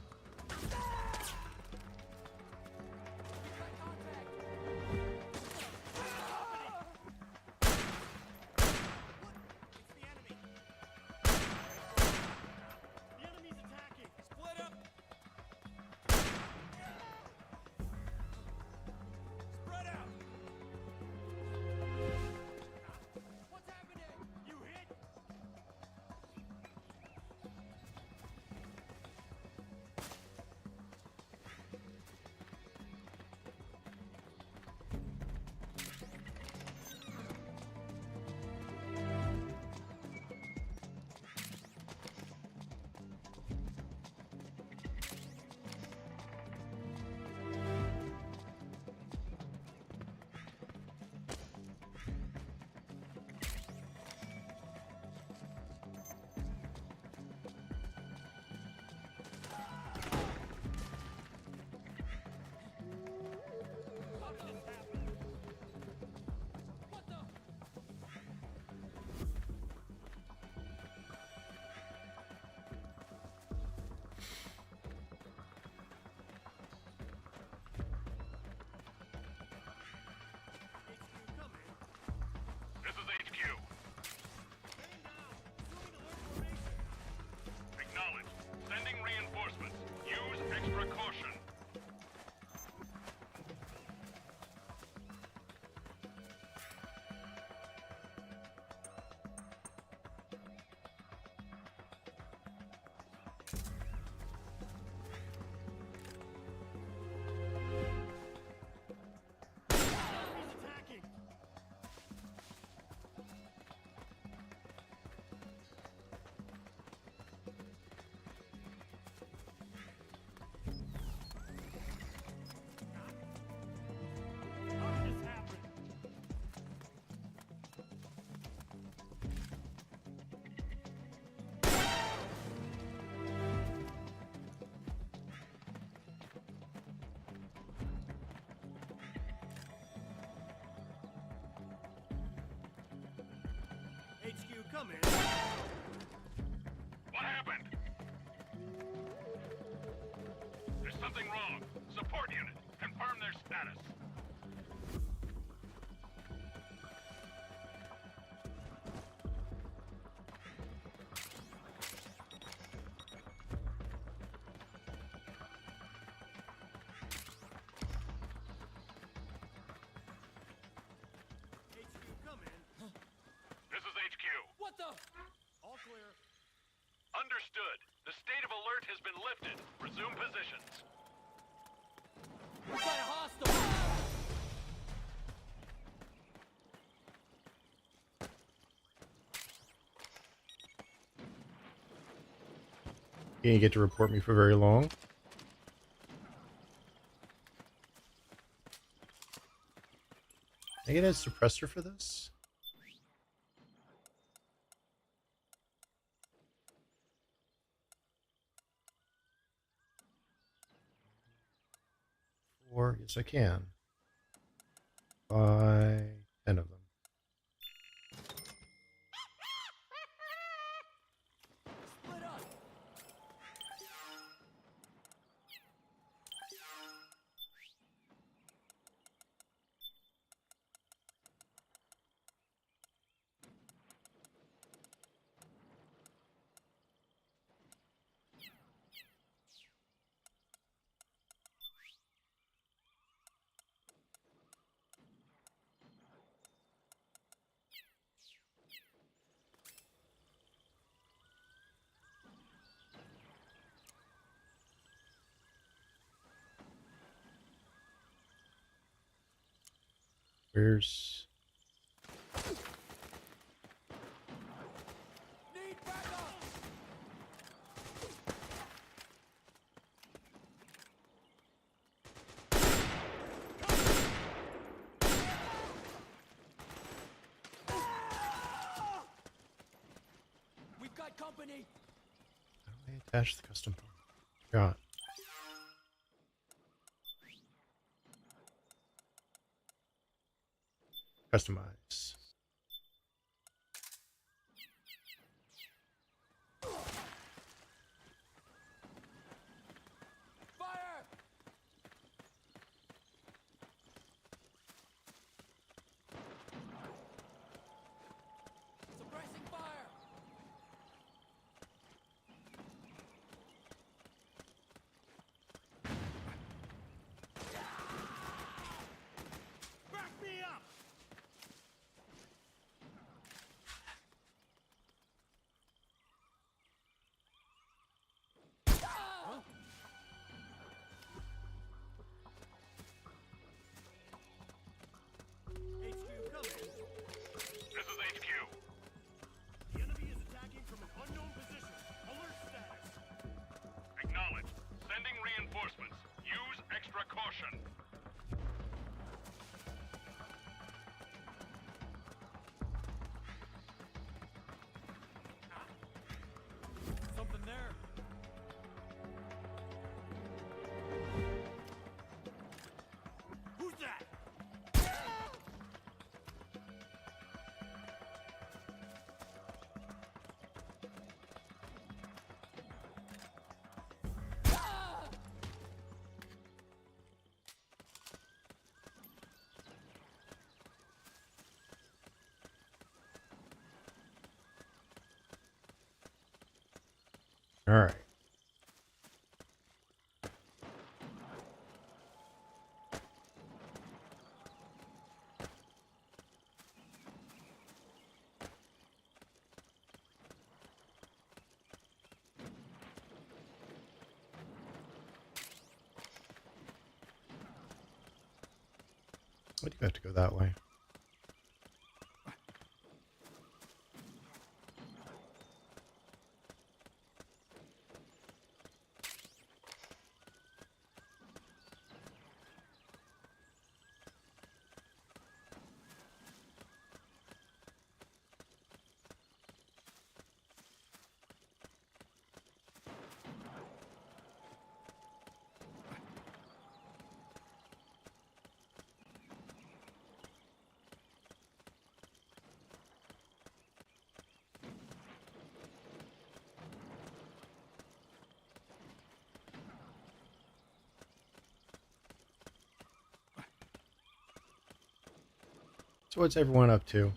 come in. What happened? There's something wrong. Support unit, confirm their status. This is HQ. What the? All clear. Understood. The state of alert has been lifted. Resume positions. We got a hostile. You didn't get to report me for very long. Can I get a suppressor for this? Or yes, I can. Buy 10 of them. Split up. Where's... Need backup. We've got company. How do I attach the custom part? Got. Customize. Fire! Suppressing fire! Back me up! HQ, come in. This is HQ. The enemy is attacking from an unknown position. Alert status. Acknowledged. Sending reinforcements. Use extra caution. Something there. Who's that? All right. Why do you have to go that way? So what's everyone up to?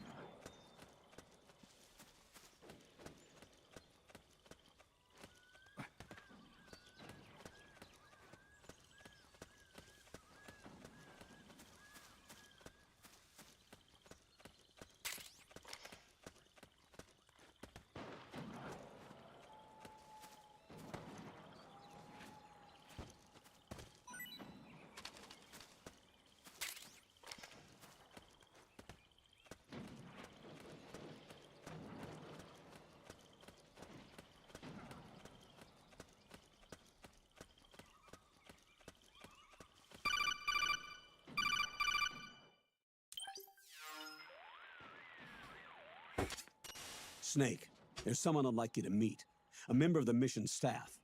Snake, there's someone I'd like you to meet. A member of the mission staff.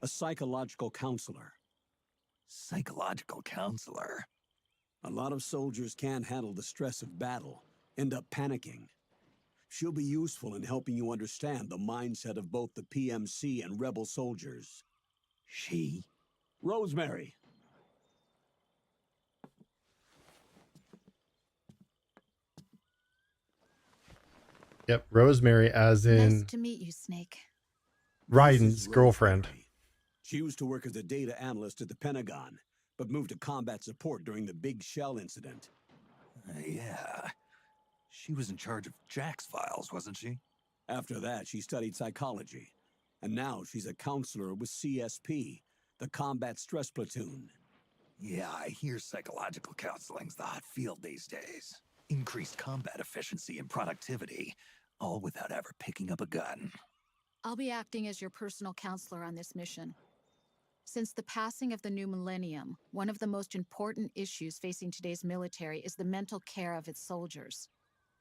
A psychological counselor. Psychological counselor? A lot of soldiers can't handle the stress of battle, end up panicking. She'll be useful in helping you understand the mindset of both the PMC and rebel soldiers. She? Rosemary. Yep, Rosemary, as in Nice to meet you, Snake. Ryden's girlfriend. She used to work as a data analyst at the Pentagon, but moved to combat support during the Big Shell incident. Yeah. She was in charge of Jack's files, wasn't she? After that, she studied psychology. And now she's a counselor with CSP, the Combat Stress Platoon. Yeah, I hear psychological counseling's the hot field these days. Increased combat efficiency and productivity, all without ever picking up a gun. I'll be acting as your personal counselor on this mission. Since the passing of the new millennium, one of the most important issues facing today's military is the mental care of its soldiers.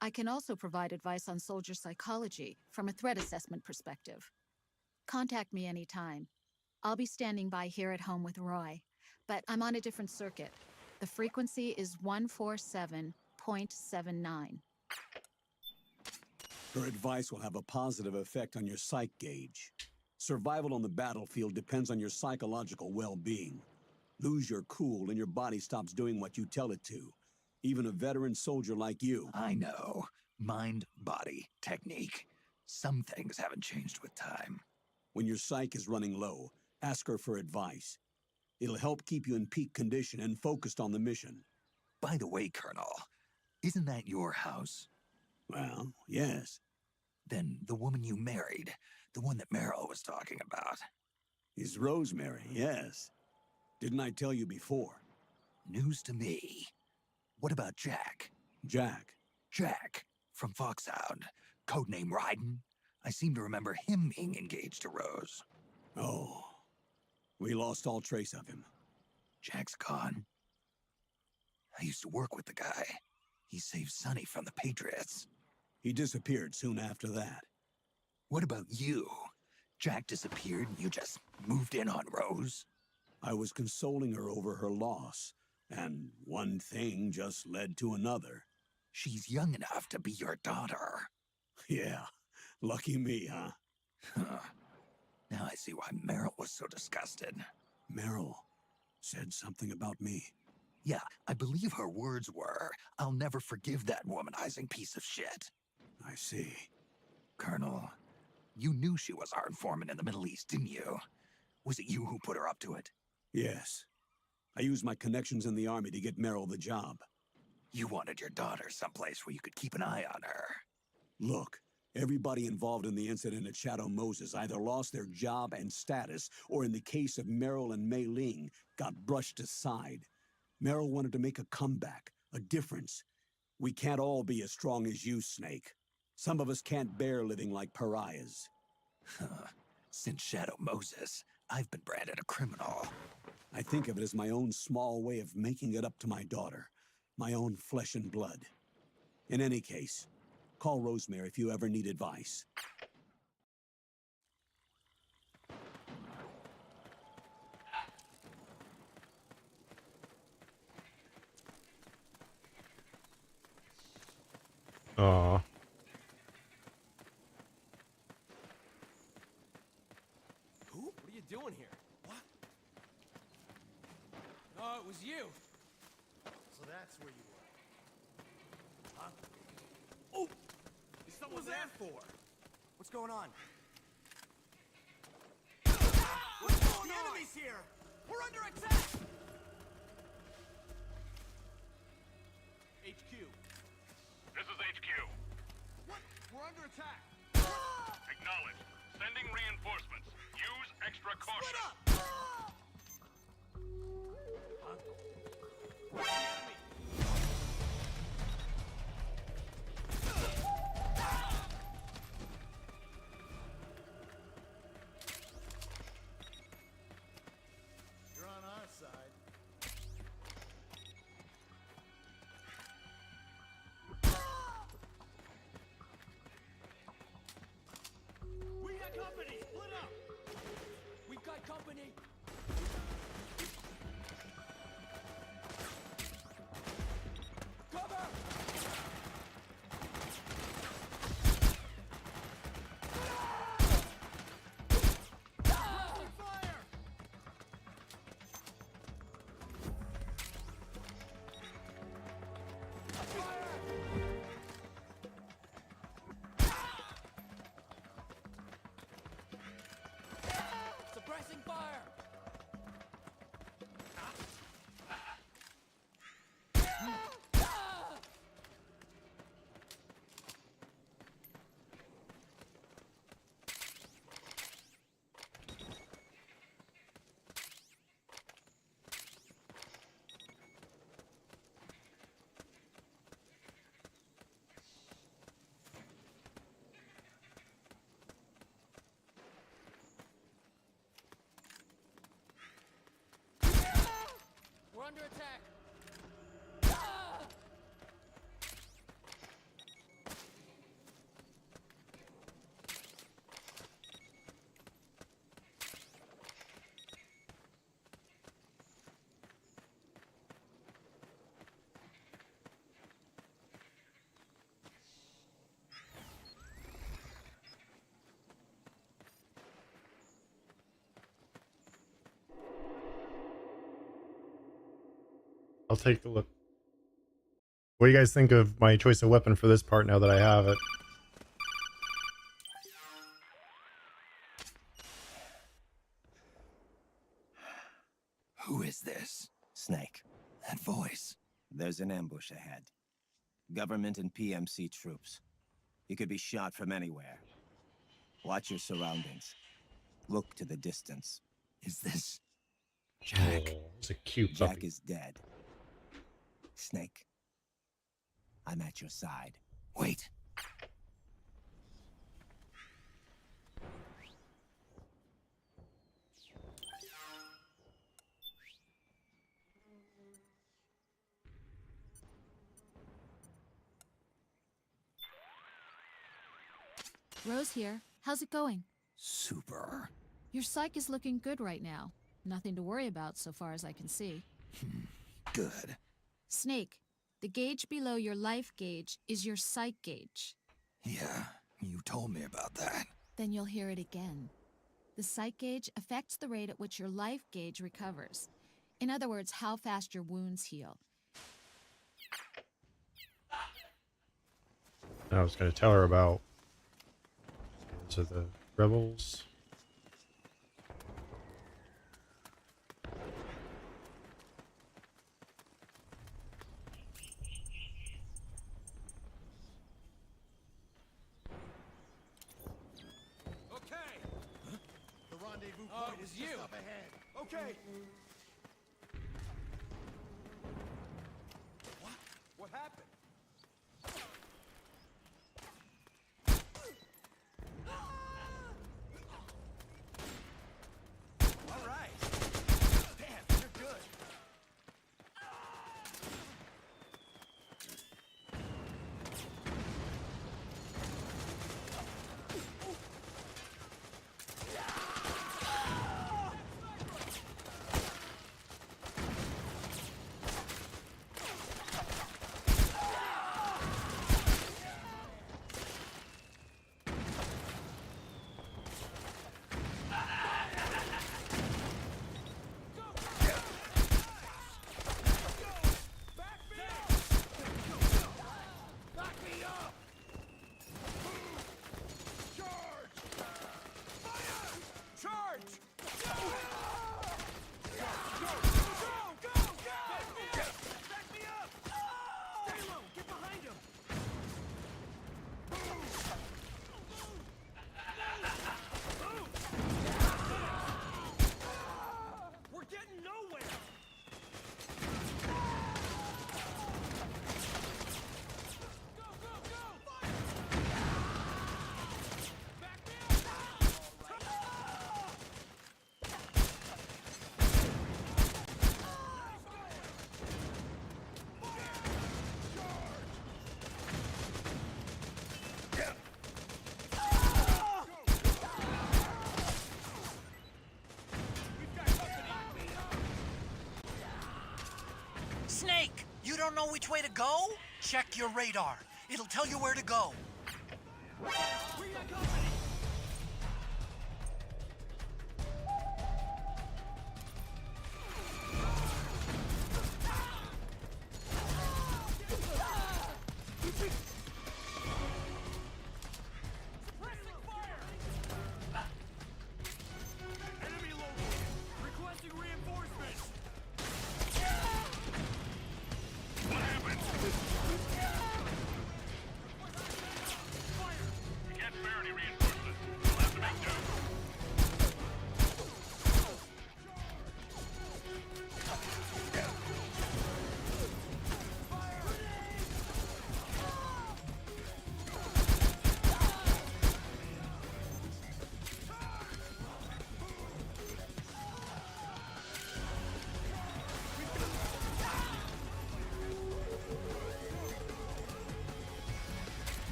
I can also provide advice on soldier psychology from a threat assessment perspective. Contact me anytime. I'll be standing by here at home with Roy, but I'm on a different circuit. The frequency is 147.79. Her advice will have a positive effect on your psych gauge. Survival on the battlefield depends on your psychological well-being. Lose your cool and your body stops doing what you tell it to. Even a veteran soldier like you. I know. Mind, body, technique. Some things haven't changed with time. When your psyche is running low, ask her for advice. It'll help keep you in peak condition and focused on the mission. By the way, Colonel, isn't that your house? Well, yes. Then the woman you married, the one that Meryl was talking about. Is Rosemary, yes. Didn't I tell you before? News to me. What about Jack? Jack? Jack, from Foxhound. Codename Ryden. I seem to remember him being engaged to Rose. Oh. We lost all trace of him. Jack's gone. I used to work with the guy. He saved Sonny from the Patriots. He disappeared soon after that. What about you? Jack disappeared and you just moved in on Rose? I was consoling her over her loss, and one thing just led to another. She's young enough to be your daughter. Yeah, lucky me, huh? Now I see why Meryl was so disgusted. Meryl said something about me. Yeah, I believe her words were, "I'll never forgive that womanizing piece of shit." I see. Colonel, you knew she was our informant in the Middle East, didn't you? Was it you who put her up to it? Yes. I used my connections in the army to get Meryl the job. You wanted your daughter someplace where you could keep an eye on her. Look, everybody involved in the incident at Shadow Moses either lost their job and status, or in the case of Meryl and Mei Ling, got brushed aside. Meryl wanted to make a comeback, a difference. We can't all be as strong as you, Snake. Some of us can't bear living like pariahs. Since Shadow Moses, I've been branded a criminal. I think of it as my own small way of making it up to my daughter. My own flesh and blood. In any case, call Rosemary if you ever need advice. Aw. What are you doing here? What? No, it was you. So that's where you were. Huh? Oh! Someone's there for? What's going on? What's going on? Enemies here! We're under attack! HQ. This is HQ. What? We're under attack! Acknowledged. Sending reinforcements. Use extra caution. Split up! Huh? The enemy! You're on our side. We got company! Split up! We've got company! Cover! Requesting fire! Suppressing fire! We're under attack! I'll take a look. What do you guys think of my choice of weapon for this part now that I have it? Who is this? Snake. That voice. There's an ambush ahead. Government and PMC troops. You could be shot from anywhere. Watch your surroundings. Look to the distance. Is this Jack? Oh, it's a cute Jack puppy. is dead. Snake. I'm at your side. Wait. Rose here. How's it going? Super. Your psych is looking good right now. Nothing to worry about so far as I can see. Good. Snake, the gauge below your life gauge is your psych gauge. Yeah, you told me about that. Then you'll hear it again. The psych gauge affects the rate at which your life gauge recovers. In other words, how fast your wounds heal. I was going to tell her about to the rebels. Okay! The rendezvous point is just up ahead. Okay! What? What happened? All right. Damn, you're good. Snake! You don't know which way to go? Check your radar. It'll tell you where to go. We got company! Enemy local! Requesting reinforcements! What happened? We can't spare any reinforcements. We'll have to make do.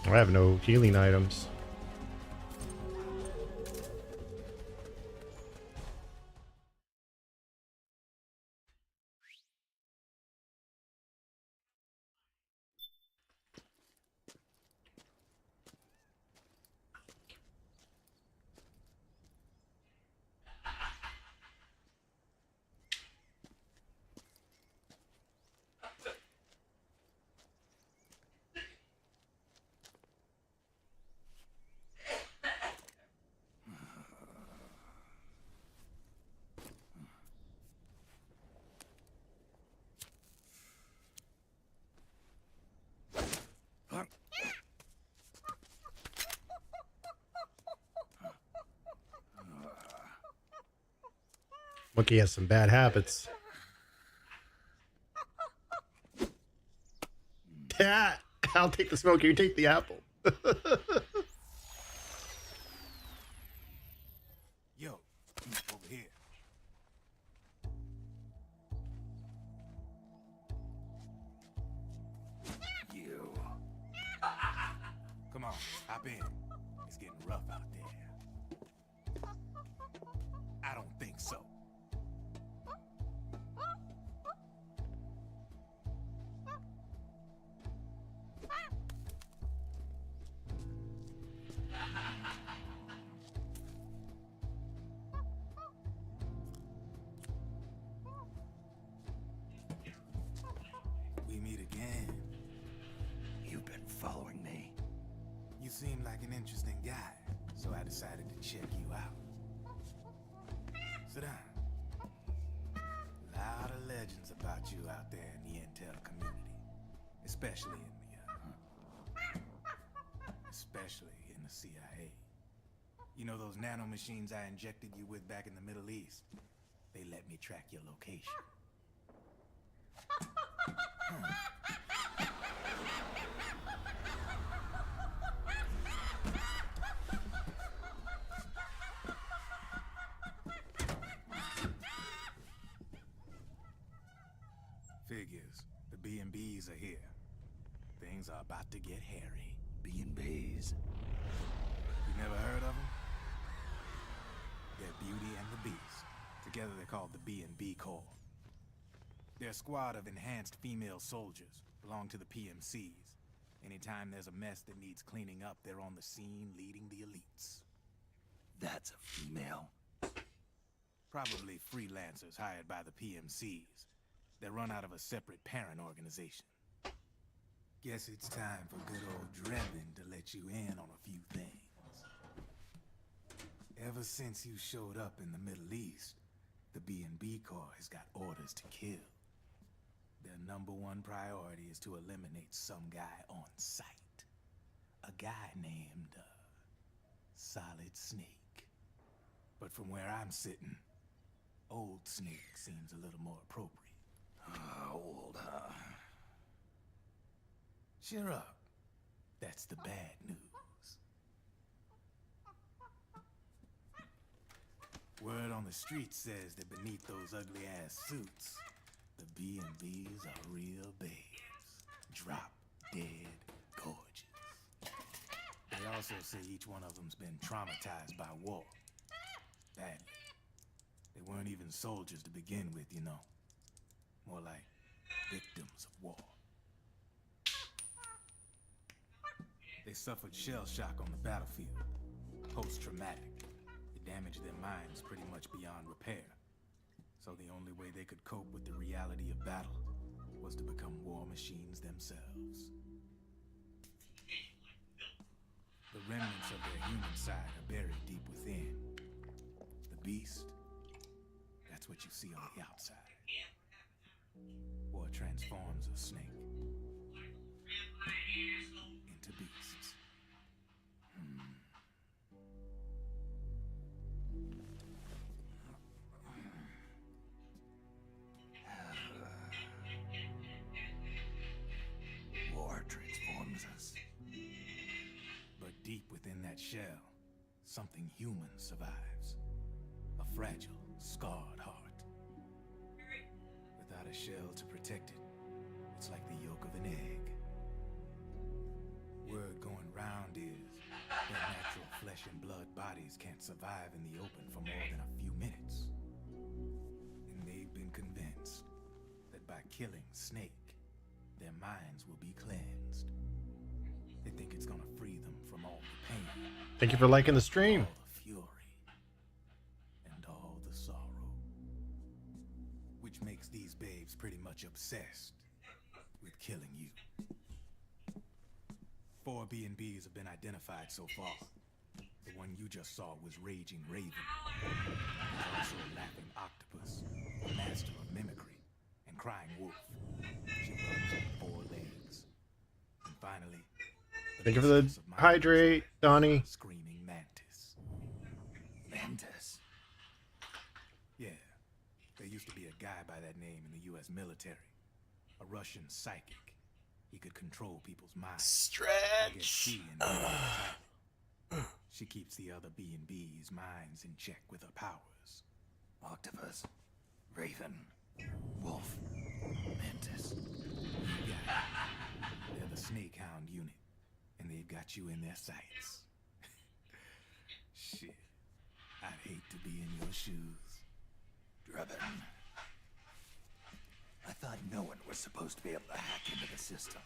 I have no healing items. Monkey has some bad habits. Yeah, I'll take the smoke. You take the apple. Yo, over here. You. Come on, hop in. It's getting rough out there. I don't think so. We meet again. You've been following me. You seem like an interesting guy, so I decided to check you out. Sit down. A lot of legends about you out there in the intel community, especially in the CIA. You know those nanomachines I injected you with back in the Middle East? They let me track your location. Figures. The B&Bs are here. Things are about to get hairy. B&Bs. You never heard of them? They're Beauty and the Beast. Together they're called the B&B Corps. They're a squad of enhanced female soldiers, belong to the PMCs. Anytime there's a mess that needs cleaning up, they're on the scene leading the elites. That's a female. Probably freelancers hired by the PMCs. They're run out of a separate parent organization. Guess it's time for good old Drebin to let you in on a few things. Ever since you showed up in the Middle East, the B&B Corps has got orders to kill. Their #1 priority is to eliminate some guy on sight. A guy named, Solid Snake. But from where I'm sitting, Old Snake seems a little more appropriate. Old, huh? Cheer up. That's the bad news. Word on the street says that beneath those ugly-ass suits, the B&Bs are real babes. Drop dead gorgeous. They also say each one of them's been traumatized by war. Badly. They weren't even soldiers to begin with, you know. More like victims of war. They suffered shell shock on the battlefield. Post-traumatic. It damaged their minds pretty much beyond repair. So the only way they could cope with the reality of battle was to become war machines themselves. The remnants of their human side are buried deep within. The beast, that's what you see on the outside. War transforms a snake into beasts. War transforms us. But deep within that shell, something human survives. A fragile, scarred heart. Without a shell to protect it, it's like the yolk of an egg. Word going round is their natural flesh and blood bodies can't survive in the open for more than a few minutes. And they've been convinced that by killing Snake, their minds will be cleansed. They think it's gonna free them from all the pain. Thank you for liking the stream. All the fury. And all the sorrow. Which makes these babes pretty much obsessed with killing you. 4 B&Bs have been identified so far. The one you just saw was Raging Raven. There's also a Laughing Octopus, a master of mimicry, and Crying Wolf. She runs on 4 legs. And finally, Thank you for the hydrate, Donnie. Screaming Mantis. Mantis? Yeah, there used to be a guy by that name in the U.S. military. A Russian psychic. He could control people's minds. Stretch. She keeps the other B&B's minds in check with her powers. Octopus, Raven, Wolf, Mantis. You got it. They're the Snake Hound unit, and they've got you in their sights. Shit, I'd hate to be in your shoes. Drebin. I thought no one was supposed to be able to hack into the system.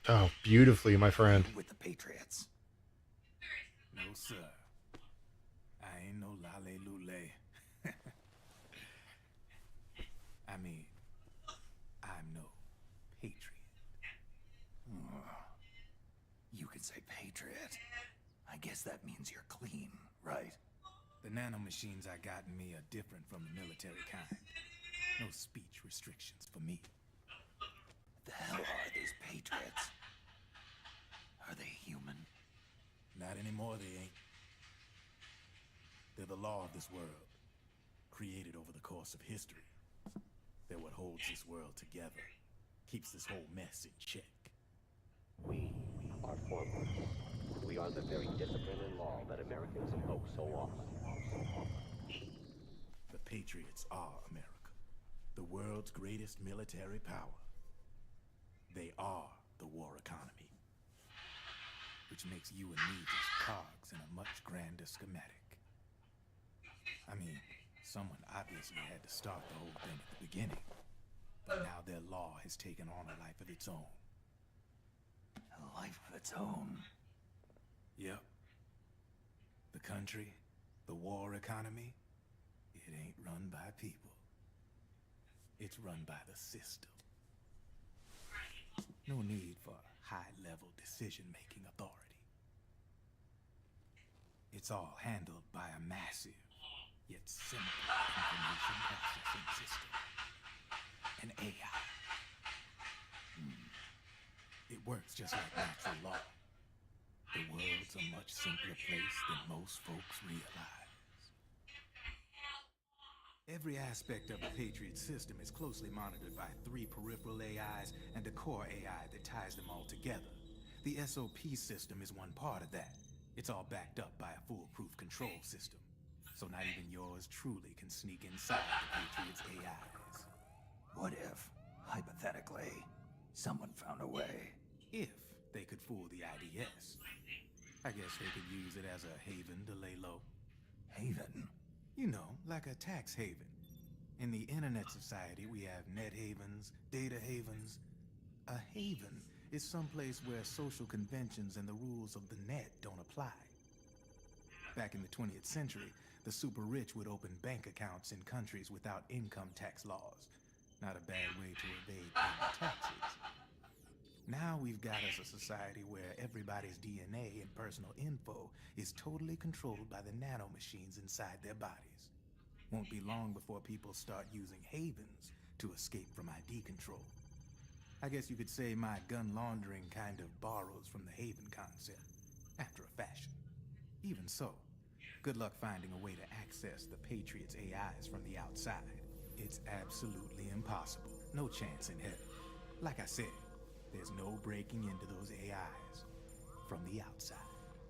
Oh, beautifully, my friend. With the Patriots. No, sir. I ain't no lale-lule. I mean, I'm no patriot. You can say patriot. I guess that means you're clean, right? The nanomachines I got in me are different from the military kind. No speech restrictions for me. The hell are these Patriots? Are they human? Not anymore, they ain't. They're the law of this world, created over the course of history. They're what holds this world together, keeps this whole mess in check. We are formless. We are the very discipline and law that Americans invoke so often. The Patriots are America. The world's greatest military power. They are the war economy. Which makes you and me just cogs in a much grander schematic. I mean, someone obviously had to start the whole thing at the beginning. But now their law has taken on a life of its own. A life of its own? Yep. The country, the war economy, it ain't run by people. It's run by the system. No need for high-level decision-making authority. It's all handled by a massive, yet simple information processing system. An AI. It works just like natural law. The world's a much simpler place than most folks realize. Every aspect of the Patriot system is closely monitored by 3 peripheral AIs and a core AI that ties them all together. The SOP system is one part of that. It's all backed up by a foolproof control system. so not even yours truly can sneak inside the Patriots' AIs. What if, hypothetically, someone found a way? If they could fool the IDS. I guess they could use it as a haven to lay low. Haven? You know, like a tax haven. In the internet society, we have net havens, data havens. A haven is someplace where social conventions and the rules of the net don't apply. Back in the 20th century, the super rich would open bank accounts in countries without income tax laws. Not a bad way to evade paying taxes. Now we've got us a society where everybody's DNA and personal info is totally controlled by the nanomachines inside their bodies. Won't be long before people start using havens to escape from ID control. I guess you could say my gun laundering kind of borrows from the haven concept, after a fashion. Even so, good luck finding a way to access the Patriots' AIs from the outside. It's absolutely impossible. No chance in hell. Like I said, there's no breaking into those AIs from the outside.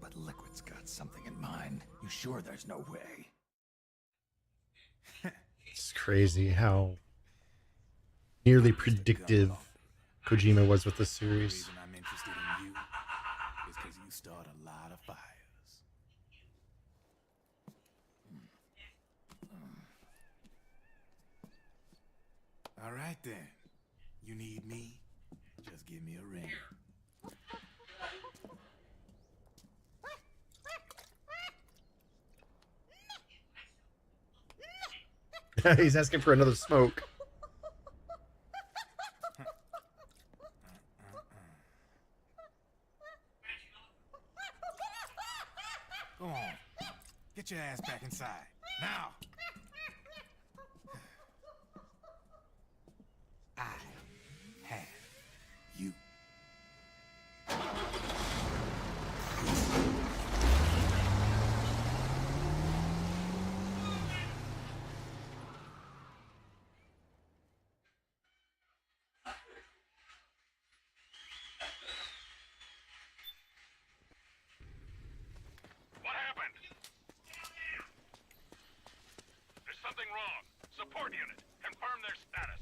But Liquid's got something in mind. You sure there's no way? It's crazy how nearly predictive Kojima was with this series. The reason I'm interested in you is because you start a lot of fires. All right then. You need me? Just give me a ring. He's asking for another smoke. Go on. Get your ass back inside. Now! I have you. What happened? There's something wrong. Support unit, confirm their status.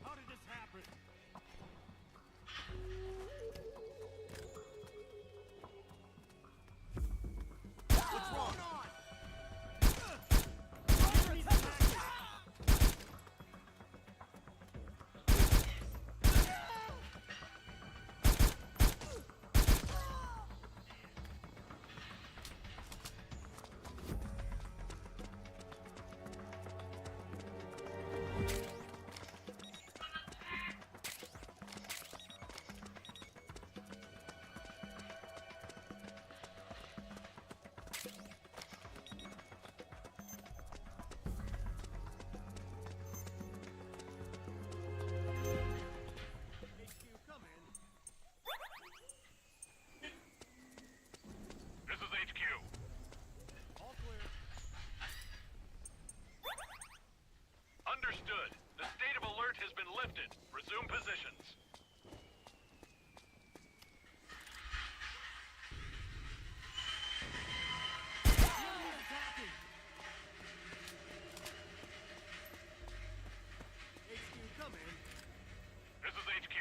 How did this happen? What's wrong? This is HQ. All clear. Understood. The state of alert has been lifted. Resume positions. HQ, come in. This is HQ.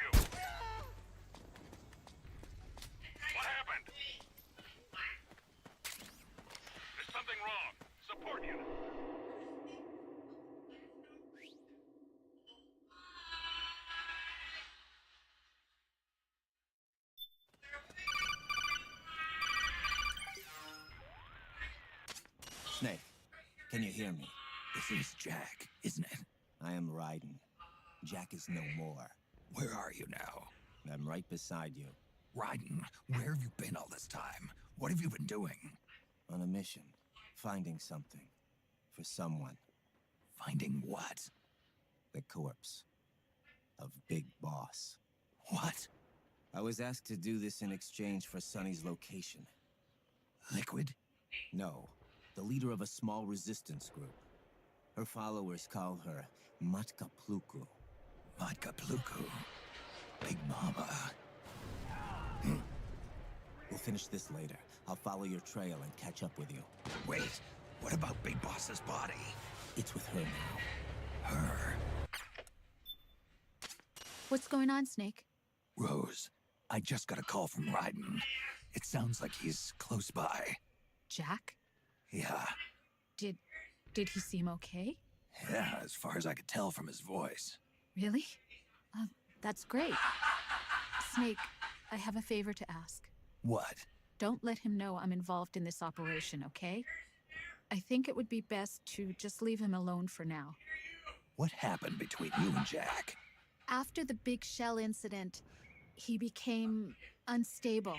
What happened? There's something wrong. Support unit. Snake, can you hear me? This is Jack, isn't it? I am Raiden. Jack is no more. Where are you now? I'm right beside you. Raiden, where have you been all this time? What have you been doing? On a mission. Finding something. For someone. Finding what? The corpse. Of Big Boss. What? I was asked to do this in exchange for Sonny's location. Liquid? No. the leader of a small resistance group. Her followers call her Matka Pluku. Matka Pluku? Big Mama. We'll finish this later. I'll follow your trail and catch up with you. Wait, what about Big Boss's body? It's with her now. Her? What's going on, Snake? Rose, I just got a call from Raiden. It sounds like he's close by. Jack? Yeah. Did he seem okay? Yeah, as far as I could tell from his voice. Really? That's great. Snake, I have a favor to ask. What? Don't let him know I'm involved in this operation, okay? I think it would be best to just leave him alone for now. What happened between you and Jack? After the Big Shell incident, he became unstable.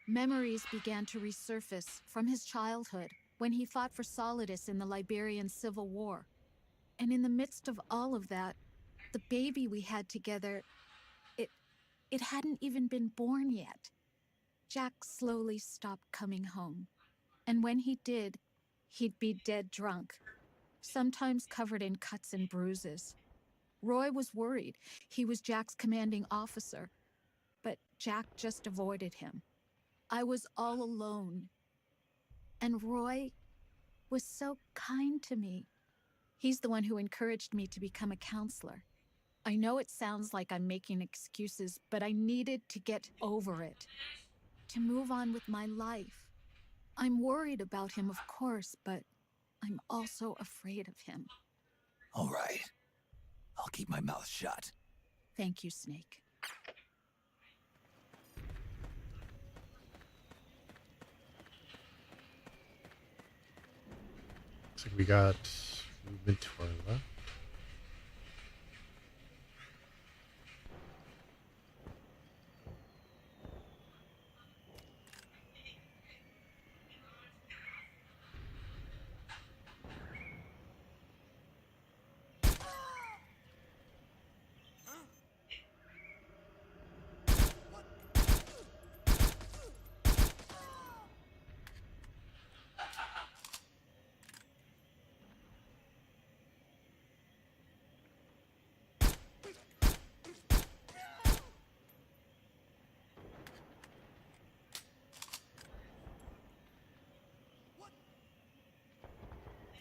Memories began to resurface from his childhood when he fought for Solidus in the Liberian Civil War. And in the midst of all of that, the baby we had together, it hadn't even been born yet. Jack slowly stopped coming home. And when he did, he'd be dead drunk, sometimes covered in cuts and bruises. Roy was worried. He was Jack's commanding officer, but Jack just avoided him. I was all alone. And Roy was so kind to me. He's the one who encouraged me to become a counselor. I know it sounds like I'm making excuses, but I needed to get over it, to move on with my life. I'm worried about him, of course, but I'm also afraid of him. All right. I'll keep my mouth shut. Thank you, Snake. Looks like we got movement to our left.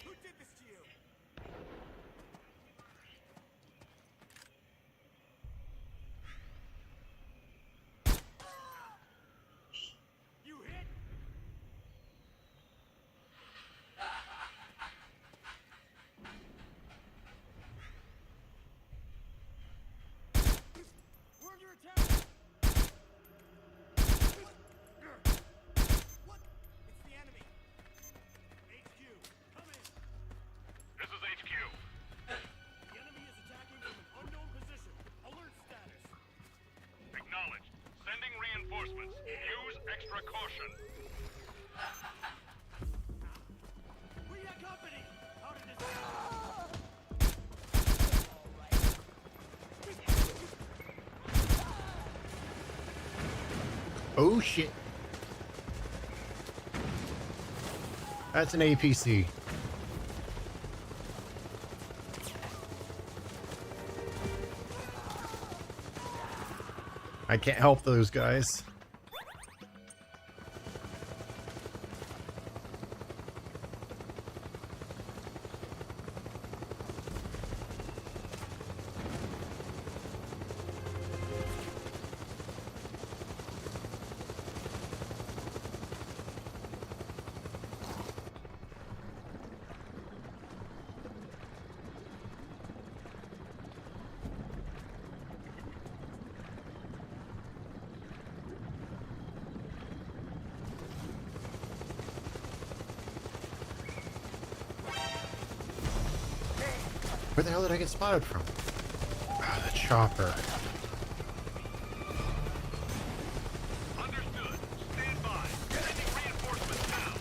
Who did this to you? You hit? We're under attack! What? It's the enemy. HQ, come in. This is HQ. The enemy is attacking from an unknown position. Alert status. Acknowledged. Sending reinforcements. Use extra caution. We got company. How did this Oh shit. That's an APC. I can't help those guys. Where the hell did I get spotted from? Ah, the chopper. Understood. Stand by. Sending reinforcements now.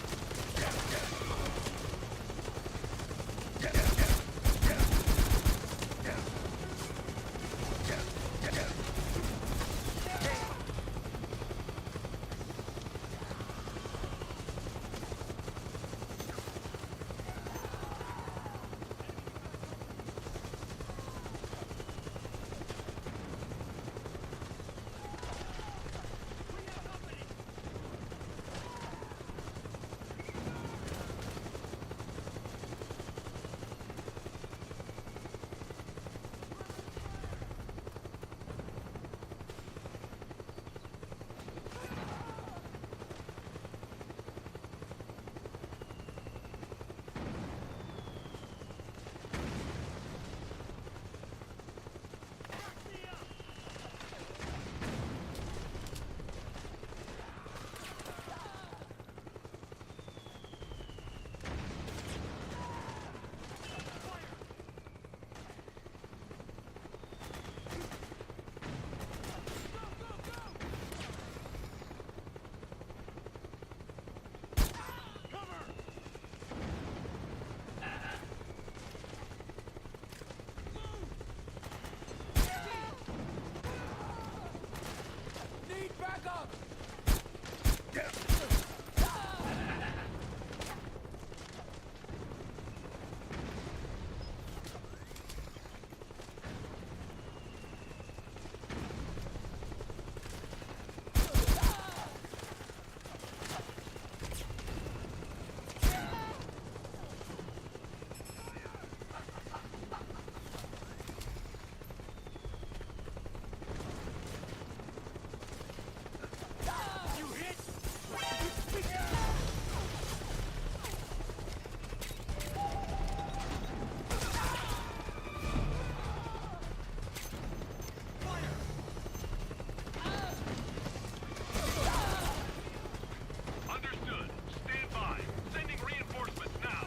Understood. Stand by. Sending reinforcements now.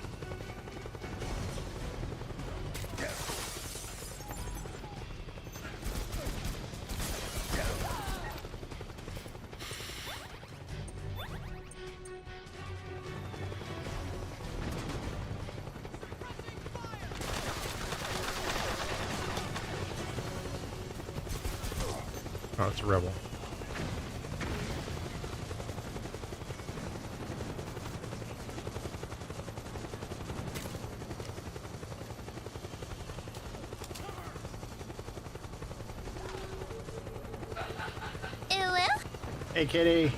Oh, it's a rebel. Hey, kitty.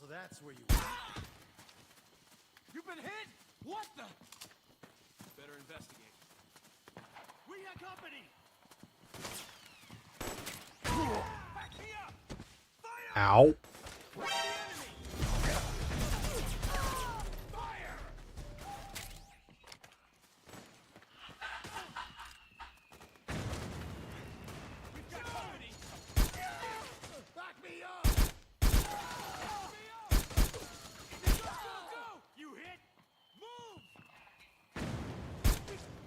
So that's where you are. You've been hit? What the? Better investigate. We got company! Back me up! Fire! Ow. Where's the enemy? Fire! We've got company! Back me up! You hit! Move!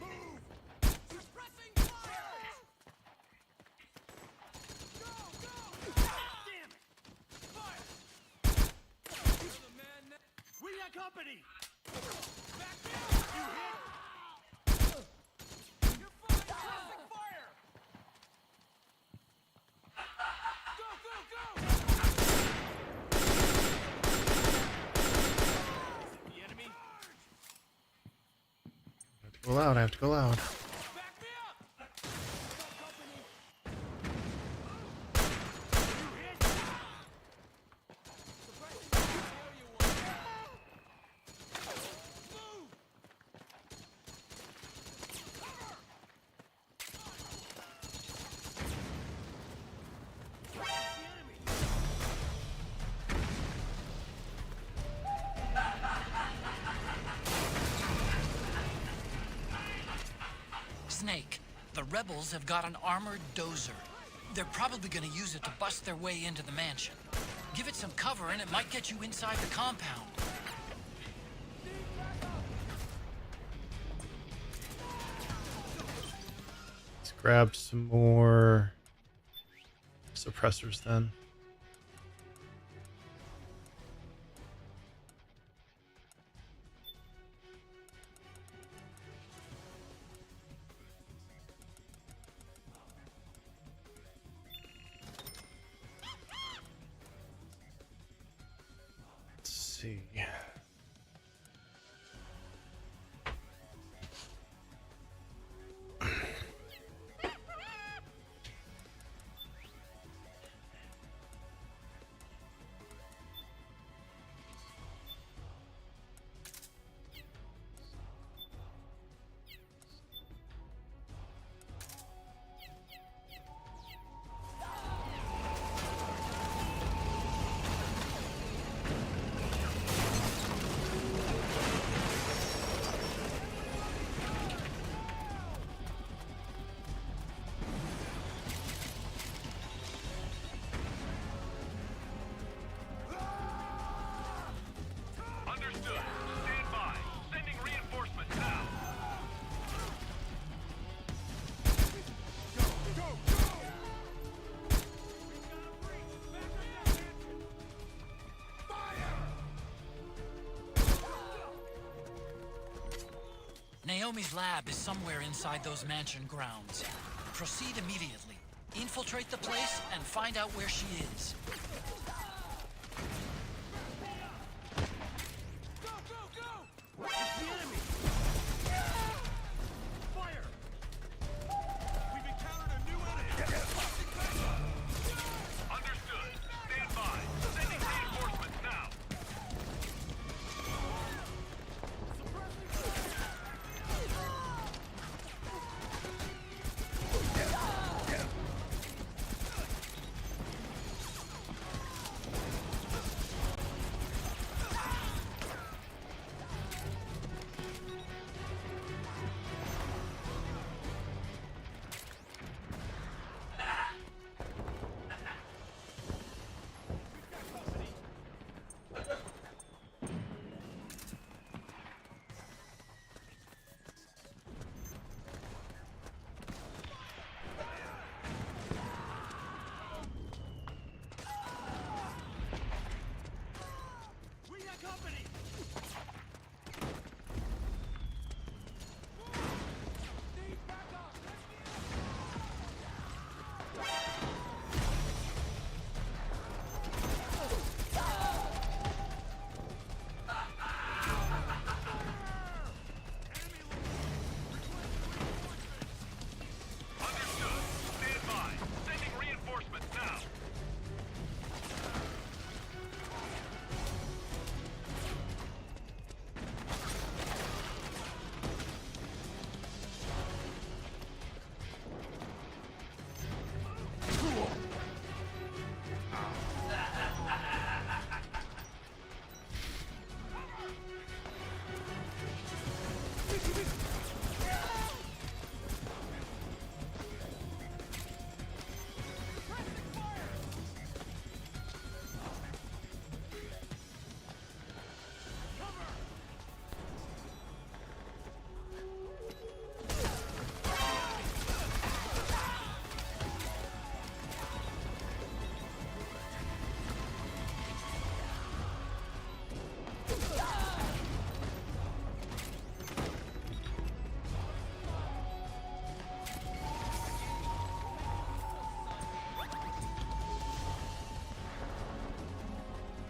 Move! Suppressing fire! Go! Go! Damn it! Fire! You're the man. We got company! Back down! You hit! You're fine! Suppressing fire! Go! Go! Go! The enemy? Go loud. I have to go loud. Back me up! Company! You hit! Suppressing fire! You want? Move! Cover! The enemy! Snake, the rebels have got an armored dozer. They're probably gonna use it to bust their way into the mansion. Give it some cover and it might get you inside the compound. Let's grab some more suppressors then. Let's see. Naomi's lab is somewhere inside those mansion grounds. Proceed immediately. Infiltrate the place and find out where she is. Go, go, go! It's the enemy! Fire! We've encountered a new enemy! Understood. Stand by. Sending reinforcements now. We got company! Need backup! Understood. Stand by. Sending reinforcements now.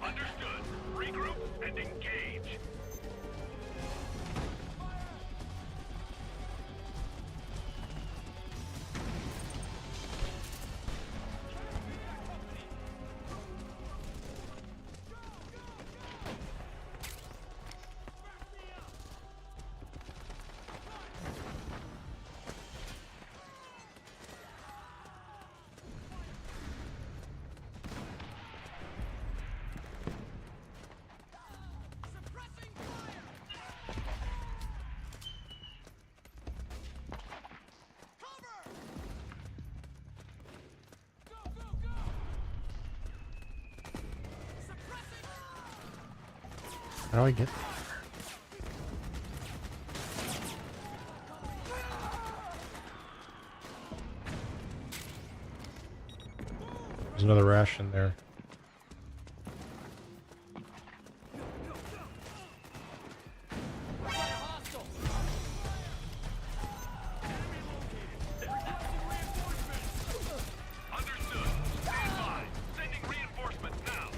Understood. Regroup and engage. How do I get? There's another ration there. Understood. Stand by. Sending reinforcements now.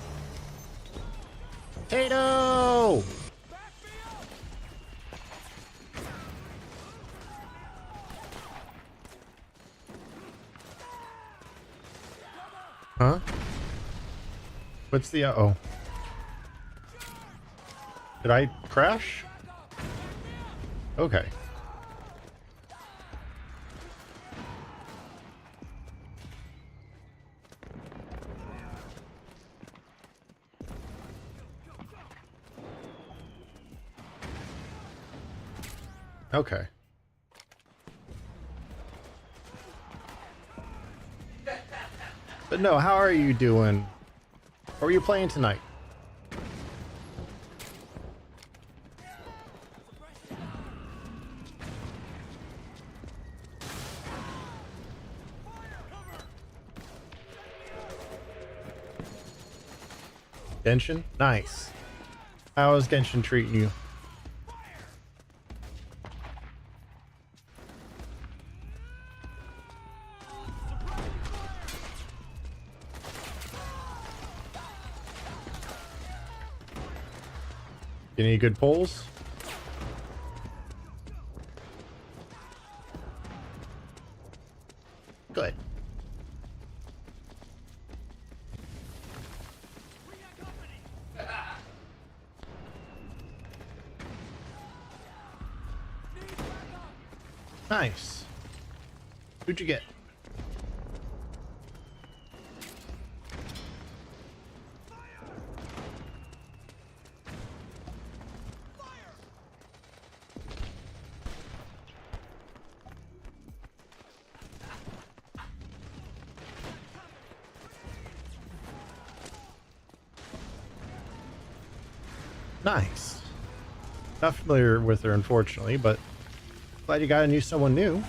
Potato! Huh? What's the oh? Did I crash? Okay. Okay. But no, how are you doing? What are you playing tonight? Genshin? Nice. How is Genshin treating you? Get any good pulls? Good. Nice. Who'd you get? Nice. Not familiar with her, unfortunately, but glad you got to know someone new.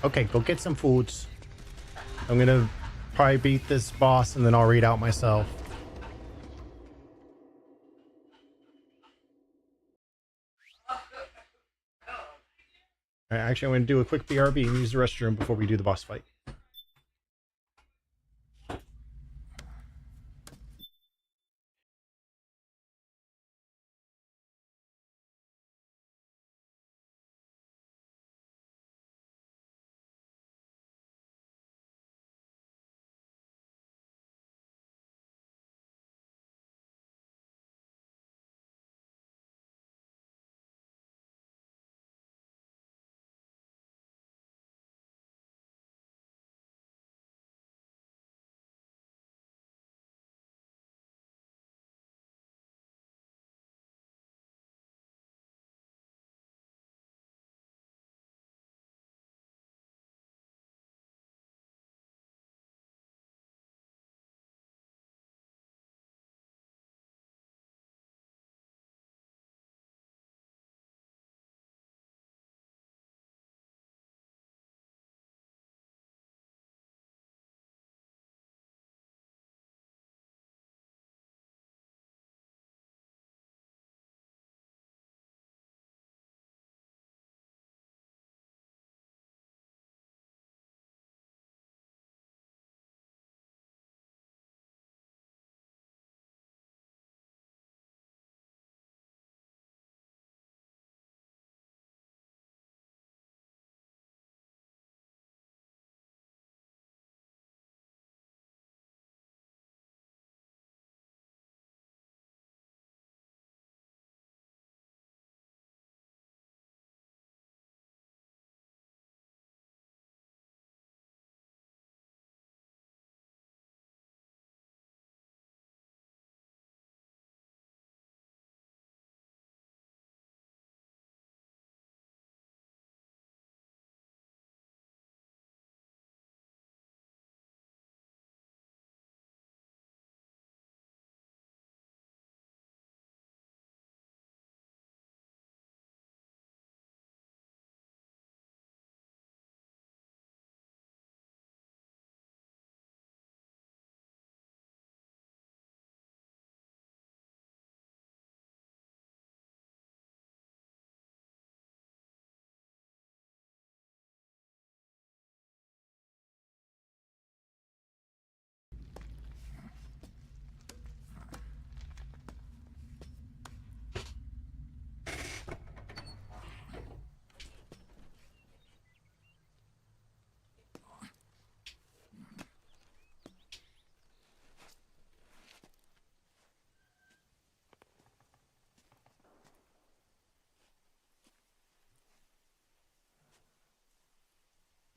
Okay, go get some foods. I'm gonna probably beat this boss and then I'll read out myself. Alright, actually I'm gonna do a quick BRB and use the restroom before we do the boss fight.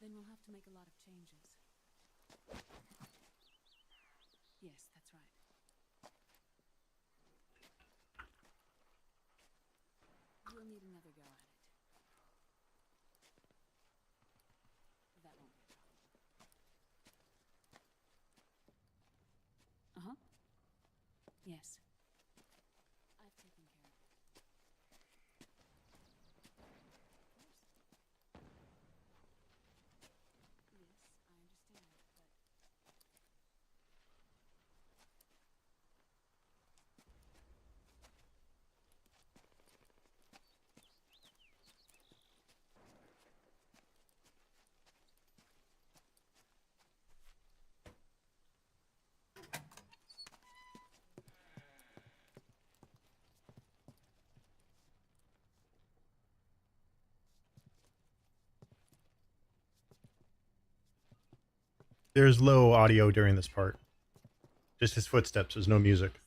Then we'll have to make a lot of changes. Yes, that's right. We'll need another go at it. That won't be a problem. Uh-huh. Yes. I've taken care of it. Yes, I understand, but... There's low audio during this part. Just his footsteps. There's no music.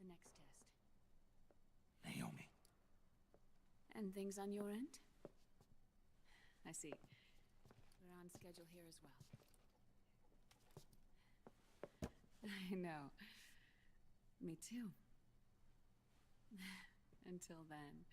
The next test. Naomi. And things on your end? I see. We're on schedule here as well. I know. Me too. Until then.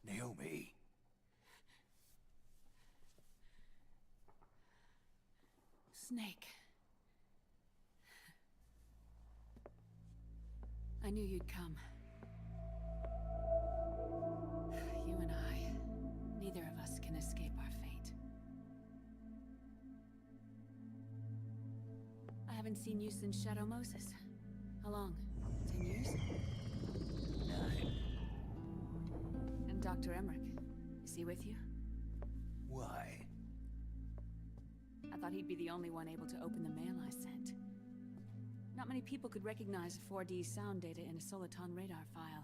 Naomi. Snake. I knew you'd come. You and I, neither of us can escape our fate. I haven't seen you since Shadow Moses. How long? 10 years? 9. And Dr. Emmerich, is he with you? Why? I thought he'd be the only one able to open the mail I sent. Not many people could recognize 4D sound data in a Soliton radar file.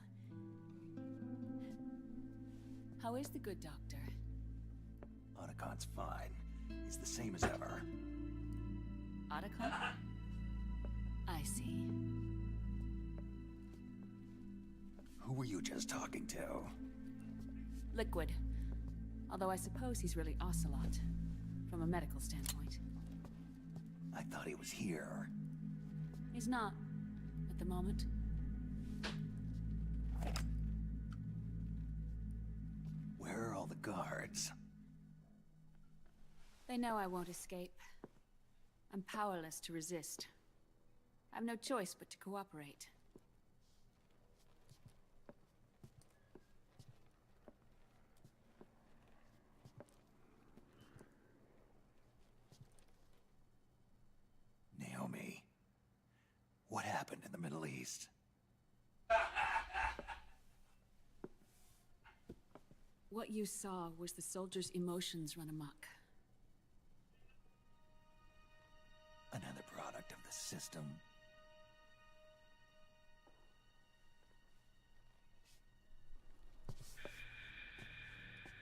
How is the good doctor? Otacon's fine. He's the same as ever. Otacon? I see. Who were you just talking to? Liquid. Although I suppose he's really Ocelot, from a medical standpoint. I thought he was here. He's not, at the moment. Where are all the guards? They know I won't escape. I'm powerless to resist. I have no choice but to cooperate. Naomi. What happened in the Middle East? What you saw was the soldiers' emotions run amok. Another product of the system.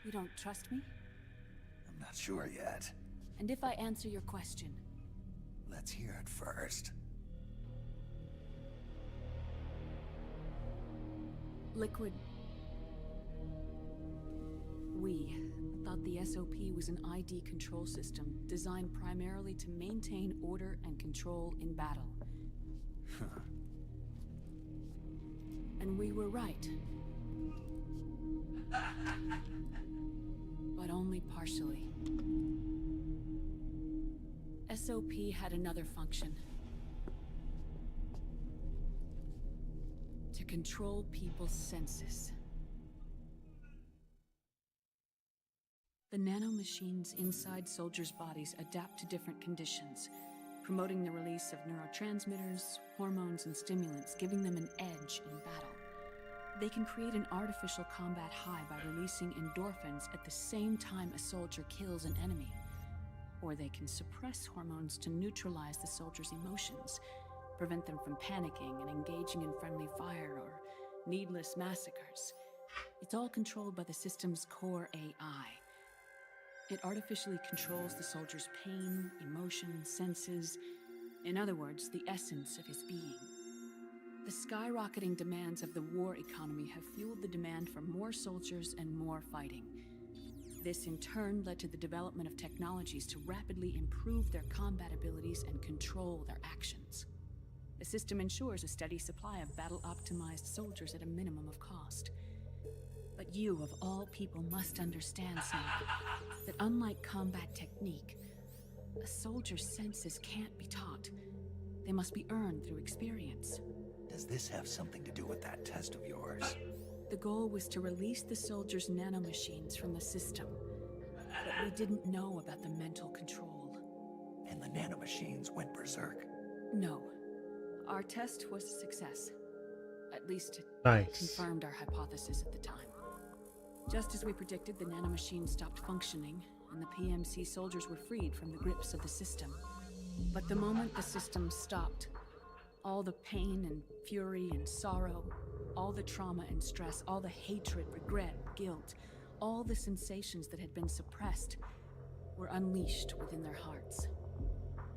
You don't trust me? I'm not sure yet. And if I answer your question? Let's hear it first. Liquid. We thought the SOP was an ID control system designed primarily to maintain order and control in battle. And we were right. But only partially. SOP had another function. To control people's senses. The nanomachines inside soldiers' bodies adapt to different conditions, promoting the release of neurotransmitters, hormones, and stimulants, giving them an edge in battle. They can create an artificial combat high by releasing endorphins at the same time a soldier kills an enemy. Or they can suppress hormones to neutralize the soldier's emotions, prevent them from panicking and engaging in friendly fire or needless massacres. It's all controlled by the system's core AI. It artificially controls the soldier's pain, emotion, senses, in other words, the essence of his being. The skyrocketing demands of the war economy have fueled the demand for more soldiers and more fighting. This in turn led to the development of technologies to rapidly improve their combat abilities and control their actions. The system ensures a steady supply of battle-optimized soldiers at a minimum of cost. But you, of all people, must understand, Snake, that unlike combat technique, a soldier's senses can't be taught. They must be earned through experience. Does this have something to do with that test of yours? The goal was to release the soldiers' nanomachines from the system, but we didn't know about the mental control. And the nanomachines went berserk? No. Our test was a success. At least it Nice. confirmed our hypothesis at the time. Just as we predicted, the nanomachine stopped functioning, and the PMC soldiers were freed from the grips of the system. But the moment the system stopped, all the pain and fury and sorrow, all the trauma and stress, all the hatred, regret, guilt, all the sensations that had been suppressed were unleashed within their hearts.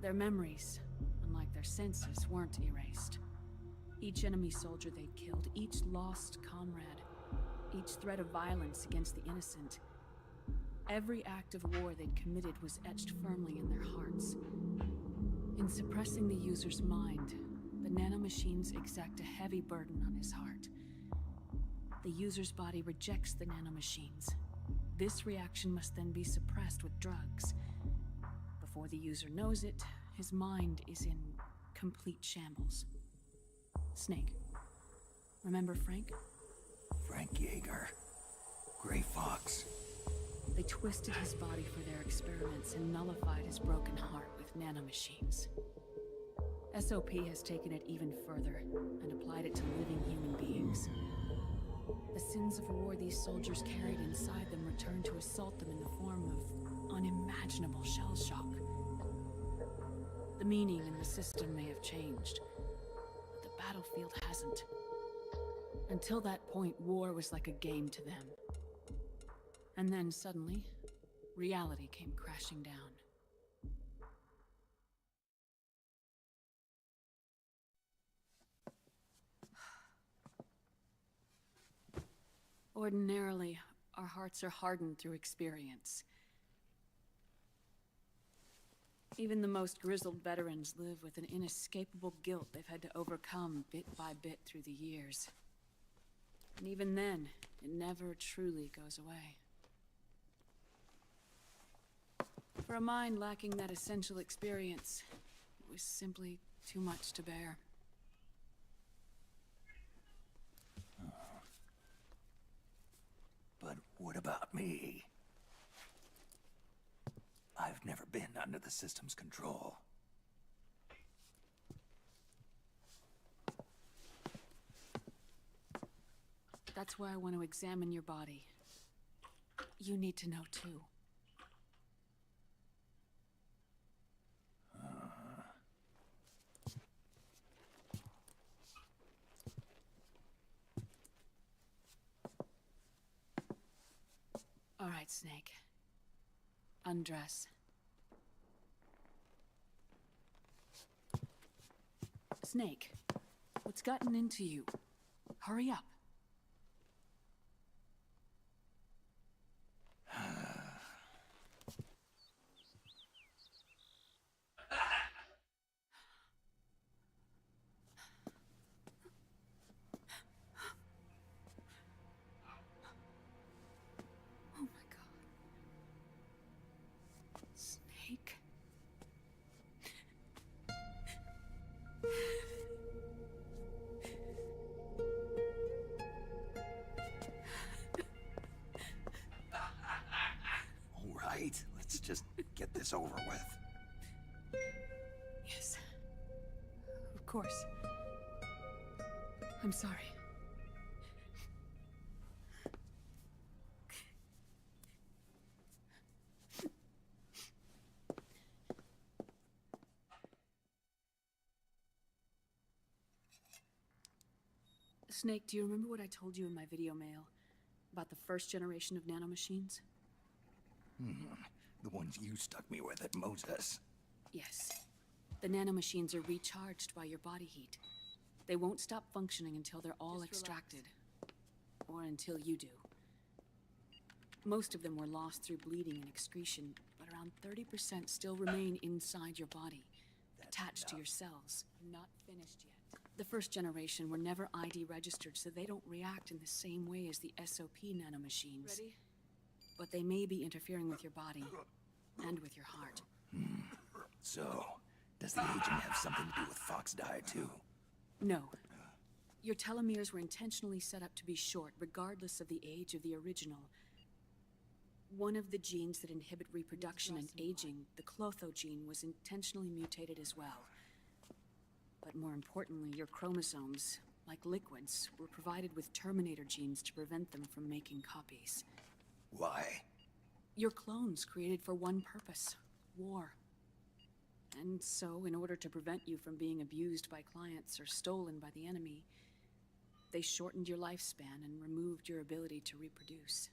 Their memories, unlike their senses, weren't erased. Each enemy soldier they'd killed, each lost comrade, each threat of violence against the innocent, every act of war they'd committed was etched firmly in their hearts. In suppressing the user's mind, the nanomachines exact a heavy burden on his heart. The user's body rejects the nanomachines. This reaction must then be suppressed with drugs. Before the user knows it, his mind is in complete shambles. Snake. Remember Frank? Frank Yeager. Gray Fox. They twisted his body for their experiments and nullified his broken heart with nanomachines. SOP has taken it even further and applied it to living human beings. The sins of war these soldiers carried inside them returned to assault them in the form of unimaginable shell shock. The meaning in the system may have changed, but the battlefield hasn't. Until that point, war was like a game to them. And then suddenly, reality came crashing down. Ordinarily, our hearts are hardened through experience. Even the most grizzled veterans live with an inescapable guilt they've had to overcome bit by bit through the years. And even then, it never truly goes away. For a mind lacking that essential experience, it was simply too much to bear. But what about me? I've never been under the system's control. That's why I want to examine your body. You need to know too. All right, Snake. Undress. Snake, what's gotten into you? Hurry up. Oh my God. Snake. All right, let's just get this over with. Yes. Of course. I'm sorry. Snake, do you remember what I told you in my video mail about the first generation of nanomachines? The ones you stuck me with at Moses. Yes. The nanomachines are recharged by your body heat. They won't stop functioning until they're all extracted. Or until you do. Most of them were lost through bleeding and excretion, but around 30% still remain inside your body, attached to your cells, not finished yet. The first generation were never ID registered, so they don't react in the same way as the SOP nanomachines. Ready? But they may be interfering with your body, and with your heart. So, does the aging have something to do with Fox diet too? No. Your telomeres were intentionally set up to be short, regardless of the age of the original. One of the genes that inhibit reproduction and aging, the Clotho gene, was intentionally mutated as well. But more importantly, your chromosomes, like liquids, were provided with Terminator genes to prevent them from making copies. Why? Your clones created for one purpose: war. And so, in order to prevent you from being abused by clients or stolen by the enemy, they shortened your lifespan and removed your ability to reproduce.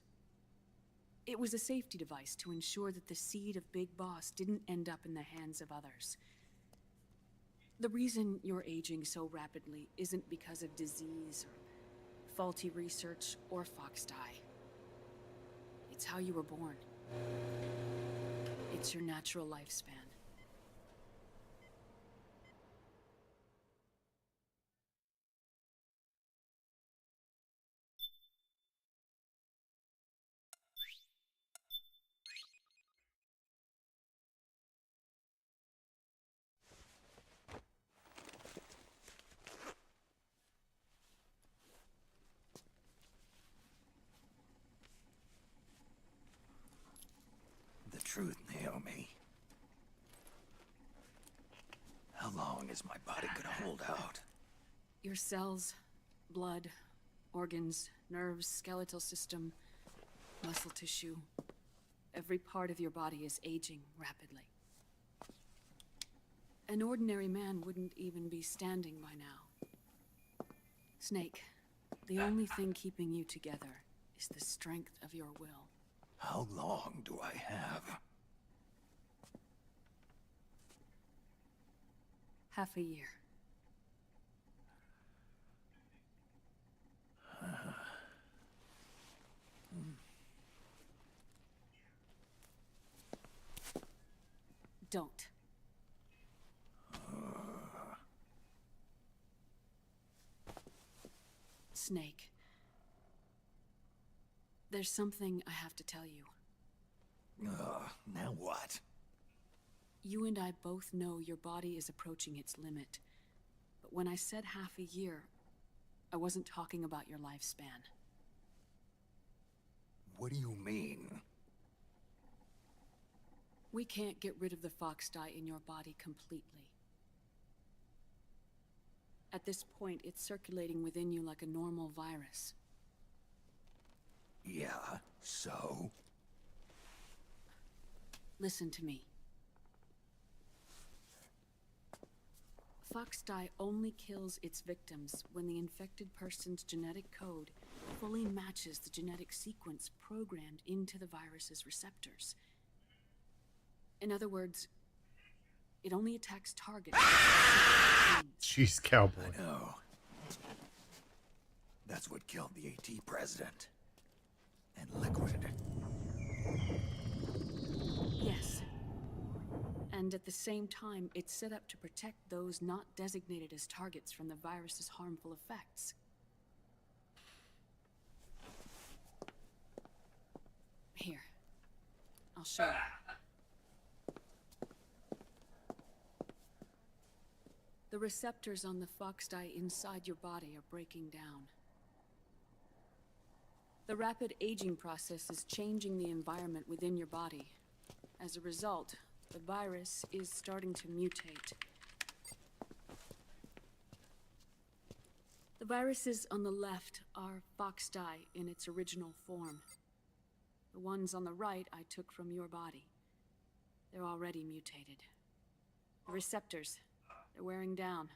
It was a safety device to ensure that the seed of Big Boss didn't end up in the hands of others. The reason you're aging so rapidly isn't because of disease or faulty research or fox dye. It's how you were born. It's your natural lifespan. The truth, Naomi. How long is my body gonna hold out? Your cells, blood, organs, nerves, skeletal system, muscle tissue. Every part of your body is aging rapidly. An ordinary man wouldn't even be standing by now. Snake, the only thing keeping you together is the strength of your will. How long do I have? Half a year. Don't. Snake. There's something I have to tell you. Now what? You and I both know your body is approaching its limit. But when I said half a year, I wasn't talking about your lifespan. What do you mean? We can't get rid of the fox dye in your body completely. At this point, it's circulating within you like a normal virus. Yeah, so? Listen to me. Fox dye only kills its victims when the infected person's genetic code fully matches the genetic sequence programmed into the virus's receptors. In other words, it only attacks targets. Jeez, cowboy. I know. That's what killed the AT president. And Liquid. Yes. And at the same time, it's set up to protect those not designated as targets from the virus's harmful effects. Here. I'll show you. The receptors on the fox dye inside your body are breaking down. The rapid aging process is changing the environment within your body. As a result, the virus is starting to mutate. The viruses on the left are fox dye in its original form. The ones on the right I took from your body. They're already mutated. The receptors, they're wearing down.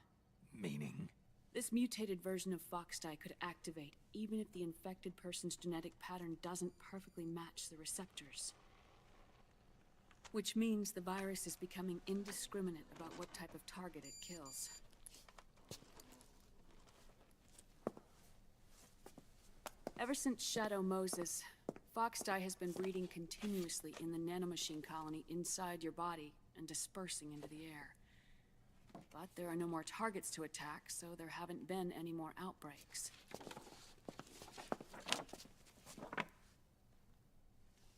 Meaning? This mutated version of fox dye could activate even if the infected person's genetic pattern doesn't perfectly match the receptors. Which means the virus is becoming indiscriminate about what type of target it kills. Ever since Shadow Moses, fox dye has been breeding continuously in the nanomachine colony inside your body and dispersing into the air. But there are no more targets to attack, so there haven't been any more outbreaks.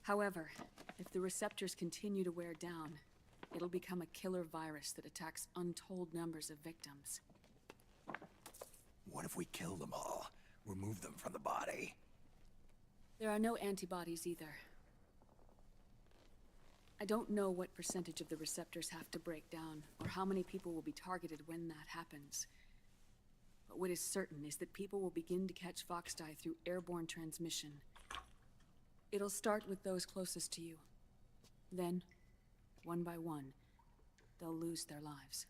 However, if the receptors continue to wear down, it'll become a killer virus that attacks untold numbers of victims. What if we kill them all? Remove them from the body? There are no antibodies either. I don't know what percentage of the receptors have to break down, or how many people will be targeted when that happens. But what is certain is that people will begin to catch Foxdie through airborne transmission. It'll start with those closest to you. Then, one by one, they'll lose their lives.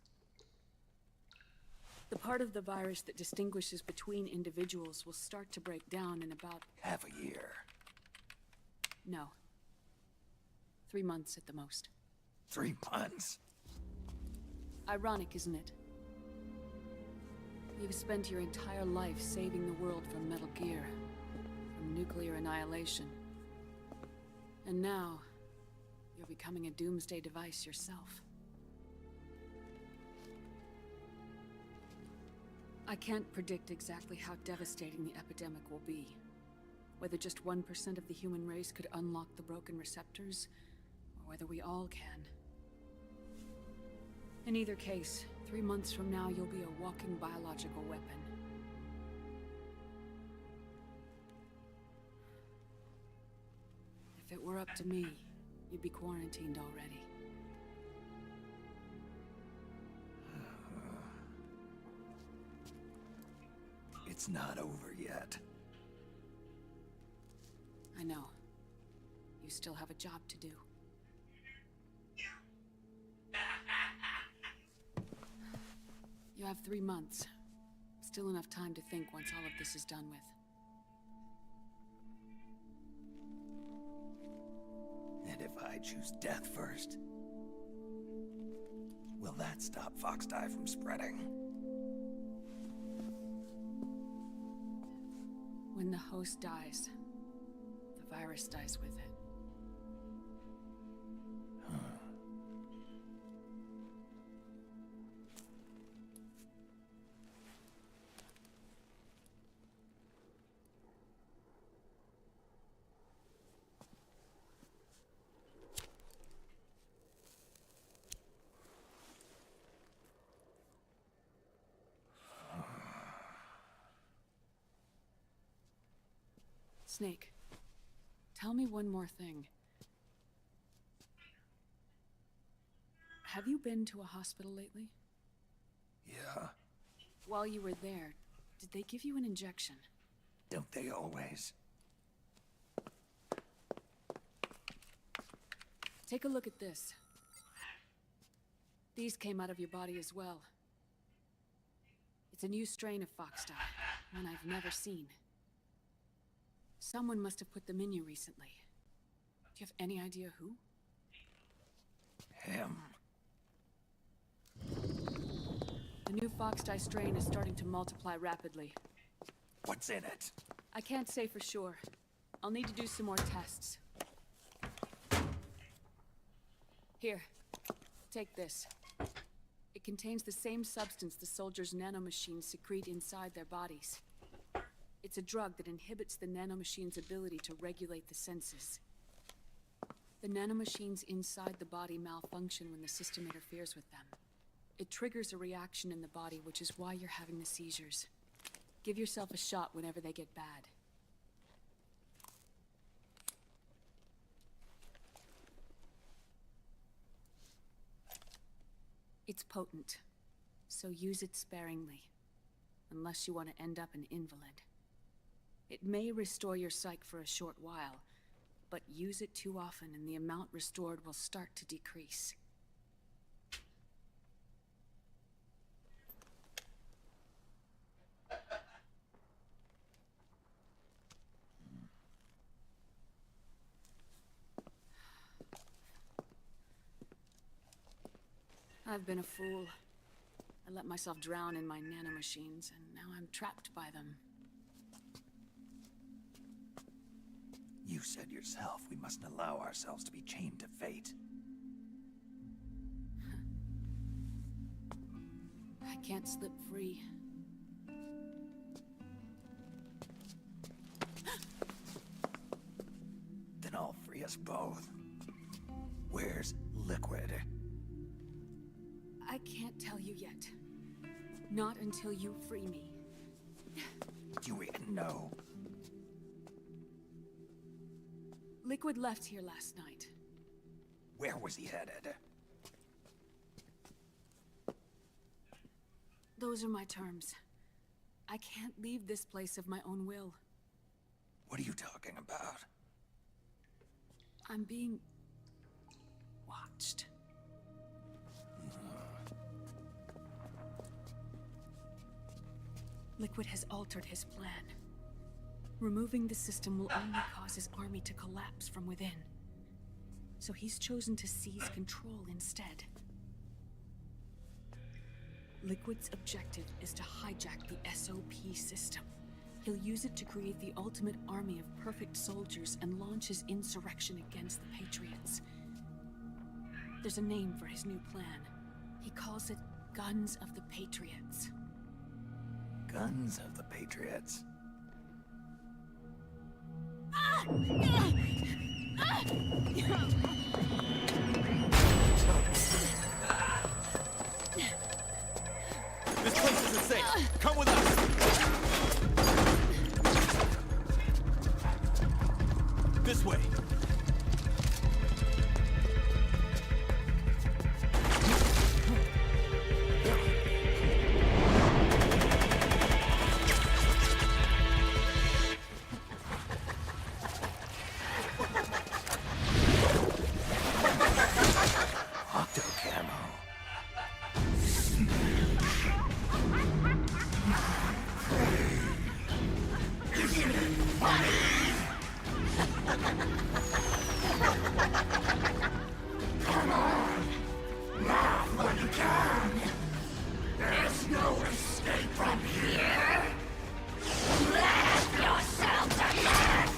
The part of the virus that distinguishes between individuals will start to break down in about... half a year. No. 3 months at the most. 3 months? Ironic, isn't it? You've spent your entire life saving the world from Metal Gear, from nuclear annihilation. And now, you're becoming a doomsday device yourself. I can't predict exactly how devastating the epidemic will be. Whether just 1% of the human race could unlock the broken receptors, or whether we all can. In either case, 3 months from now, you'll be a walking biological weapon. If it were up to me, you'd be quarantined already. It's not over yet. I know. You still have a job to do. You have 3 months. Still enough time to think once all of this is done with. And if I choose death first, will that stop Foxdie from spreading? When the host dies, the virus dies with it. Snake, tell me one more thing. Have you been to a hospital lately? Yeah. While you were there, did they give you an injection? Don't they always? Take a look at this. These came out of your body as well. It's a new strain of Foxdie, one I've never seen. Someone must have put them in you recently. Do you have any idea who? Him. The new Foxdie strain is starting to multiply rapidly. What's in it? I can't say for sure. I'll need to do some more tests. Here, take this. It contains the same substance the soldiers' nanomachines secrete inside their bodies. It's a drug that inhibits the nanomachine's ability to regulate the senses. The nanomachines inside the body malfunction when the system interferes with them. It triggers a reaction in the body, which is why you're having the seizures. Give yourself a shot whenever they get bad. It's potent, so use it sparingly, unless you want to end up an invalid. It may restore your psyche for a short while, but use it too often and the amount restored will start to decrease. I've been a fool. I let myself drown in my nanomachines, and now I'm trapped by them. You said yourself we mustn't allow ourselves to be chained to fate. I can't slip free. Then I'll free us both. Where's Liquid? I can't tell you yet. Not until you free me. Do you even know? Liquid left here last night. Where was he headed? Those are my terms. I can't leave this place of my own will. What are you talking about? I'm being... watched. Liquid has altered his plan. Removing the system will only cause his army to collapse from within. So he's chosen to seize control instead. Liquid's objective is to hijack the SOP system. He'll use it to create the ultimate army of perfect soldiers and launch his insurrection against the Patriots. There's a name for his new plan. He calls it Guns of the Patriots. Guns of the Patriots. This place isn't safe. Come with us. This way. Come on! Laugh when you can! There's no escape from here! Laugh yourself to death!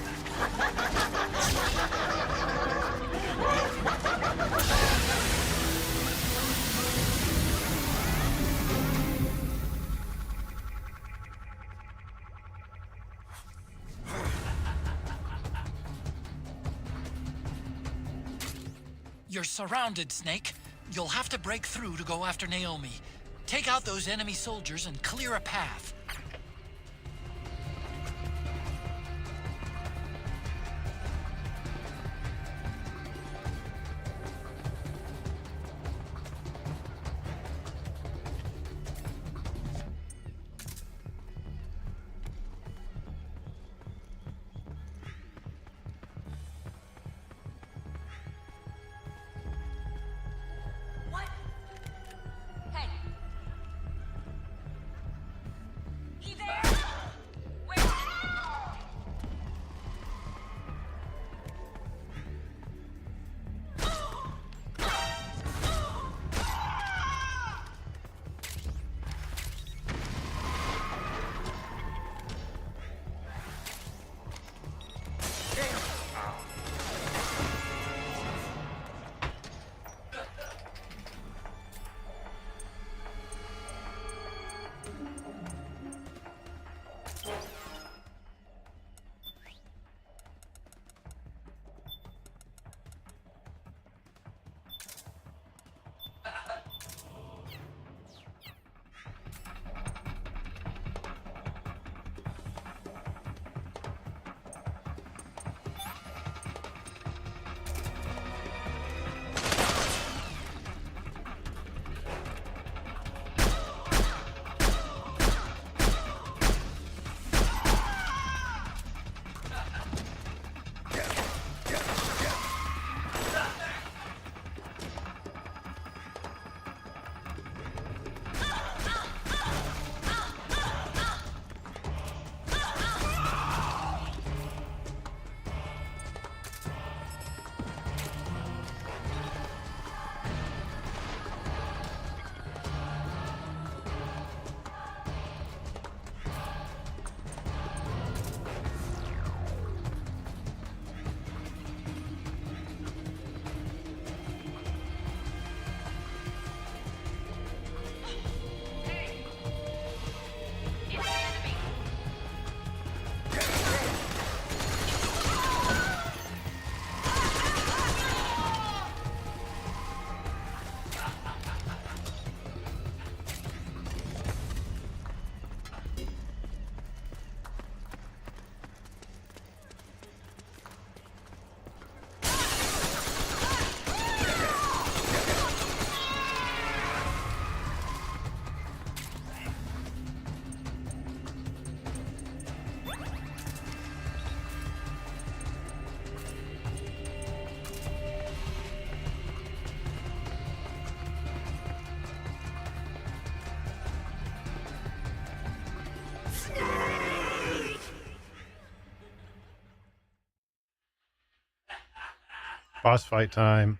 You're surrounded, Snake. You'll have to break through to go after Naomi. Take out those enemy soldiers and clear a path. What? Hey. Boss fight time.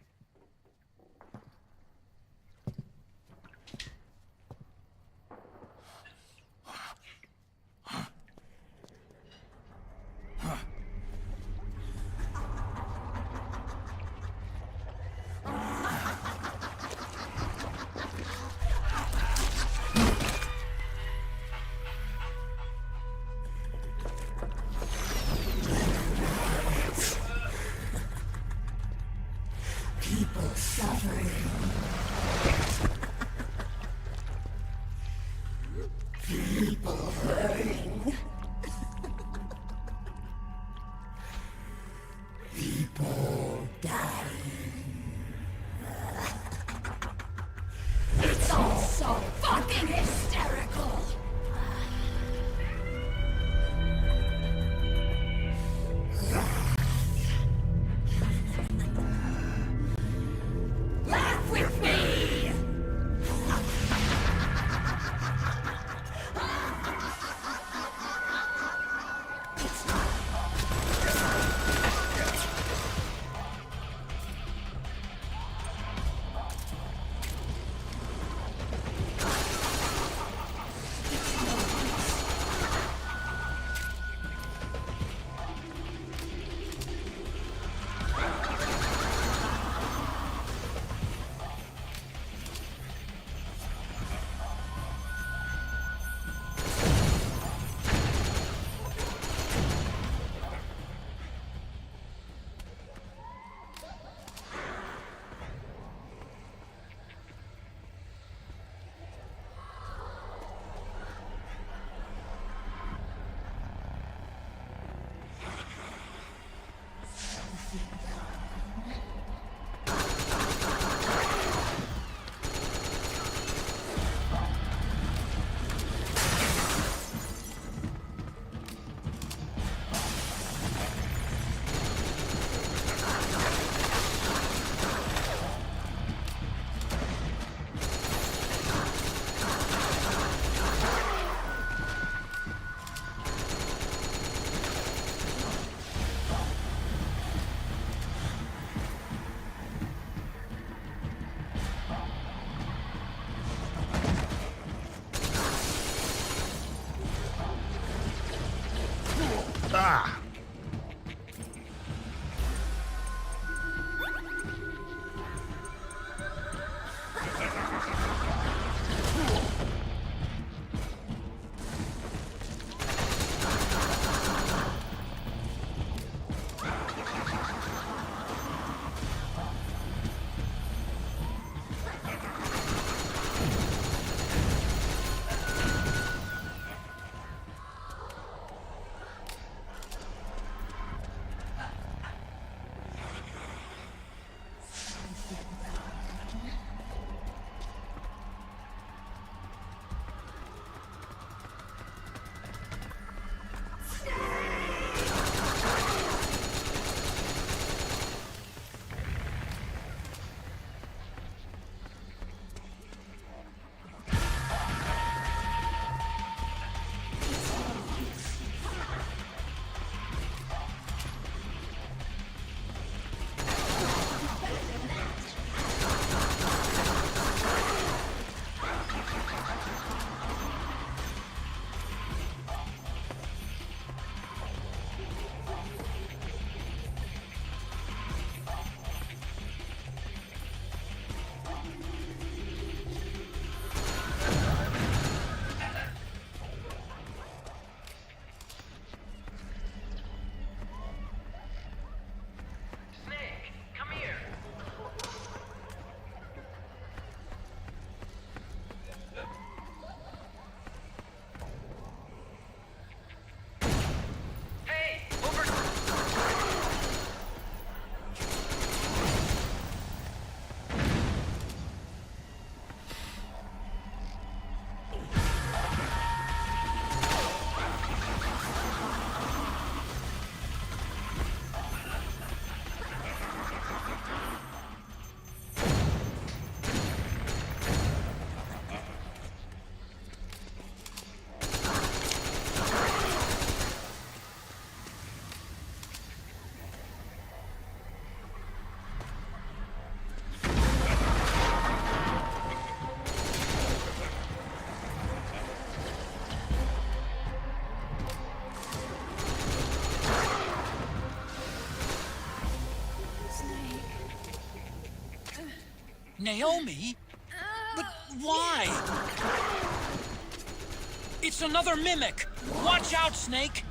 Naomi? But why? It's another mimic! Watch out, Snake!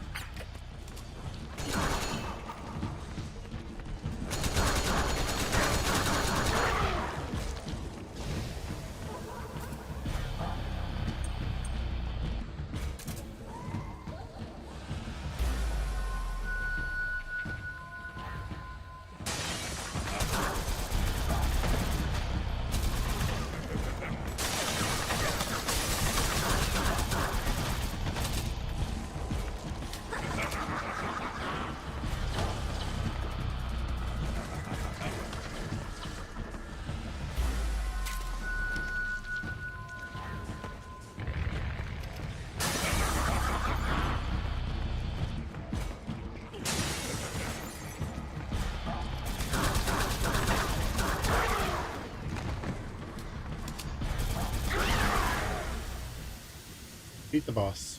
Beat the boss.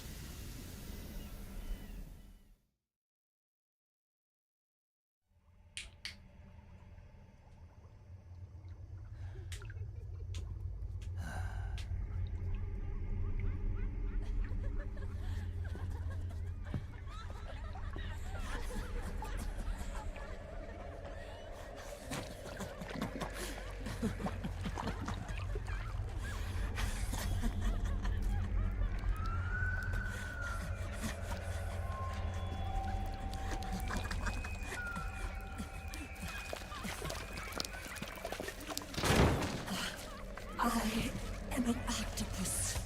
I am an octopus.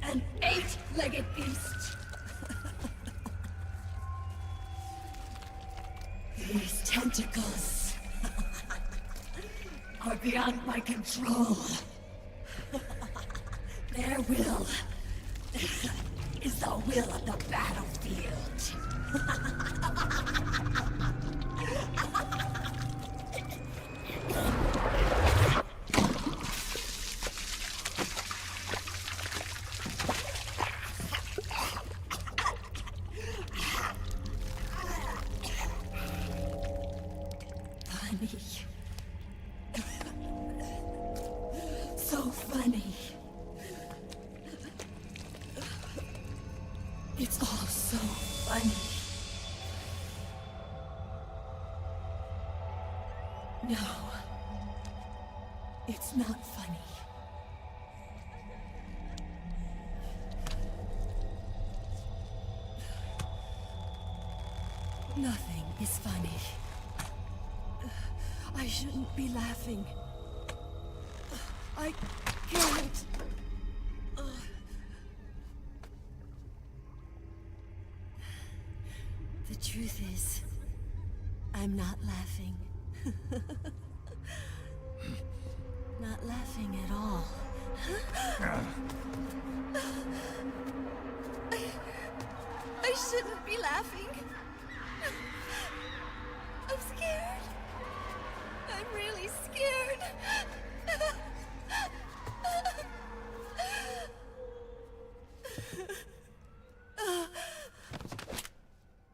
An 8-legged beast. These tentacles are beyond my control. Their will is the will of the battlefield. Funny. So funny. It's all so funny. No. It's not funny. Nothing is funny. I shouldn't be laughing. I can't. The truth is, I'm not laughing. Not laughing at all. I shouldn't be laughing. I'm scared. I'm really scared.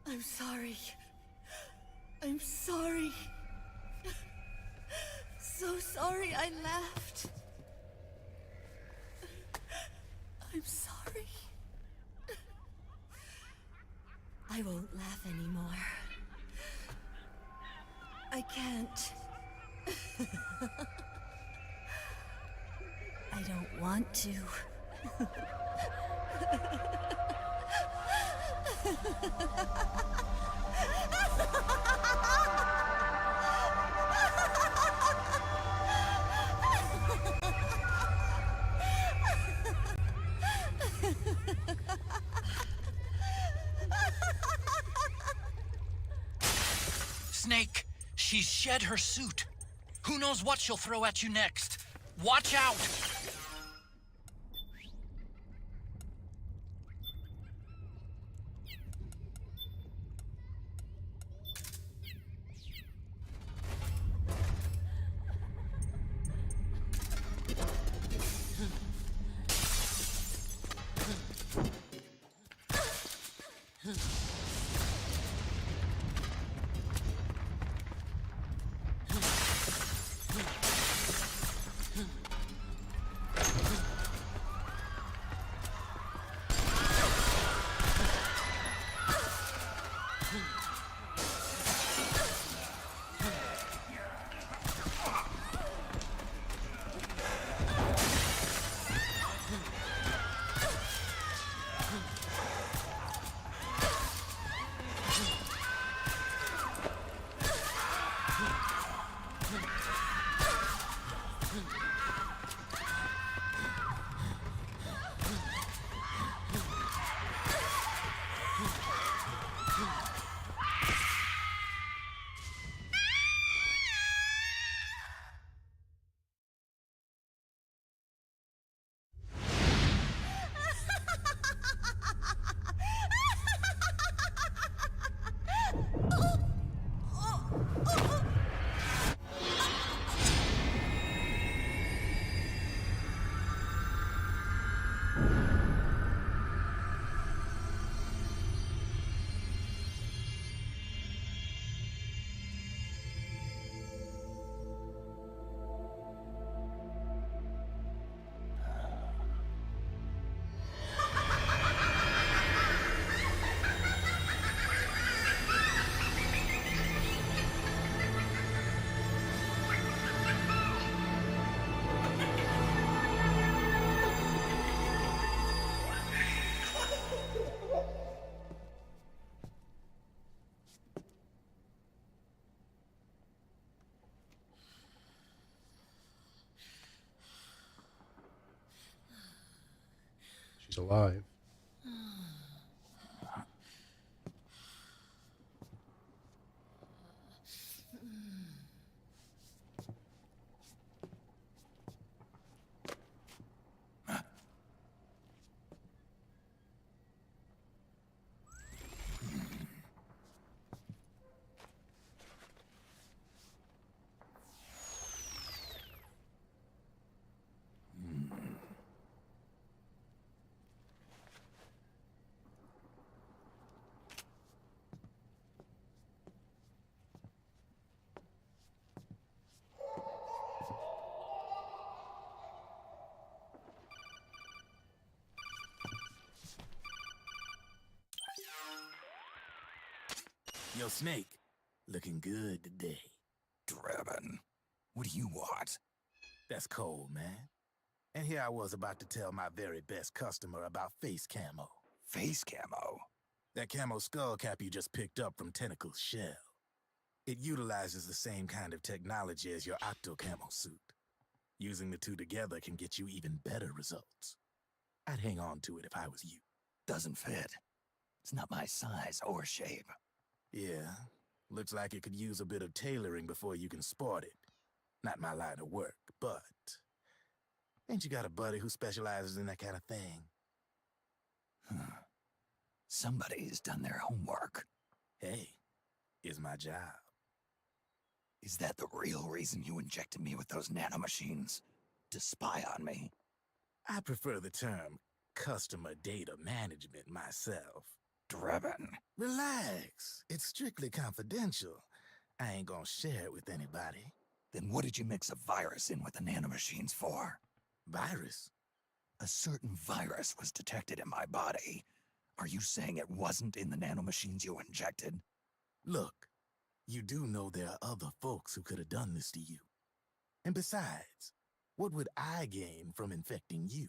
I'm sorry. I'm sorry. So sorry I laughed. I'm sorry. I won't laugh anymore. I can't. I don't want to. Snake, she's shed her suit. Who knows what she'll throw at you next? Watch out! She's alive. Yo, Snake. Looking good today. Drebin, what do you want? That's cold, man. And here I was about to tell my very best customer about face camo. Face camo? That camo skull cap you just picked up from Tentacle's shell. It utilizes the same kind of technology as your octo camo suit. Using the two together can get you even better results. I'd hang on to it if I was you. Doesn't fit. It's not my size or shape. Yeah, looks like it could use a bit of tailoring before you can sport it. Not my line of work, but... Ain't you got a buddy who specializes in that kind of thing? Somebody's done their homework. Hey, it's my job. Is that the real reason you injected me with those nanomachines? To spy on me? I prefer the term customer data management myself. Drebin. Relax. It's strictly confidential. I ain't gonna share it with anybody. Then what did you mix a virus in with the nanomachines for? Virus? A certain virus was detected in my body. Are you saying it wasn't in the nanomachines you injected? Look, you do know there are other folks who could have done this to you. And besides, what would I gain from infecting you?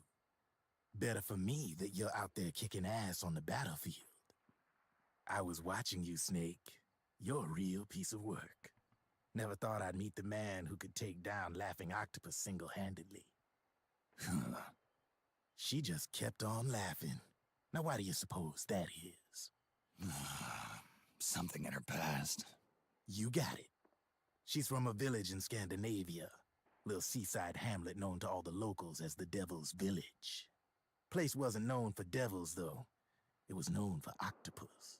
Better for me that you're out there kicking ass on the battlefield. I was watching you, Snake. You're a real piece of work. Never thought I'd meet the man who could take down Laughing Octopus single-handedly. She just kept on laughing. Now why do you suppose that is? Something in her past. You got it. She's from a village in Scandinavia. Little seaside hamlet known to all the locals as the Devil's Village. Place wasn't known for devils, though. It was known for octopus.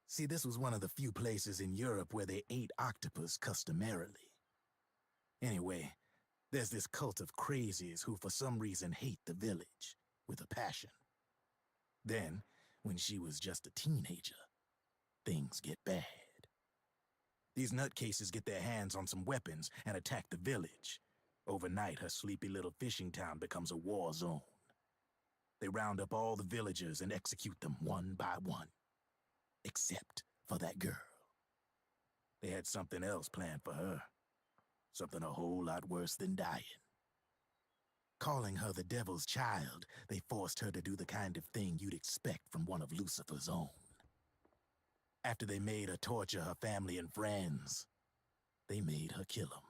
See, this was one of the few places in Europe where they ate octopus customarily. Anyway, there's this cult of crazies who for some reason hate the village with a passion. Then, when she was just a teenager, things get bad. These nutcases get their hands on some weapons and attack the village. Overnight, her sleepy little fishing town becomes a war zone. They round up all the villagers and execute them one by one. Except for that girl. They had something else planned for her. Something a whole lot worse than dying. Calling her the devil's child, they forced her to do the kind of thing you'd expect from one of Lucifer's own. After they made her torture her family and friends, they made her kill them.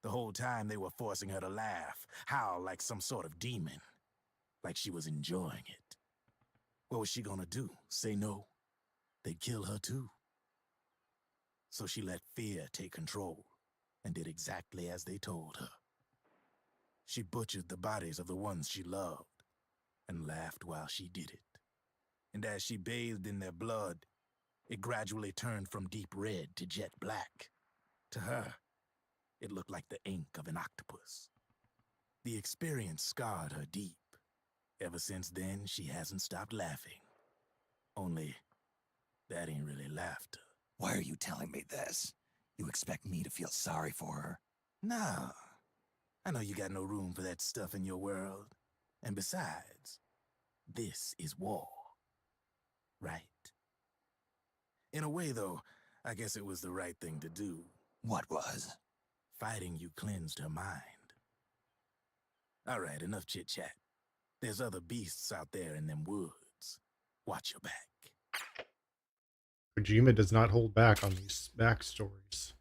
The whole time they were forcing her to laugh, howl like some sort of demon, like she was enjoying it. What was she gonna do? Say no? They'd kill her too. So she let fear take control and did exactly as they told her. She butchered the bodies of the ones she loved and laughed while she did it. And as she bathed in their blood, it gradually turned from deep red to jet black. To her, it looked like the ink of an octopus. The experience scarred her deep. Ever since then, she hasn't stopped laughing. Only, that ain't really laughter. Why are you telling me this? You expect me to feel sorry for her? No. I know you got no room for that stuff in your world. And besides, this is war. Right? In a way, though, I guess it was the right thing to do. What was? Fighting you cleansed her mind. All right, enough chit-chat. There's other beasts out there in them woods. Watch your back. Kojima does not hold back on these backstories.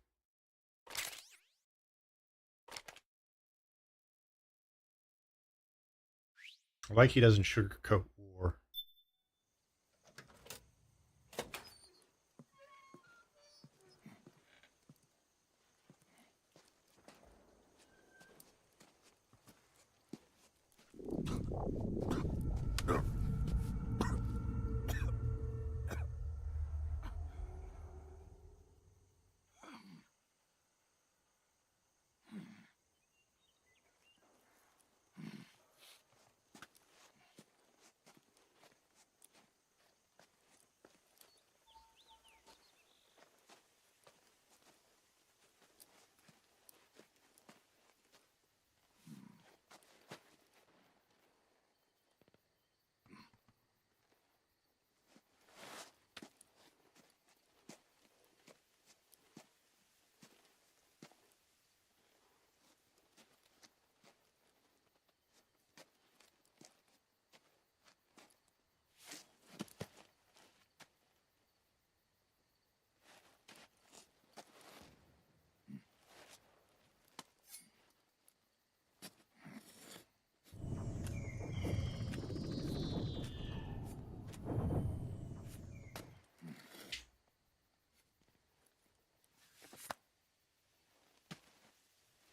Like he doesn't sugarcoat war.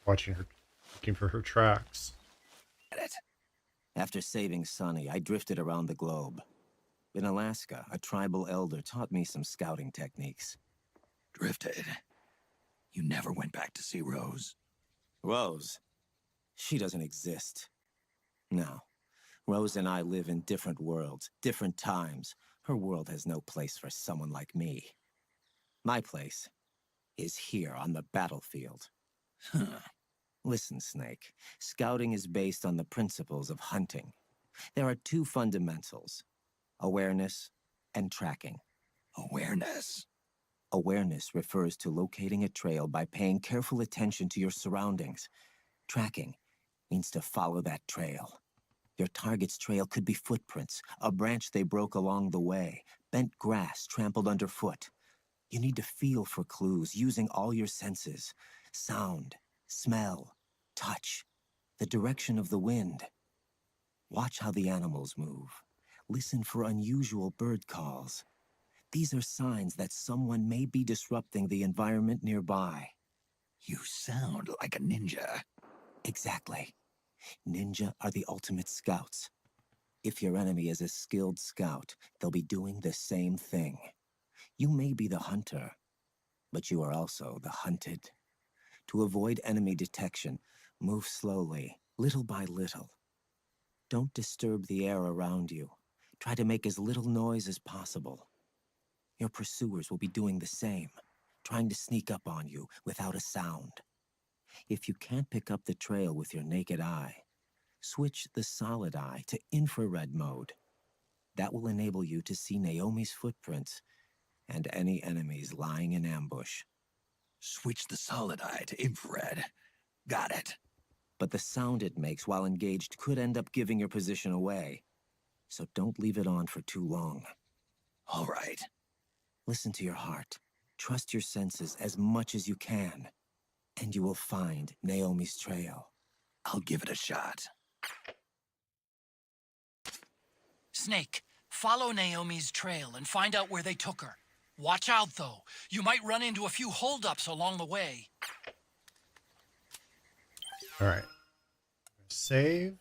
Watching her, looking for her tracks. After saving Sonny, I drifted around the globe. In Alaska, a tribal elder taught me some scouting techniques. Drifted? You never went back to see Rose? Rose? She doesn't exist. No. Rose and I live in different worlds, different times. Her world has no place for someone like me. My place is here on the battlefield. Listen, Snake. Scouting is based on the principles of hunting. There are two fundamentals: awareness and tracking. Awareness? Awareness refers to locating a trail by paying careful attention to your surroundings. Tracking means to follow that trail. Your target's trail could be footprints, a branch they broke along the way, bent grass trampled underfoot. You need to feel for clues using all your senses: sound, smell, touch, the direction of the wind. Watch how the animals move. Listen for unusual bird calls. These are signs that someone may be disrupting the environment nearby. You sound like a ninja. Exactly. Ninja are the ultimate scouts. If your enemy is a skilled scout, they'll be doing the same thing. You may be the hunter, but you are also the hunted. To avoid enemy detection, move slowly, little by little. Don't disturb the air around you. Try to make as little noise as possible. Your pursuers will be doing the same, trying to sneak up on you without a sound. If you can't pick up the trail with your naked eye, switch the solid eye to infrared mode. That will enable you to see Naomi's footprints and any enemies lying in ambush. Switch the solid eye to infrared. Got it. But the sound it makes while engaged could end up giving your position away. So don't leave it on for too long. All right. Listen to your heart. Trust your senses as much as you can. And you will find Naomi's trail. I'll give it a shot. Snake, follow Naomi's trail and find out where they took her. Watch out, though. You might run into a few holdups along the way. All right. Save.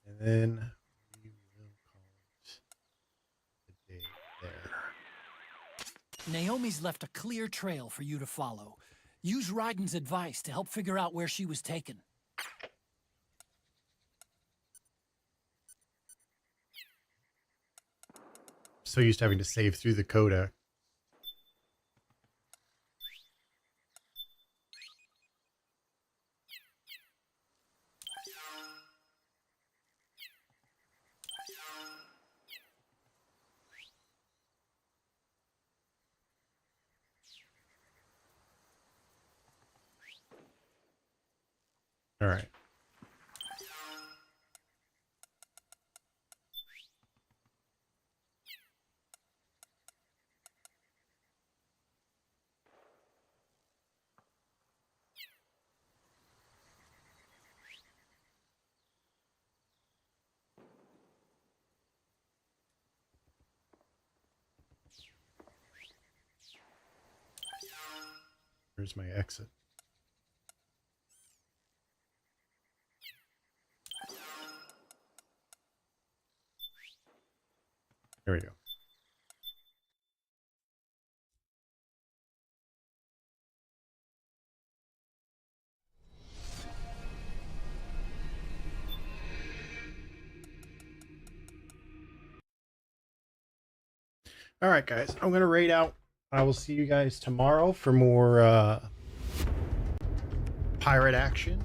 And then we will call it a day there. Naomi's left a clear trail for you to follow. Use Raiden's advice to help figure out where she was taken. So used to having to save through the coda. All right. Where's my exit? There we go. All right, guys, I'm going to raid out. I will see you guys tomorrow for more pirate action.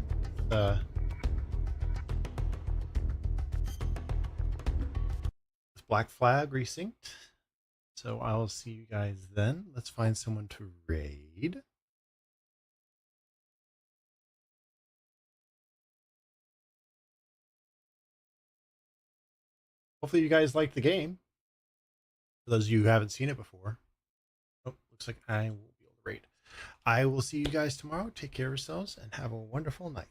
Black Flag Resynced. So I will see you guys then. Let's find someone to raid. Hopefully you guys like the game. For those of you who haven't seen it before. Oh, looks like I will be able to raid. I will see you guys tomorrow. Take care of yourselves and have a wonderful night.